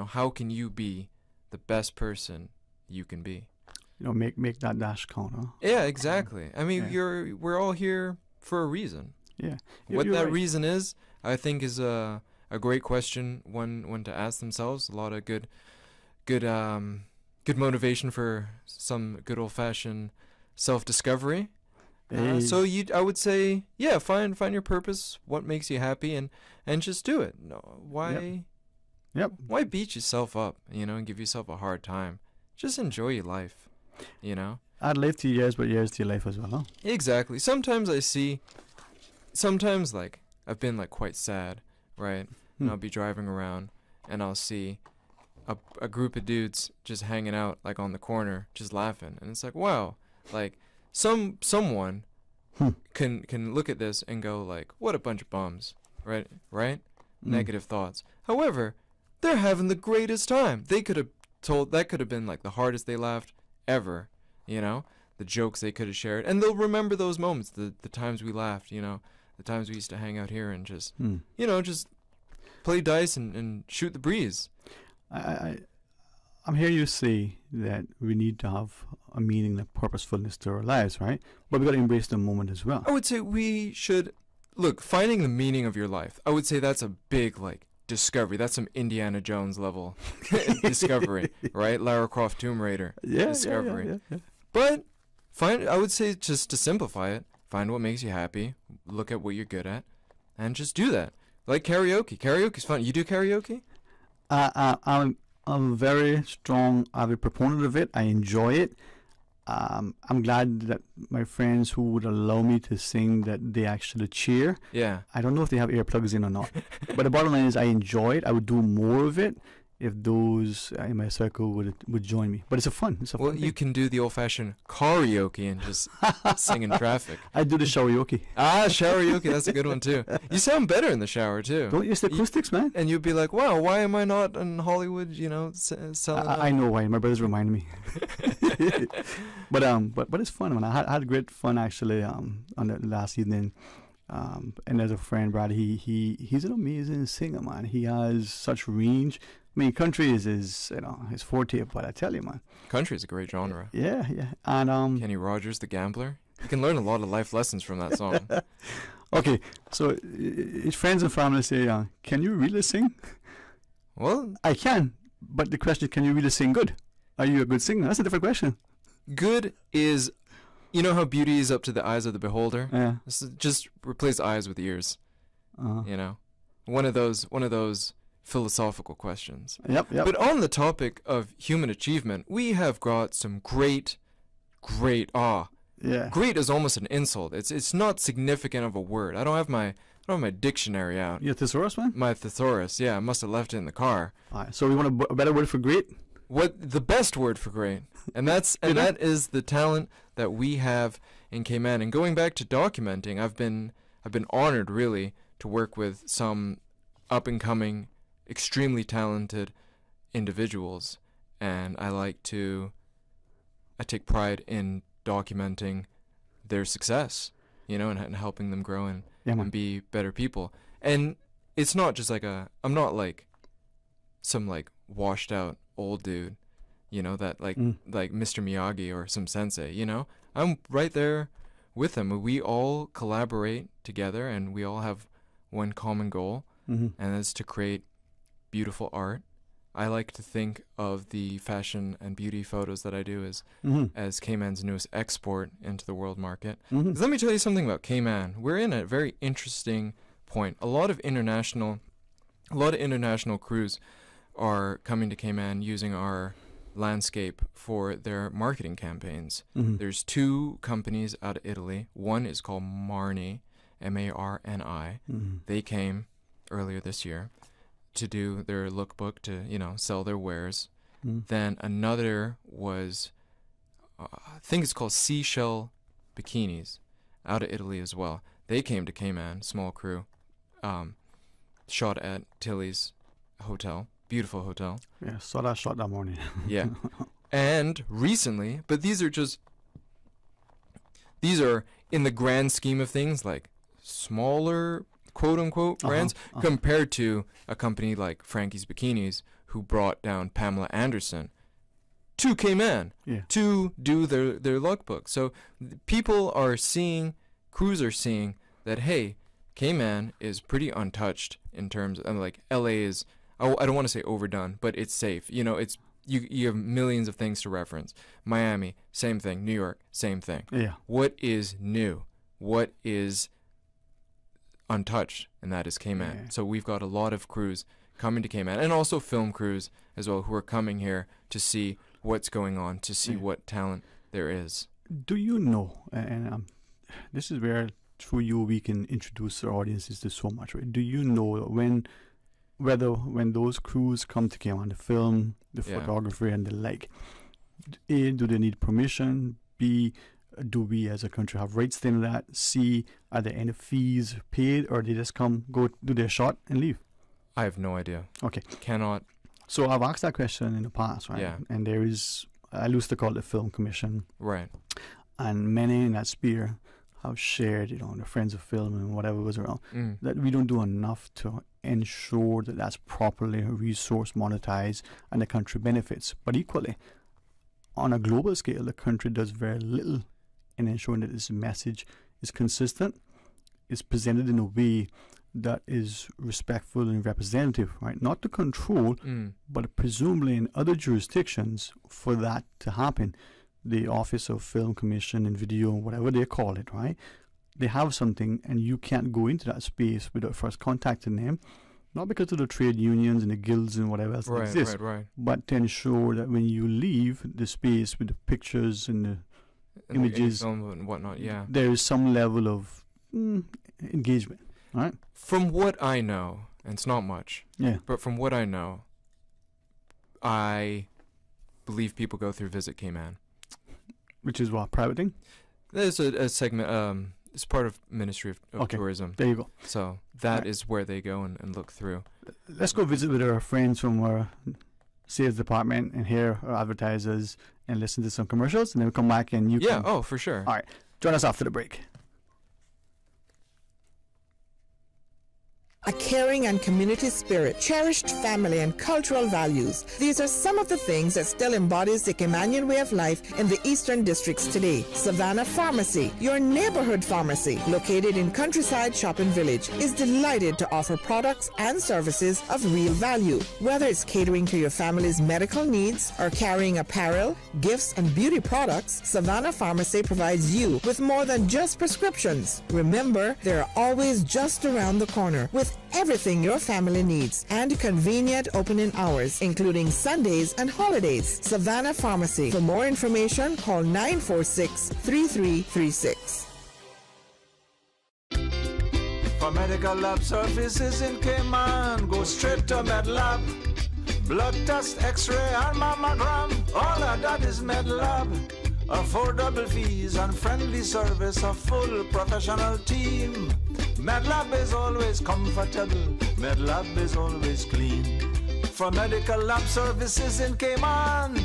How can you be the best person you can be? Make that dash count, huh? Yeah, exactly. I mean, we're all here for a reason. Yeah. What that right. reason is, I think, is a great question, one to ask themselves. A lot of good motivation for some good old-fashioned self-discovery. So I would say, find your purpose, what makes you happy, and just do it. No, why? Yep. Why beat yourself up, and give yourself a hard time? Just enjoy your life, Add life to years, but years to your life as well, huh? Exactly. Sometimes like I've been like quite sad, right? And I'll be driving around and I'll see a group of dudes just hanging out like on the corner, just laughing, and it's like, wow, like someone can look at this and go like, what a bunch of bums, right? Negative thoughts. However, they're having the greatest time. They could have that could have been like the hardest they laughed ever, the jokes they could have shared, and they'll remember those moments, the times we laughed, the times we used to hang out here and just just play dice and shoot the breeze. I'm hearing you say that we need to have a meaning and purposefulness to our lives, right? But we got to embrace the moment as well. I would say we should look, finding the meaning of your life. I would say that's a big discovery. That's some Indiana Jones level discovery, right? Lara Croft Tomb Raider discovery. Yeah. But I would say, just to simplify it, find what makes you happy, look at what you're good at, and just do that. Like karaoke. Karaoke's fun. You do karaoke? I'm a very strong avid proponent of it. I enjoy it. I'm glad that my friends who would allow me to sing, that they actually cheer. Yeah. I don't know if they have earplugs in or not. But the bottom line is I enjoy it. I would do more of it if those in my circle would join me. But it's a fun. Well, fun you can do the old-fashioned karaoke and just sing in traffic. I do the showeryoke. Showeryoke, that's a good one too. You sound better in the shower too. Don't use the acoustics, man. And you'd be like, wow, why am I not in Hollywood, selling I know why. My brothers remind me. but it's fun, man. I had great fun actually on the last evening. And there's a friend, Brad, he's an amazing singer, man. He has such range. I mean, country is his forte, but I tell you, man. Country is a great genre. Yeah. And Kenny Rogers, the Gambler. You can learn a lot of life lessons from that song. Okay, so his friends and family say, can you really sing? Well, I can, but the question is, can you really sing good? Are you a good singer? That's a different question. Good is, you know how beauty is up to the eyes of the beholder? Yeah. Just replace eyes with ears. One of those philosophical questions. Yep. But on the topic of human achievement, we have got some great. Yeah. Great is almost an insult. It's not significant of a word. I don't have my dictionary out. Your thesaurus, man? My thesaurus, yeah. I must have left it in the car. All right. So we want a better word for great? What the best word for great? And that is the talent that we have in Cayman. And going back to documenting, I've been honored really to work with some up and coming, extremely talented individuals, and I take pride in documenting their success, and helping them grow and be better people. And it's not just I'm not like some washed out old dude, that like Mr. Miyagi or some sensei, I'm right there with them. We all collaborate together and we all have one common goal, and that's to create beautiful art. I like to think of the fashion and beauty photos that I do as Cayman's newest export into the world market. 'Cause let me tell you something about Cayman. We're in a very interesting point. A lot of international crews are coming to Cayman using our landscape for their marketing campaigns. There's 2 companies out of Italy. One is called Marni, M-A-R-N-I. They came earlier this year to do their lookbook, to sell their wares. Then another was I think it's called Seashell Bikinis, out of Italy as well. They came to Cayman, small crew, shot at Tilly's hotel, beautiful hotel. Yeah, saw that shot that morning. Yeah. And recently, but these are in the grand scheme of things like smaller quote-unquote brands compared to a company like Frankie's Bikinis, who brought down Pamela Anderson to Cayman to do their lookbook. So crews are seeing that, hey, Cayman is pretty untouched in terms of, like, LA is, I don't want to say overdone, but it's safe. It's you have millions of things to reference. Miami, same thing. New York, same thing. Yeah. What is new? What is untouched? And that is Cayman. Yeah. So we've got a lot of crews coming to Cayman, and also film crews as well, who are coming here to see what's going on, to see what talent there is. Do you know, and this is where through you we can introduce our audiences to so much, right? Do you know when those crews come to Cayman, the film, the photography and the like, A, do they need permission? B, do we as a country have rights in that? C, are there any fees paid, or they just come, go do their shot and leave? I have no idea. Okay. Cannot. So I've asked that question in the past, right? Yeah. And there is, I used to call it the Film Commission. Right. And many in that sphere have shared, the friends of film and whatever was around, that we don't do enough to ensure that that's properly resource monetized and the country benefits. But equally, on a global scale, the country does very little in ensuring that this message is consistent, is presented in a way that is respectful and representative, right? Not to control, but presumably in other jurisdictions, for that to happen, the Office of Film Commission and Video, whatever they call it, right? They have something, and you can't go into that space without first contacting them. not because of the trade unions and the guilds and whatever else that exists, Right. but to ensure that when you leave the space with the pictures and the images and whatnot, yeah, there is some level of engagement, right? From what I know, and it's not much, but from what I know, I believe people go through Visit Cayman. Which is what, private thing? There's a segment, it's part of Ministry of Tourism. There you go. So that is where they go and look through. Let's go visit with our friends from our sales department and hear our advertisers and listen to some commercials, and then we'll come back and you can... Oh, for sure. All right. Join us after the break. A caring and community spirit, cherished family and cultural values. These are some of the things that still embodies the Caymanian way of life in the eastern districts today. Savannah Pharmacy, your neighborhood pharmacy, located in Countryside Shopping Village, is delighted to offer products and services of real value. Whether it's catering to your family's medical needs or carrying apparel, gifts, and beauty products, Savannah Pharmacy provides you with more than just prescriptions. Remember, they're always just around the corner with everything your family needs and convenient opening hours, including Sundays and holidays. Savannah Pharmacy. For more information, call 946-3336. For medical lab services in Cayman, go straight to MedLab. Blood test, x-ray, and mammogram, all of that is MedLab. Affordable fees and friendly service, a full professional team. MedLab is always comfortable, MedLab is always clean. For medical lab services in Cayman,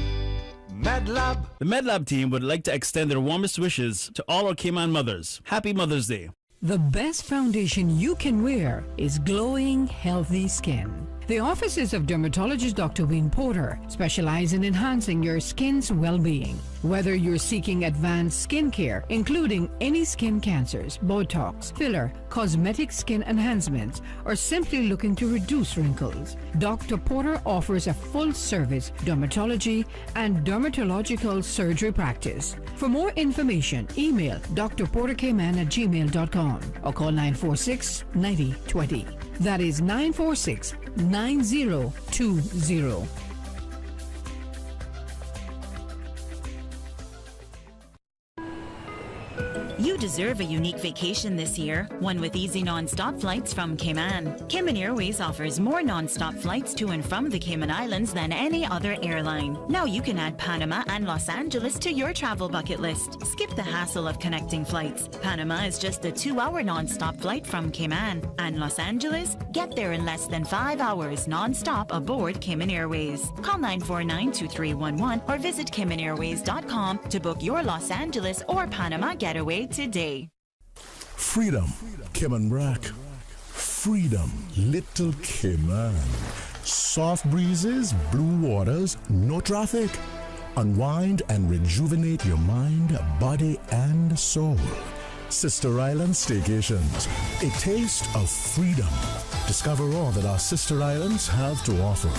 MedLab. The MedLab team would like to extend their warmest wishes to all our Cayman mothers. Happy Mother's Day. The best foundation you can wear is glowing, healthy skin. The offices of dermatologist Dr. Wayne Porter specialize in enhancing your skin's well-being. Whether you're seeking advanced skincare, including any skin cancers, Botox, filler, cosmetic skin enhancements, or simply looking to reduce wrinkles, Dr. Porter offers a full-service dermatology and dermatological surgery practice. For more information, email drportercayman@gmail.com or call 946-9020. That is 946-9020. You deserve a unique vacation this year, one with easy non-stop flights from Cayman. Cayman Airways offers more non-stop flights to and from the Cayman Islands than any other airline. Now you can add Panama and Los Angeles to your travel bucket list. Skip the hassle of connecting flights. Panama is just a 2-hour non-stop flight from Cayman. And Los Angeles? Get there in less than 5 hours non-stop aboard Cayman Airways. Call 949-2311 or visit CaymanAirways.com to book your Los Angeles or Panama getaway today. Freedom, Cayman Brack. Freedom, Little Cayman. Soft breezes, blue waters, no traffic. Unwind and rejuvenate your mind, body, and soul. Sister Island Staycations, a taste of freedom. Discover all that our sister islands have to offer.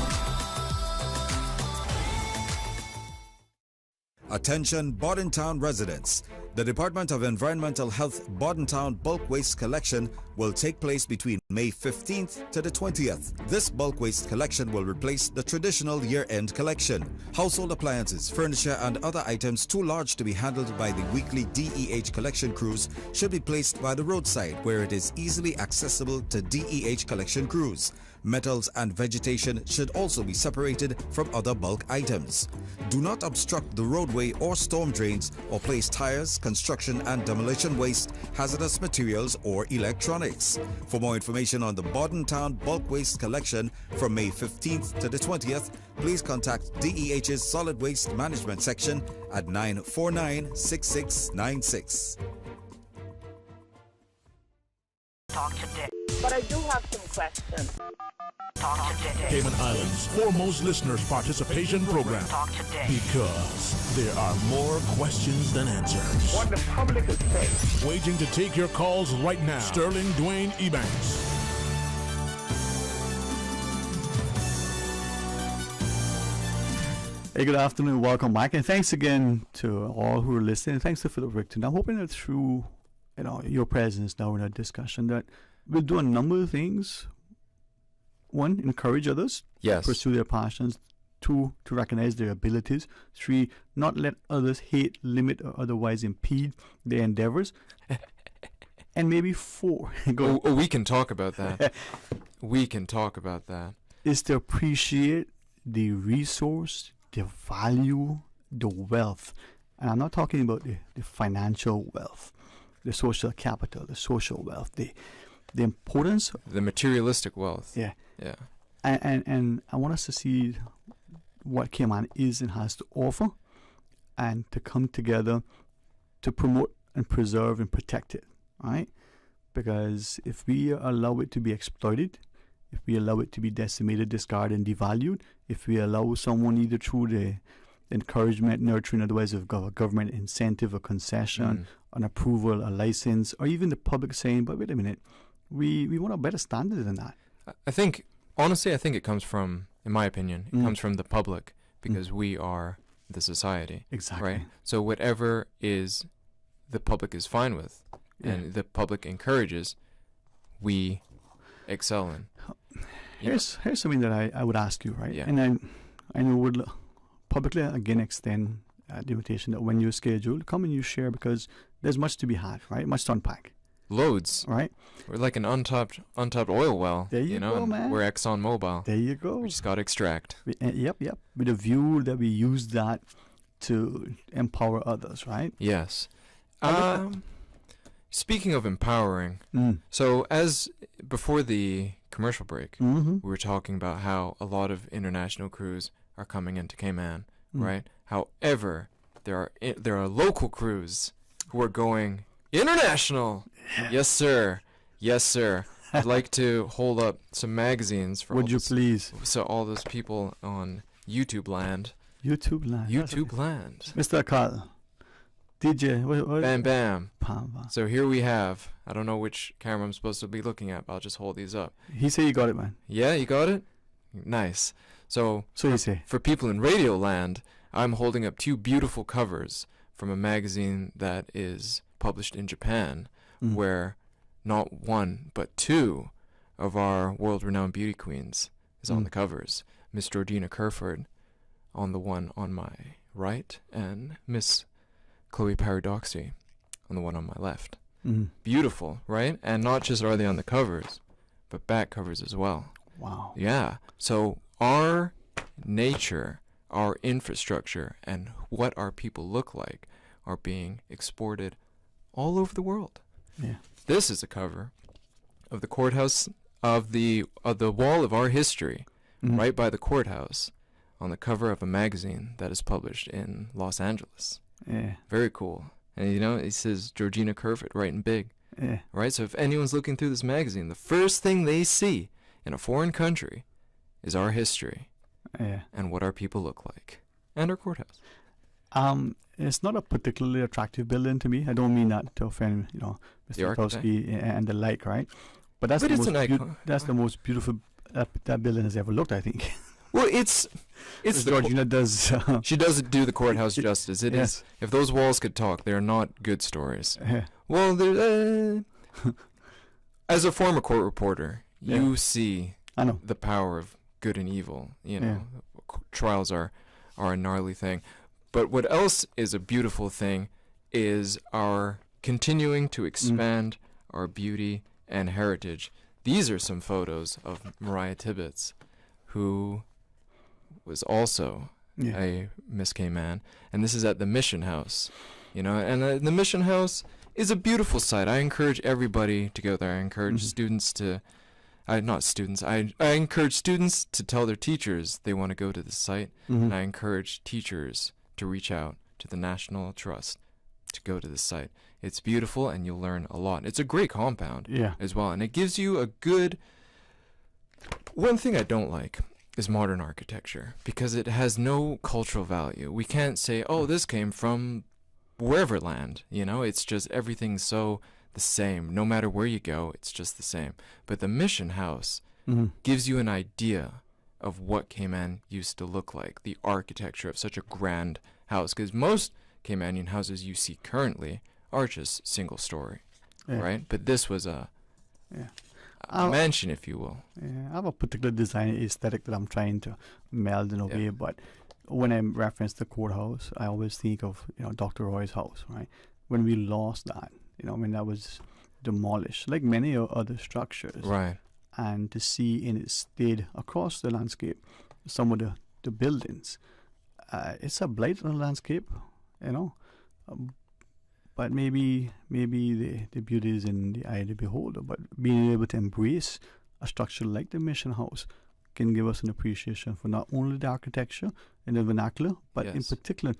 Attention Bordentown residents. The Department of Environmental Health Bordentown Bulk Waste Collection will take place between May 15th to the 20th. This bulk waste collection will replace the traditional year-end collection. Household appliances, furniture, and other items too large to be handled by the weekly DEH collection crews should be placed by the roadside where it is easily accessible to DEH collection crews. Metals and vegetation should also be separated from other bulk items. Do not obstruct the roadway or storm drains or place tires, construction and demolition waste, hazardous materials or electronics. For more information on the Bordentown Bulk Waste Collection from May 15th to the 20th, please contact DEH's Solid Waste Management Section at 949-6696. Talk today. But I do have some questions. Talk today. Cayman Islands' foremost listeners participation program. Talk today. Because there are more questions than answers. What the public is saying. Waging to take your calls right now. Sterling DWAYNE Ebanks. Hey, good afternoon. Welcome back. And thanks again to all who are listening. Thanks to Philip Rickton. I'm hoping that through your presence now in our discussion that we'll do a number of things one, encourage others Yes. to pursue their passions. Two, to recognize their abilities. Three, not let others hate, limit, or otherwise impede their endeavors. And maybe four, we can talk about that. We can talk about that. Is to appreciate the resource, the value, the wealth. And I'm not talking about the financial wealth, the social capital, the social wealth, the importance. The materialistic wealth. Yeah. Yeah. And I want us to see what Cayman is and has to offer, and to come together to promote and preserve and protect it, right? Because if we allow it to be exploited, if we allow it to be decimated, discarded, and devalued, if we allow someone either through the encouragement, nurturing, otherwise of government incentive, a concession, an approval, a license, or even the public saying, but wait a minute, we want a better standard than that. I think, honestly, I think it comes from, in my opinion, it comes from the public, because we are the society. Exactly. Right? So whatever is the public is fine with, and the public encourages, we excel in. Here's something that I would ask you, right? Yeah. And I know would publicly again extend the invitation that when you're scheduled, come and you share, because there's much to be had, right? Much to unpack. Loads. Right? We're like an untapped oil well. There you know, go, man. We're ExxonMobil. There you go. We just got to extract. Yep. With a view that we use that to empower others, right? Yes. Speaking of empowering, so as before the commercial break, we were talking about how a lot of international crews are coming into Cayman, right? However, there are local crews who are going international. Yes, sir. Yes, sir. I'd like to hold up some magazines for. Would you please? So all those people on YouTube land. YouTube land. YouTube land. Mr. Carl. DJ. What? Bam bam. Bam. So here we have. I don't know which camera I'm supposed to be looking at, but I'll just hold these up. He said you got it, man. Yeah, you got it? Nice. So you say. For people in Radio Land, I'm holding up two beautiful covers from a magazine that is published in Japan, where not one but two of our world-renowned beauty queens is on the covers. Miss Georgina Kerford on the one on my right, and Miss Chloe Paradoxy on the one on my left. Beautiful, right? And not just are they on the covers, but back covers as well. Wow. Yeah. So our nature, our infrastructure, and what our people look like are being exported all over the world. Yeah. This is a cover of the courthouse, of the wall of our history, right by the courthouse, on the cover of a magazine that is published in Los Angeles. Yeah. Very cool. And you know, it says Georgina Kerford right in big. Yeah. Right? So if anyone's looking through this magazine, the first thing they see in a foreign country is our history. Yeah. And what our people look like. And our courthouse. It's not a particularly attractive building to me. I don't mean that to offend, Mr. Kowski and the like, right? But that's the most beautiful that building has ever looked, I think. Well, it's Georgina does. She does do the courthouse justice. It is. If those walls could talk, they're not good stories. Yeah. Well, as a former court reporter, you see the power of good and evil. You know, trials are a gnarly thing. But what else is a beautiful thing is our continuing to expand our beauty and heritage. These are some photos of Mariah Tibbetts, who was also a Miss Cayman, and this is at the Mission House, and the Mission House is a beautiful site. I encourage everybody to go there. I encourage students to, I encourage students to tell their teachers they want to go to the site, and I encourage teachers to reach out to the National Trust to go to the site. It's beautiful, and you'll learn a lot. It's a great compound as well, and it gives you a good. One thing I don't like is modern architecture, because it has no cultural value. We can't say, oh, this came from wherever land, it's just everything's so the same. No matter where you go, it's just the same. But the Mission House gives you an idea of what Cayman used to look like, the architecture of such a grand house, because most Caymanian houses you see currently are just single story, right? But this was mansion, if you will. Yeah, I have a particular design aesthetic that I'm trying to meld in a way, but when I reference the courthouse, I always think of Dr. Roy's house, right? When we lost that, when that was demolished, like many other structures, right? And to see in its state across the landscape, some of the buildings, it's a blight on the landscape, but maybe the beauty is in the eye of the beholder. But being able to embrace a structure like the Mission House can give us an appreciation for not only the architecture and the vernacular, but in particular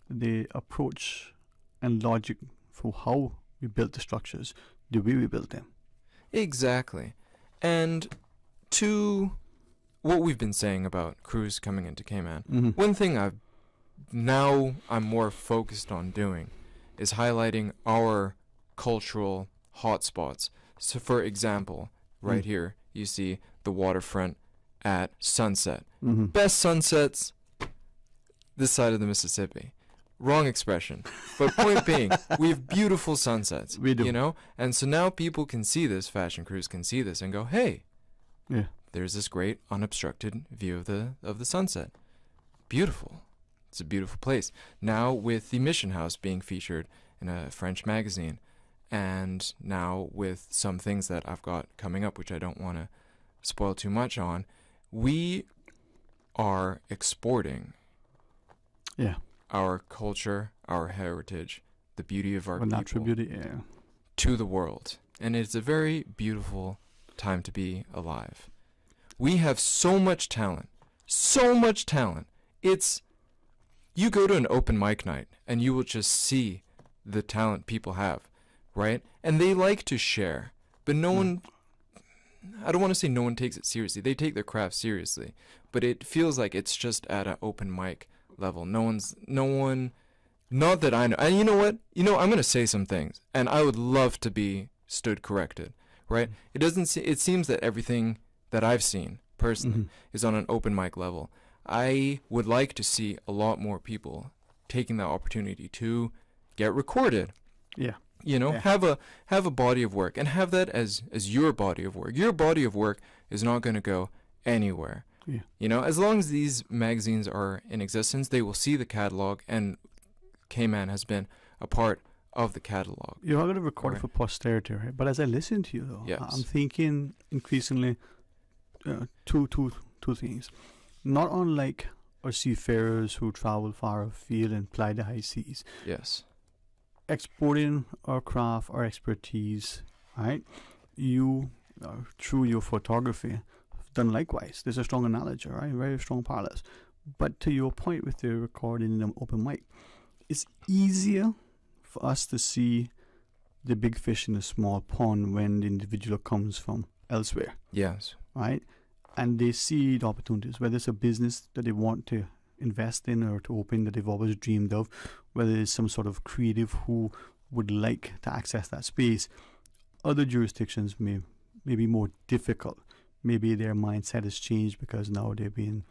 the approach and logic for how we built the structures, the way we built them. Exactly. And to what we've been saying about crews coming into Cayman, one thing I'm more focused on doing is highlighting our cultural hotspots. So, for example, right here, you see the waterfront at sunset. Best sunsets this side of the Mississippi. Wrong expression. But point being, we have beautiful sunsets. We do. And so now people can see this, fashion crews can see this and go, hey, there's this great unobstructed view of the sunset. Beautiful. It's a beautiful place. Now with the Mission House being featured in a French magazine, and now with some things that I've got coming up, which I don't want to spoil too much on, we are exporting our culture, our heritage, the beauty of our people to the world. And it's a very beautiful time to be alive. We have so much talent. You go to an open mic night and you will just see the talent people have, right? And they like to share, but no one, I don't want to say no one takes it seriously. They take their craft seriously, but it feels like it's just at an open mic level. No one, not that I know. And you know what? I'm going to say some things, and I would love to be stood corrected, right? It seems that everything that I've seen personally is on an open mic level. I would like to see a lot more people taking that opportunity to get recorded. Have a body of work, and have that as your body of work. Your body of work is not going to go anywhere. As long as these magazines are in existence, they will see the catalog, and Cayman has been a part of the catalog. You're not going to record it for posterity, right? But as I listen to you, though, I'm thinking increasingly two things. Not unlike our seafarers who travel far afield and ply the high seas. Yes. Exporting our craft, our expertise, right? You, through your photography, have done likewise. There's a strong analogy, right? Very strong parallels. But to your point with the recording in the open mic, it's easier for us to see the big fish in a small pond when the individual comes from elsewhere. Yes. Right? And they see the opportunities, whether it's a business that they want to invest in or to open that they've always dreamed of, whether it's some sort of creative who would like to access that space. Other jurisdictions may be more difficult. Maybe their mindset has changed because now they're being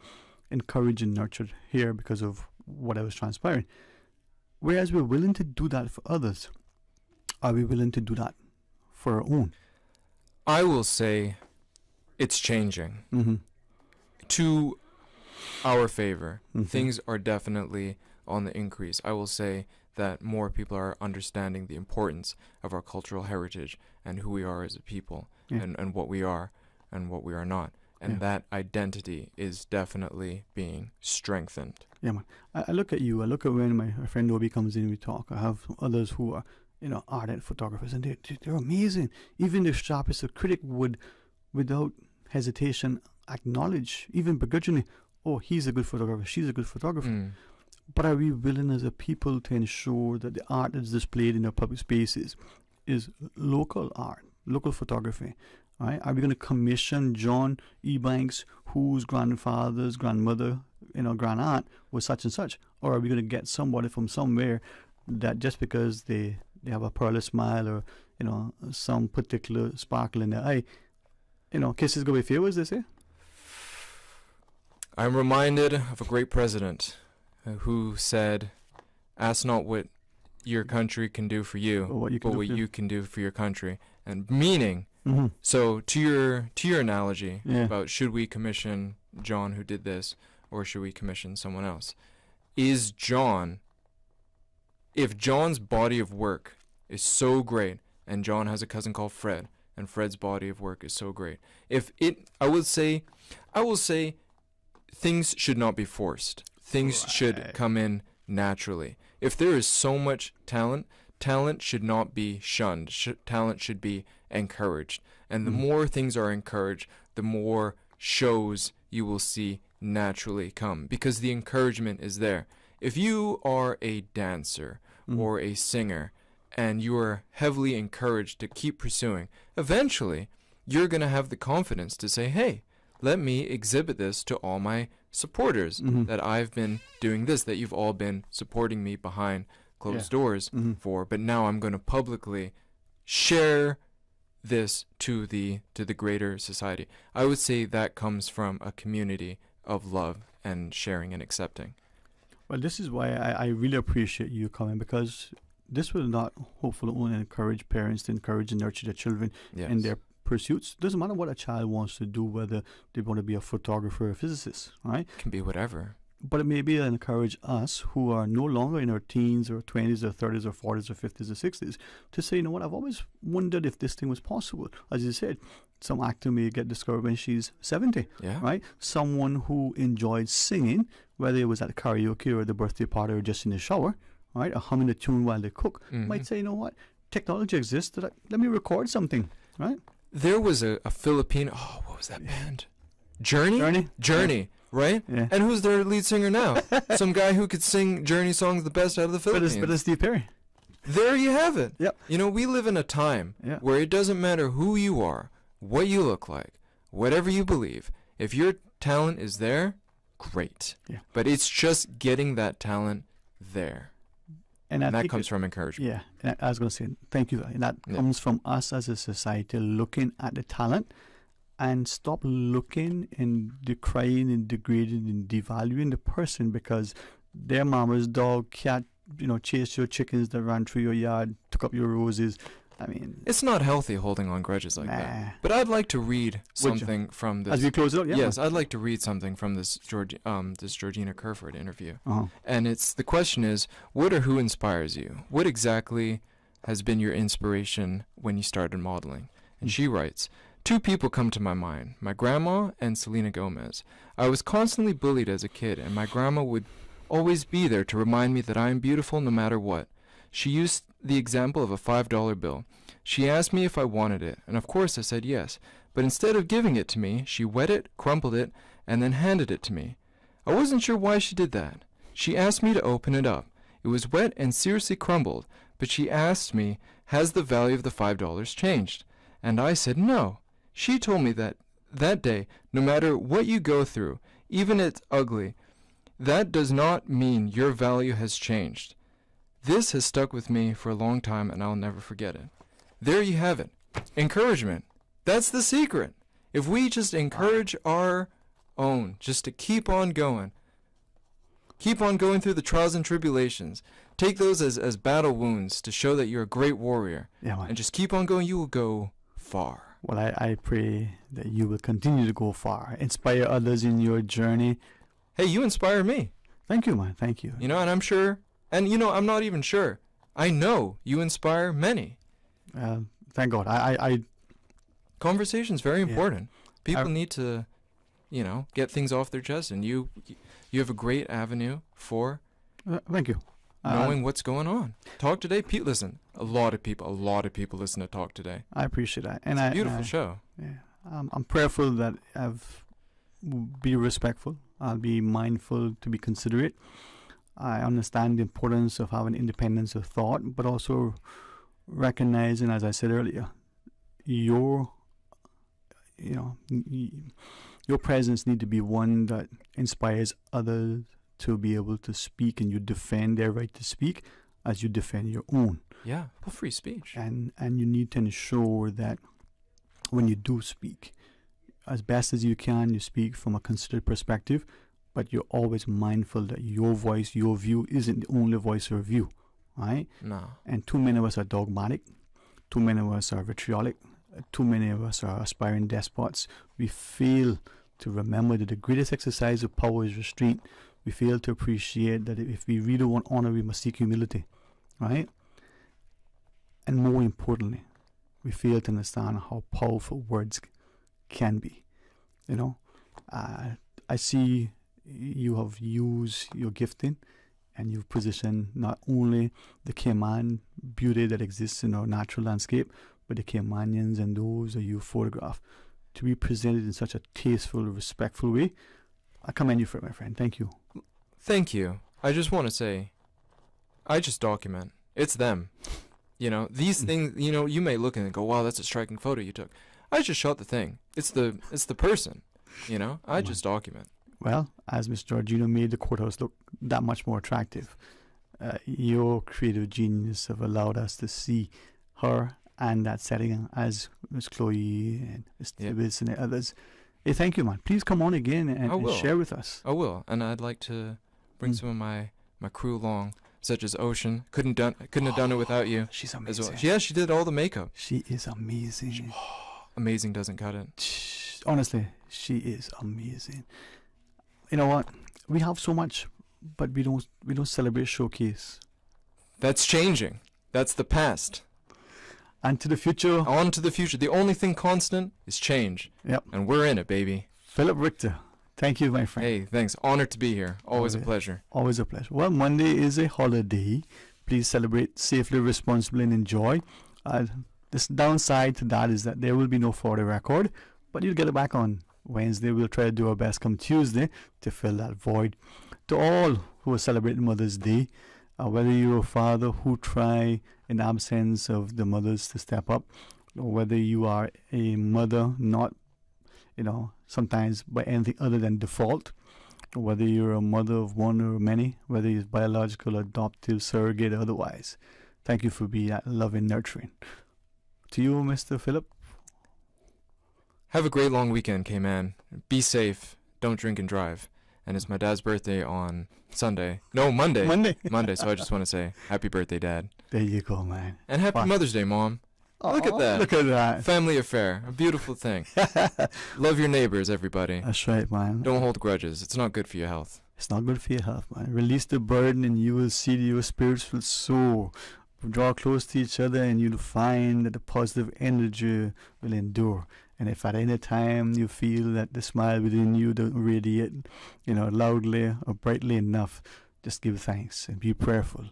encouraged and nurtured here because of whatever's transpiring. Whereas we're willing to do that for others, are we willing to do that for our own? I will say it's changing to our favor. Things are definitely on the increase. I will say that more people are understanding the importance of our cultural heritage and who we are as a people, and what we are and what we are not. And that identity is definitely being strengthened. Yeah, man. I look at you. I look at when my friend Obi comes in, we talk. I have others who are, ardent photographers, and they're amazing. Even the sharpest critic would, without hesitation, acknowledge, even begrudgingly, oh, he's a good photographer, she's a good photographer. But are we willing as a people to ensure that the art that's displayed in our public spaces is local art, local photography? Right? Are we going to commission John Ebanks, whose grandfather's grandmother, grand-aunt was such and such? Or are we going to get somebody from somewhere that just because they have a pearly smile or, some particular sparkle in their eye, kisses go with favor, as they say? I'm reminded of a great president who said, ask not what your country can do for you, but what you can do for your country. And meaning So to your analogy Yeah. about should we commission John who did this or should we commission someone else? If John's body of work is so great, and John has a cousin called Fred, and Fred's body of work is so great, I will say things should not be forced. Things should come in naturally. If there is so much talent should not be shunned. Talent should be encouraged. And the more things are encouraged, the more shows you will see naturally come, because the encouragement is there. If you are a dancer or a singer and you are heavily encouraged to keep pursuing, eventually you're going to have the confidence to say, hey, let me exhibit this to all my supporters, that I've been doing this, that you've all been supporting me behind closed doors for, but now I'm going to publicly share this to the greater society. I would say that comes from a community of love and sharing and accepting. Well, this is why I really appreciate you coming, because this will not hopefully only encourage parents to encourage and nurture their children in their pursuits. Doesn't matter what a child wants to do, whether they want to be a photographer or a physicist, right? It can be whatever. But it maybe encourage us who are no longer in our teens or 20s or 30s or 40s or 50s or 60s to say, you know what, I've always wondered if this thing was possible. As you said, some actor may get discovered when she's 70, right? Someone who enjoyed singing, whether it was at karaoke or the birthday party or just in the shower, right, or humming a tune while they cook, might say, you know what, technology exists, let me record something, right? There was a Filipino, what was that band? Journey? Journey. Right? Yeah. And who's their lead singer now? Some guy who could sing Journey songs the best out of the Philippines. But it's Steve Perry. There you have it. Yep. You know, we live in a time where it doesn't matter who you are, what you look like, whatever you believe. If your talent is there, great. Yeah. But it's just getting that talent there. And that comes from encouragement. Yeah. And I was going to say, thank you. And that comes from us as a society looking at the talent and stop looking and decrying and degrading and devaluing the person because their mama's dog, cat, chased your chickens that ran through your yard, took up your roses. I mean, it's not healthy holding on grudges like that. But I'd like to read something from this. As we close it up, Yes, I'd like to read something from this Georgina Kerford interview. And the question is, what or who inspires you? What exactly has been your inspiration when you started modeling? And she writes, 2 people come to my mind, my grandma and Selena Gomez. I was constantly bullied as a kid, and my grandma would always be there to remind me that I am beautiful no matter what. She used the example of a $5 bill. She asked me if I wanted it, and of course I said yes. But instead of giving it to me, she wet it, crumpled it, and then handed it to me. I wasn't sure why she did that. She asked me to open it up. It was wet and seriously crumbled, but she asked me, has the value of the $5 changed? And I said no. She told me that day, no matter what you go through, even if it's ugly, that does not mean your value has changed. This has stuck with me for a long time, and I'll never forget it. There you have it. Encouragement. That's the secret. If we just encourage our own, just to keep on going through the trials and tribulations, take those as battle wounds to show that you're a great warrior, and just keep on going, you will go far. Well, I pray that you will continue to go far, inspire others in your journey. Hey, you inspire me. Thank you, man. Thank you. And I'm sure, and I'm not even sure. I know you inspire many. Thank God. I Conversation's very important. People need to, get things off their chest, and you have a great avenue for. Thank you. Knowing what's going on. Talk Today. Pete, listen. A lot of people listen to Talk Today. I appreciate that. And it's a beautiful show. Yeah. I'm prayerful that I'll be respectful. I'll be mindful to be considerate. I understand the importance of having independence of thought, but also recognizing, as I said earlier, your presence need to be one that inspires others to be able to speak, and you defend their right to speak as you defend your own. Yeah, well, free speech. And you need to ensure that when you do speak, as best as you can, you speak from a considered perspective, but you're always mindful that your voice, your view isn't the only voice or view, right? No. And too many of us are dogmatic, too many of us are vitriolic, too many of us are aspiring despots. We fail to remember that the greatest exercise of power is restraint. We fail to appreciate that if we really want honor, we must seek humility, right? And more importantly, we fail to understand how powerful words can be. You know, I see you have used your gifting and you've positioned not only the Cayman beauty that exists in our natural landscape, but the Caymanians and those that you photograph to be presented in such a tasteful, respectful way. I commend you for it, my friend. Thank you. Thank you. I just want to say, I just document. It's them. You know, these things, you know, you may look and go, wow, that's a striking photo you took. I just shot the thing. It's the person, you know. I just document. Well, as Miss Georgina made the courthouse look that much more attractive, your creative genius have allowed us to see her and that setting as Miss Chloe and Miss Tibbetts and others. Hey, thank you, man. Please come on again and share with us. I will, and I'd like to bring some of my crew along, such as Ocean. Couldn't have done it without you. She's amazing. Well. Yeah, she did all the makeup. She is amazing. Amazing doesn't cut it. Honestly, she is amazing. You know what? We have so much, but we don't celebrate showcase. That's changing. That's the past. And to the future. On to the future. The only thing constant is change. Yep. And we're in it, baby. Philip Richter, thank you, my friend. Hey, thanks. Honored to be here. Always a pleasure. Always a pleasure. Well, Monday is a holiday. Please celebrate safely, responsibly, and enjoy. This downside to that is that there will be no 40 record, but you'll get it back on Wednesday. We'll try to do our best come Tuesday to fill that void. To all who are celebrating Mother's Day, whether you're a father who try in absence of the mothers to step up, or whether you are a mother not, you know, sometimes by anything other than default, or whether you're a mother of one or many, whether it's biological, adoptive, surrogate, or otherwise. Thank you for being that loving, nurturing. To you, Mr. Philip. Have a great long weekend, K-Man. Be safe. Don't drink and drive. And it's my dad's birthday on Sunday. No, Monday. Monday, so I just want to say happy birthday, Dad. There you go, man. And happy Mother's Day, Mom. Look at that. Look at that. Family affair. A beautiful thing. Love your neighbors, everybody. That's right, man. Don't hold grudges. It's not good for your health. It's not good for your health, man. Release the burden and you will see that your spirits will soar. Draw close to each other and you'll find that the positive energy will endure. And if at any time you feel that the smile within you don't radiate, you know, loudly or brightly enough, just give thanks and be prayerful.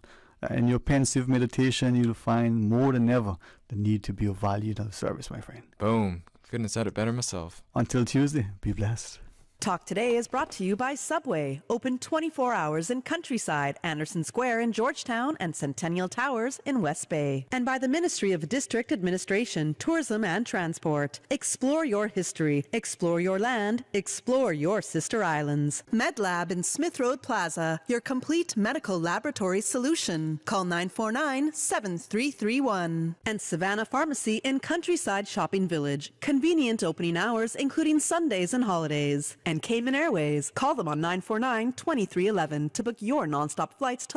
In your pensive meditation, you'll find more than ever the need to be of value and of service, my friend. Boom. Couldn't have said it better myself. Until Tuesday, be blessed. Talk Today is brought to you by Subway, open 24 hours in Countryside, Anderson Square in Georgetown, and Centennial Towers in West Bay. And by the Ministry of District Administration, Tourism and Transport. Explore your history, explore your land, explore your sister islands. MedLab in Smith Road Plaza, your complete medical laboratory solution. Call 949-7331. And Savannah Pharmacy in Countryside Shopping Village, convenient opening hours including Sundays and holidays. And Cayman Airways. Call them on 949-2311 to book your nonstop flights to